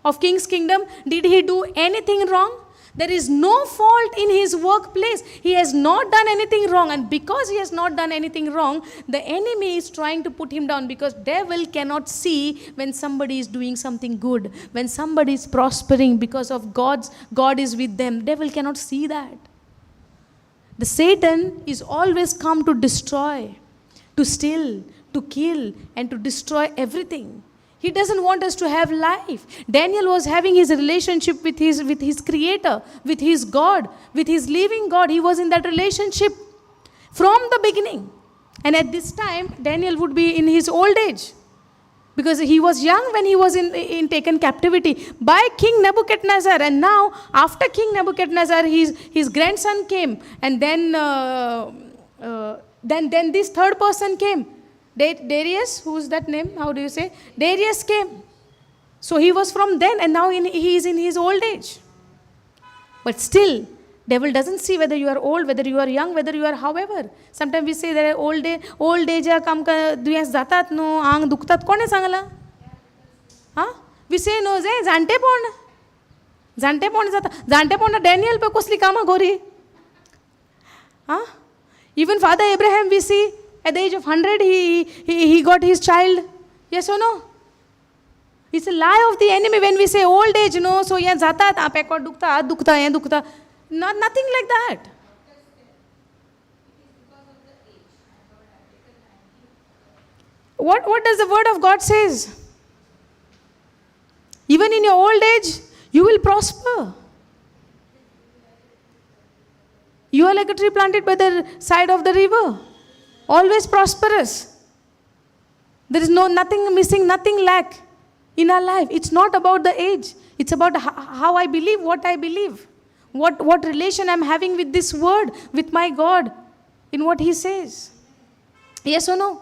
Of king's kingdom? Did he do anything wrong? There is no fault in his workplace. He has not done anything wrong. And because he has not done anything wrong, the enemy is trying to put him down, because devil cannot see when somebody is doing something good. When somebody is prospering because of God is with them. Devil cannot see that. The Satan is always come to destroy, to steal, to kill, and to destroy everything. He doesn't want us to have life. Daniel was having his relationship with his creator, with his God, with his living God. He was in that relationship from the beginning. And at this time, Daniel would be in his old age, because he was young when he was in taken captivity by King Nebuchadnezzar. And now, after King Nebuchadnezzar, his grandson came. And then this third person came. Darius, who's that name? How do you say? Darius came. So he was from then, and now he is in his old age. But still, devil doesn't see whether you are old, whether you are young, whether you are however. Sometimes we say that old age काम का दुयेस जातात no आंग दुखतात कोणे सांगला? हाँ? We say no, जाणटेपण जाता Daniel पे कसली कामा गोरी? हाँ? Even Father Abraham we see. At the age of 100, he got his child. Yes or no? It's a lie of the enemy when we say old age, no. So, yeah, zata, pekot dukta, dukta, dukta. Nothing like that. what does the word of God says? Even in your old age, you will prosper. You are like a tree planted by the side of the river, always prosperous. There is nothing missing, nothing lack in our life. It's not about the age. It's about how I believe, what I believe. What relation I'm having with this word, with my God, in what He says. Yes or no?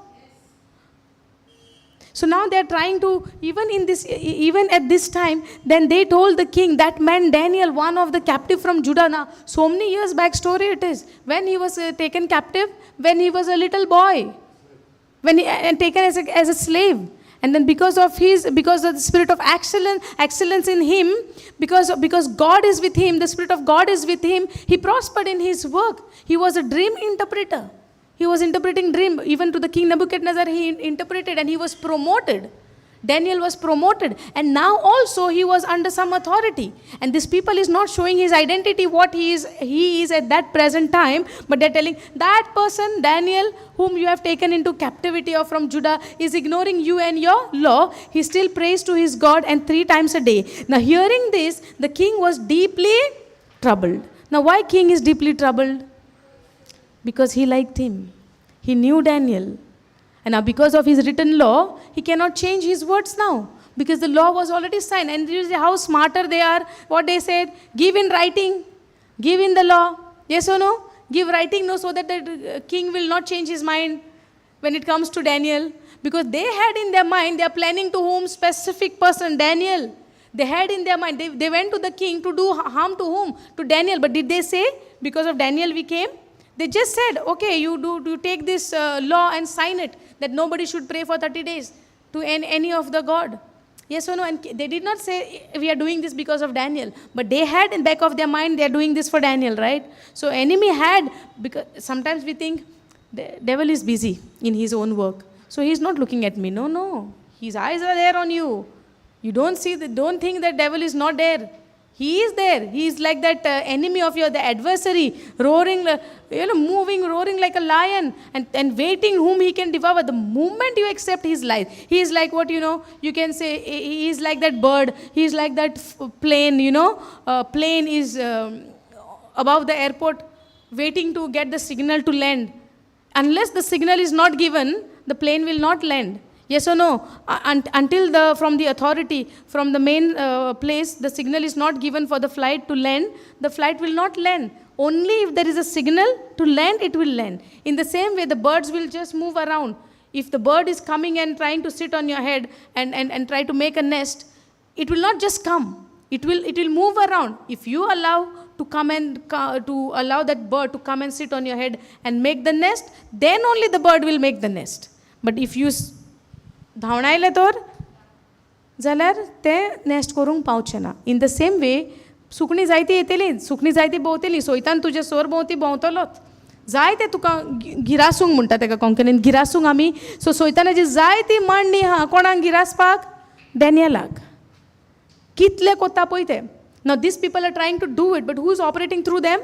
So now they are trying to, even at this time, then they told the king, that man Daniel, one of the captive from Judah. Now, so many years back story it is. When he was taken captive, when he was a little boy, and taken as a slave. And then because of the spirit of excellence in him, because God is with him, the Spirit of God is with him, he prospered in his work. He was a dream interpreter. He was interpreting dream. Even to the king Nebuchadnezzar, he interpreted, and he was promoted. Daniel was promoted, and now also he was under some authority. And this people is not showing his identity, what he is at that present time, but they're telling that person, Daniel, whom you have taken into captivity or from Judah, is ignoring you and your law. He still prays to his God, and 3 times a day. Now hearing this, the king was deeply troubled. Now why king is deeply troubled? Because he liked him. He knew Daniel. And now because of his written law, he cannot change his words now. Because the law was already signed. And you see how smarter they are. What they said, give in writing. Give in the law. Yes or no? Give writing, no, so that the king will not change his mind when it comes to Daniel. Because they had in their mind, they are planning to whom? Specific person, Daniel. They had in their mind, they went to the king to do harm to whom? To Daniel. But did they say, because of Daniel we came? They just said, okay, you take this law and sign it, that nobody should pray for 30 days to any of the God. Yes or no? And they did not say, we are doing this because of Daniel. But they had in back of their mind, they are doing this for Daniel, right? So enemy had, because sometimes we think, the devil is busy in his own work. So he's not looking at me. No. His eyes are there on you. You don't think that devil is not there. He is there. He is like that enemy of the adversary, roaring, moving, roaring like a lion, and waiting whom he can devour. The moment you accept his life, he is like what, you can say, he is like that bird, he is like that plane, plane is above the airport, waiting to get the signal to land. Unless the signal is not given, the plane will not land. Yes or no? Until from the authority, from the main place, the signal is not given for the flight to land, the flight will not land. Only if there is a signal to land, it will land. In the same way, the birds will just move around. If the bird is coming and trying to sit on your head and try to make a nest, it will not just come. It will move around. If you allow to come and to allow that bird to come and sit on your head and make the nest, then only the bird will make the nest. But if you धांवणायले तर जाल्यार ते nest करूंक पावचे ना. In the same way सुकणीं जायतीं येतलीं, सुकणीं जायतीं भोंवतलीं, सोयतान तुजे सोर भोंवती भोंवतलोच. जाय ते तुका गिरासूंक म्हणटा तेका कोंकणीन गिरासूंक आमी. सो सोयतानाची जायतीं मांडणी आहा. कोणाक गिरासपाक? डॅनियलाक. कितले कोत्ता पळय ते. Now these people are trying to do it, but who is operating through them?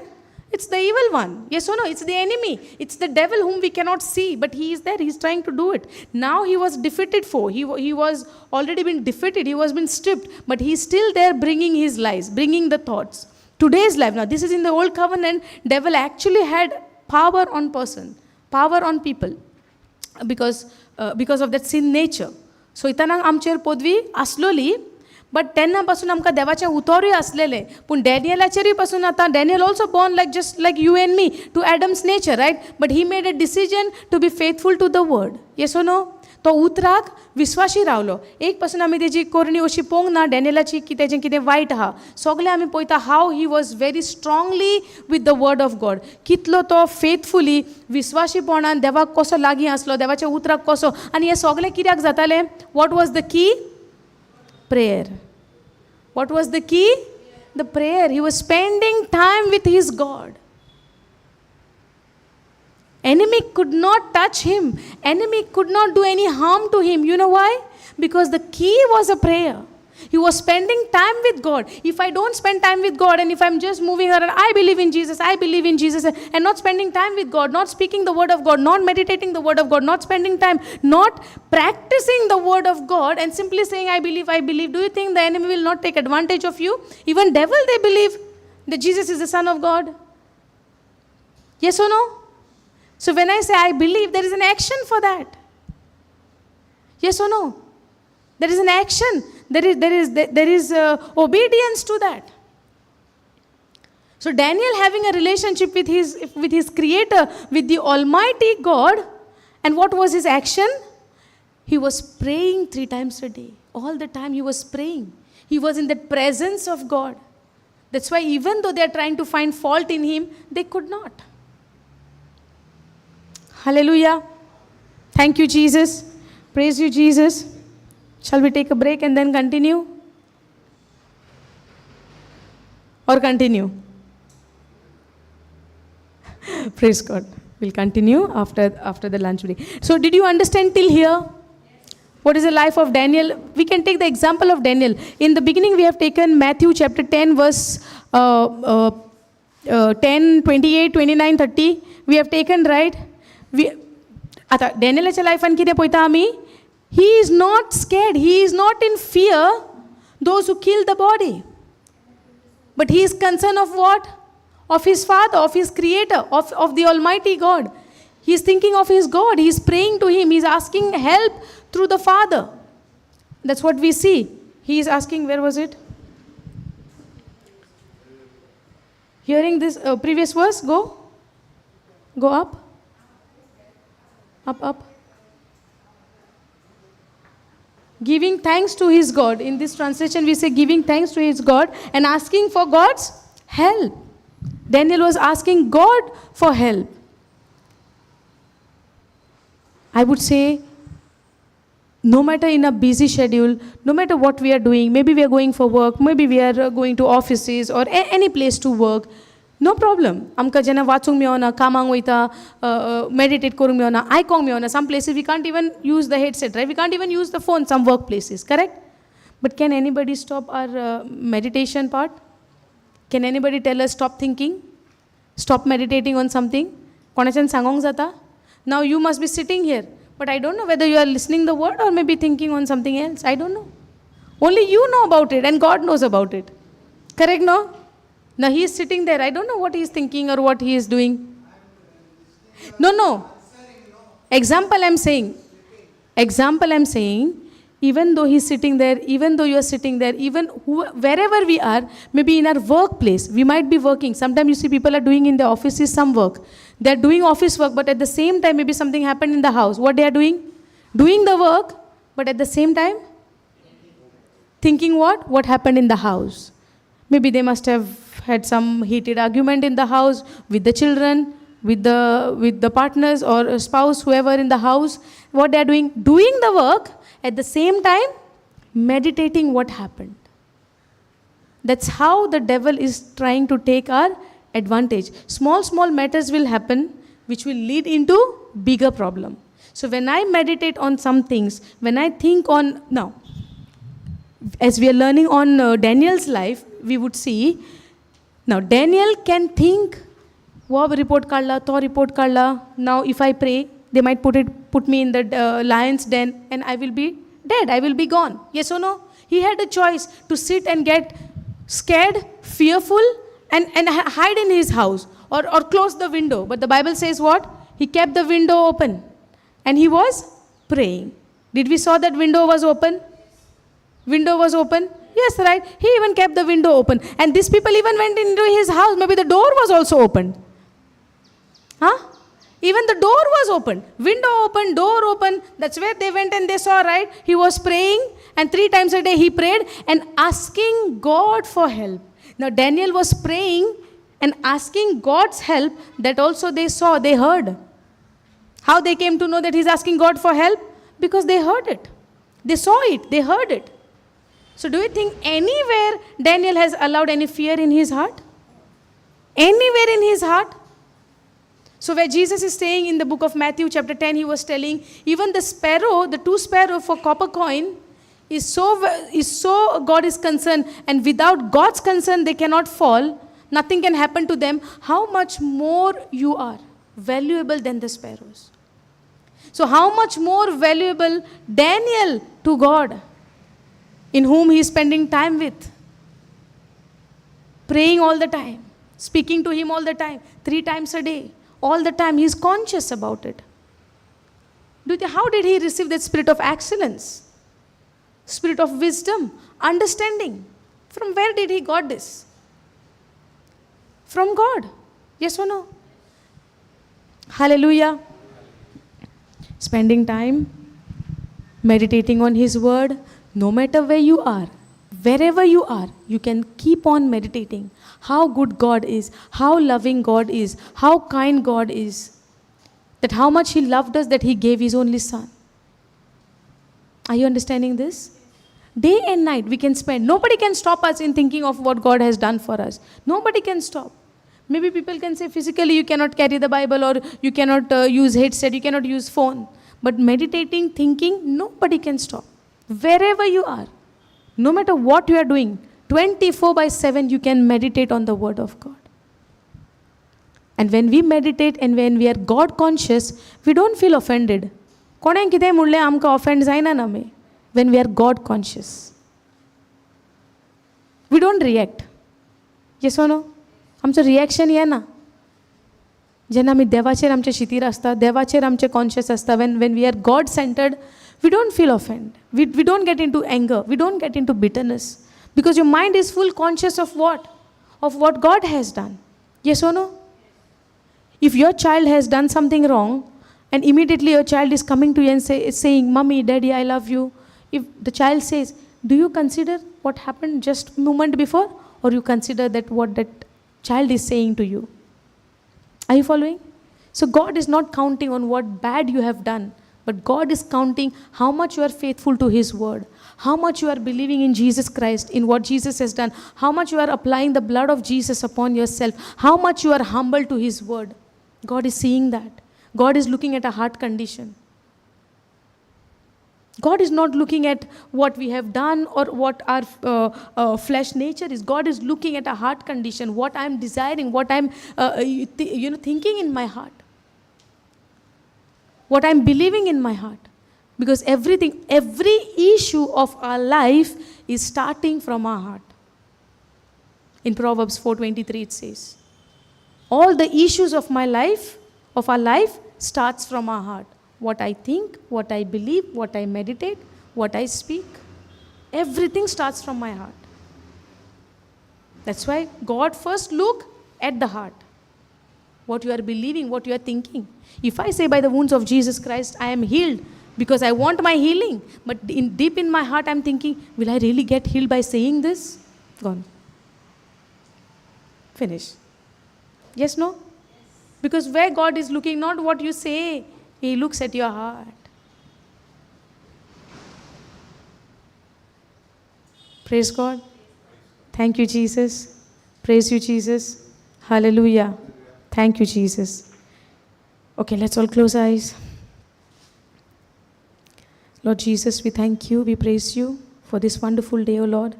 It's the evil one. Yes or no? It's the enemy. It's the devil whom we cannot see, but he is there. He's trying to do it. Now he was defeated foe. He was already been defeated. He was been stripped, but he's still there bringing his lies, bringing the thoughts. Today's life, now this is in the old covenant, devil actually had power on person, power on people, because of that sin nature. So इताना आमचेर पदवी आसलोली, but तेन्ना पासून आमकां देवाचें उतोरूय आसलेलें. पूण डॅनियलाचेरूय पासून आतां Daniel also born just like you and me to Adam's nature, right? But he made a decision to be faithful to the word. Yes O no? तो उतराक विस्वाशी रावलो. एक पासून आमी तेजी कोरणी अशी पळोवंक ना डॅनियलाची की तेजें कितें वायट आहा. सगळें आमी पळयता how he was very strongly with the word of God. कितलो तो फेथफुली विस्वाशीपणान देवाक कसो लागीं आसलो, देवाच्या उतराक कसो. आनी हें सगळें कित्याक जातालें? What was the key? Prayer. What was the key? The prayer. He was spending time with his God. Enemy could not touch him. Enemy could not do any harm to him. You know why? Because the key was a prayer. He was spending time with God. If I don't spend time with God, and if I'm just moving around, I believe in Jesus, and not spending time with God, not speaking the word of God, not meditating the word of God, not spending time, not practicing the word of God, and simply saying, I believe, do you think the enemy will not take advantage of you? Even devil, they believe that Jesus is the Son of God. Yes or no? So when I say I believe, there is an action for that. Yes or no? There is an action. There is obedience to that. So Daniel, having a relationship with his Creator, with the Almighty God, and what was his action? He was praying 3 times a day. All the time he was praying. He was in the presence of God. That's why even though they are trying to find fault in him, they could not. Hallelujah. Thank you, Jesus. Praise you, Jesus. Shall we take a break and then continue? Or continue? Praise God. We'll continue after the lunch break. So did you understand till here? What is the life of Daniel? We can take the example of Daniel. In the beginning, we have taken Matthew chapter 10, verse 10, 28, 29, 30. We have taken, right? Daniel's life and kide poita ami. He is not scared. He is not in fear those who kill the body. But he is concerned of what? Of his Father, of his Creator, of the Almighty God. He is thinking of his God. He is praying to him. He is asking help through the Father. That's what we see. He is asking, where was it? Hearing this previous verse, go up. Up. Giving thanks to his God. In this translation, we say giving thanks to his God and asking for God's help. Daniel was asking God for help. I would say, no matter in a busy schedule, no matter what we are doing, maybe we are going for work, maybe we are going to offices or any place to work, no problem. Amka jana wachung meona, kamang waita, meditate korung meona, aikong meona. Some places we can't even use the headset, right? We can't even use the phone, some workplaces, correct? But can anybody stop our meditation part? Can anybody tell us stop thinking? Stop meditating on something? Konachan sangong zata? Now you must be sitting here. But I don't know whether you are listening the word or maybe thinking on something else. I don't know. Only you know about it and God knows about it. Correct, no? Now he is sitting there. I don't know what he is thinking or what he is doing. No. Example I'm saying, even though he's sitting there, even though you are sitting there, even wherever we are, maybe in our workplace, we might be working. Sometimes you see people are doing in the offices some work. They're doing office work, but at the same time, maybe something happened in the house. What they are doing? Doing the work, but at the same time, thinking what? What happened in the house? Maybe they must have had some heated argument in the house with the children, with the partners or a spouse, whoever in the house. What they are doing? Doing the work, at the same time, meditating what happened. That's how the devil is trying to take our advantage. Small matters will happen, which will lead into bigger problem. So when I meditate on some things, when I think on, now, as we are learning on Daniel's life, we would see, now Daniel can think, wo report karla, to report karla. Now if I pray, they might put me in the lion's den and I will be dead, I will be gone. Yes or no? He had a choice to sit and get scared, fearful, and hide in his house or close the window. But the Bible says what? He kept the window open and he was praying. Did we saw that window was open? Window was open? Yes, right. He even kept the window open. And these people even went into his house. Maybe the door was also opened. Huh? Even the door was open. Window open, door open. That's where they went and they saw, right? He was praying and 3 times a day he prayed and asking God for help. Now Daniel was praying and asking God's help. That also they saw, they heard. How they came to know that he's asking God for help? Because they heard it. They saw it. They heard it. So do you think anywhere Daniel has allowed any fear in his heart? Anywhere in his heart? So where Jesus is saying in the book of Matthew chapter 10, he was telling, even the sparrow, the 2 sparrow for copper coin, is so God is concerned, and without God's concern they cannot fall, nothing can happen to them, how much more you are valuable than the sparrows. So how much more valuable Daniel to God, in whom he is spending time with, praying all the time, speaking to him all the time, 3 times a day, all the time, he is conscious about it. How did he receive that spirit of excellence? Spirit of wisdom, understanding. From where did he got this? From God. Yes or no? Hallelujah. Spending time, meditating on his word, no matter where you are, wherever you are, you can keep on meditating. How good God is, how loving God is, how kind God is. That how much he loved us, that he gave his only son. Are you understanding this? Day and night we can spend. Nobody can stop us in thinking of what God has done for us. Nobody can stop. Maybe people can say physically you cannot carry the Bible, or you cannot use headset, you cannot use phone. But meditating, thinking, nobody can stop. Wherever you are, no matter what you are doing, 24/7 you can meditate on the word of God. And when we meditate and when we are God conscious, we don't feel offended. कोणें कितें म्हणलें आमकां offend जायना ना आमी. When we are God conscious, we don't react. Yes or no? आमचो reaction येना. जेन्ना आमी देवाचेर आमचें शितीर आसता, देवाचेर आमचें कॉन्शियस आसता, when we are God centered, we don't feel offended. We don't get into anger. We don't get into bitterness. Because your mind is full conscious of what? Of what God has done. Yes or no? If your child has done something wrong, and immediately your child is coming to you and saying, Mommy, Daddy, I love you. If the child says, do you consider what happened just a moment before? Or you consider that what that child is saying to you? Are you following? So God is not counting on what bad you have done, but God is counting how much you are faithful to his word, how much you are believing in Jesus Christ, in what Jesus has done, how much you are applying the blood of Jesus upon yourself, how much you are humble to his word. God is seeing that. God is looking at a heart condition. God is not looking at what we have done or what our flesh nature is. God is looking at a heart condition, what I am desiring, what I am thinking in my heart, what I am believing in my heart. Because every issue of our life is starting from our heart. In Proverbs 4:23 it says, all the issues of my life, of our life, starts from our heart. What I think, what I believe, what I meditate, what I speak, everything starts from my heart. That's why God first look at the heart. What you are believing, what you are thinking. If I say by the wounds of Jesus Christ I am healed because I want my healing, but deep in my heart I'm thinking, will I really get healed by saying this? Gone. Finish. Yes, no? Because where God is looking, not what you say, he looks at your heart. Praise God. Thank you, Jesus. Praise you, Jesus. Hallelujah. Thank you, Jesus. Okay, let's all close our eyes. Lord Jesus, we thank you, we praise you for this wonderful day, O Lord.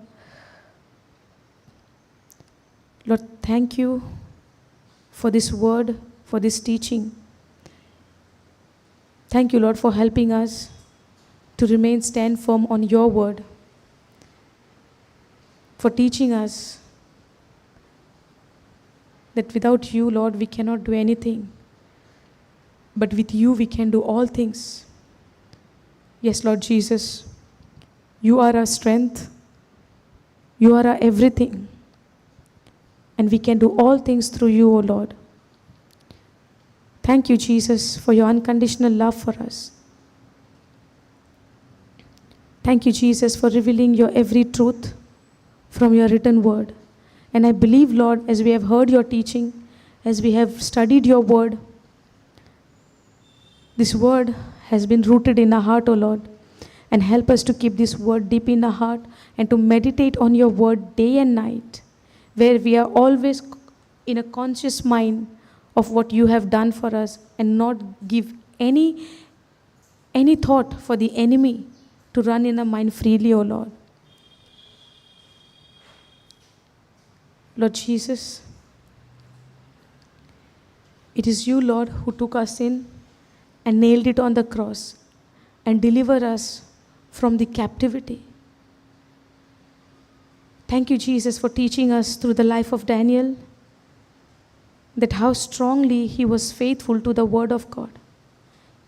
Lord, thank you for this word, for this teaching. Thank you, Lord, for helping us to stand firm on your word, for teaching us that without you, Lord, we cannot do anything, but with you we can do all things. Yes, Lord Jesus, you are our strength, you are our everything, and we can do all things through you, O Lord. Thank you, Jesus, for your unconditional love for us. Thank you, Jesus, for revealing your every truth from your written word. And I believe, Lord, as we have heard your teaching, as we have studied your word, this word has been rooted in our heart, O Lord. And help us to keep this word deep in our heart and to meditate on your word day and night, where we are always in a conscious mind of what you have done for us, and not give any thought for the enemy to run in our mind freely, O Lord. Lord Jesus, it is you, Lord, who took our sin and nailed it on the cross and delivered us from the captivity. Thank you, Jesus, for teaching us through the life of Daniel that how strongly he was faithful to the word of God.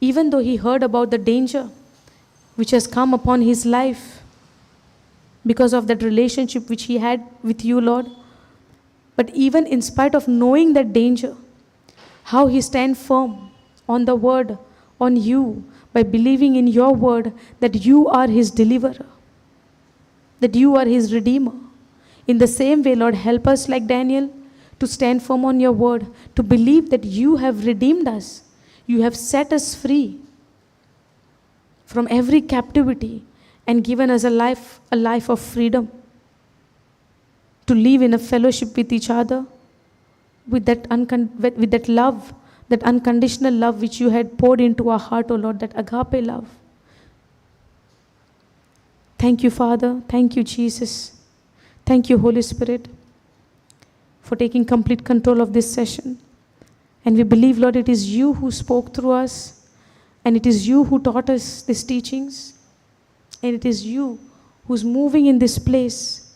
Even though he heard about the danger which has come upon his life because of that relationship which he had with you, Lord, but even in spite of knowing that danger, how he stand firm on the word, on you, by believing in your word that you are his deliverer, that you are his redeemer. In the same way, Lord, help us like Daniel to stand firm on your word, to believe that you have redeemed us. You have set us free from every captivity and given us a life of freedom, to live in a fellowship with each other, with that love, that unconditional love which you had poured into our heart, O Lord, that agape love. Thank you, Father. Thank you, Jesus. Thank you, Holy Spirit, for taking complete control of this session. And we believe, Lord, it is you who spoke through us, and it is you who taught us these teachings, and it is you who's moving in this place,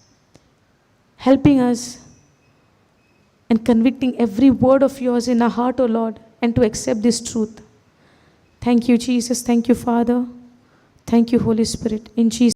helping us and convicting every word of yours in our heart, O Lord, and to accept this truth. Thank you, Jesus. Thank you, Father. Thank you, Holy Spirit. In Jesus'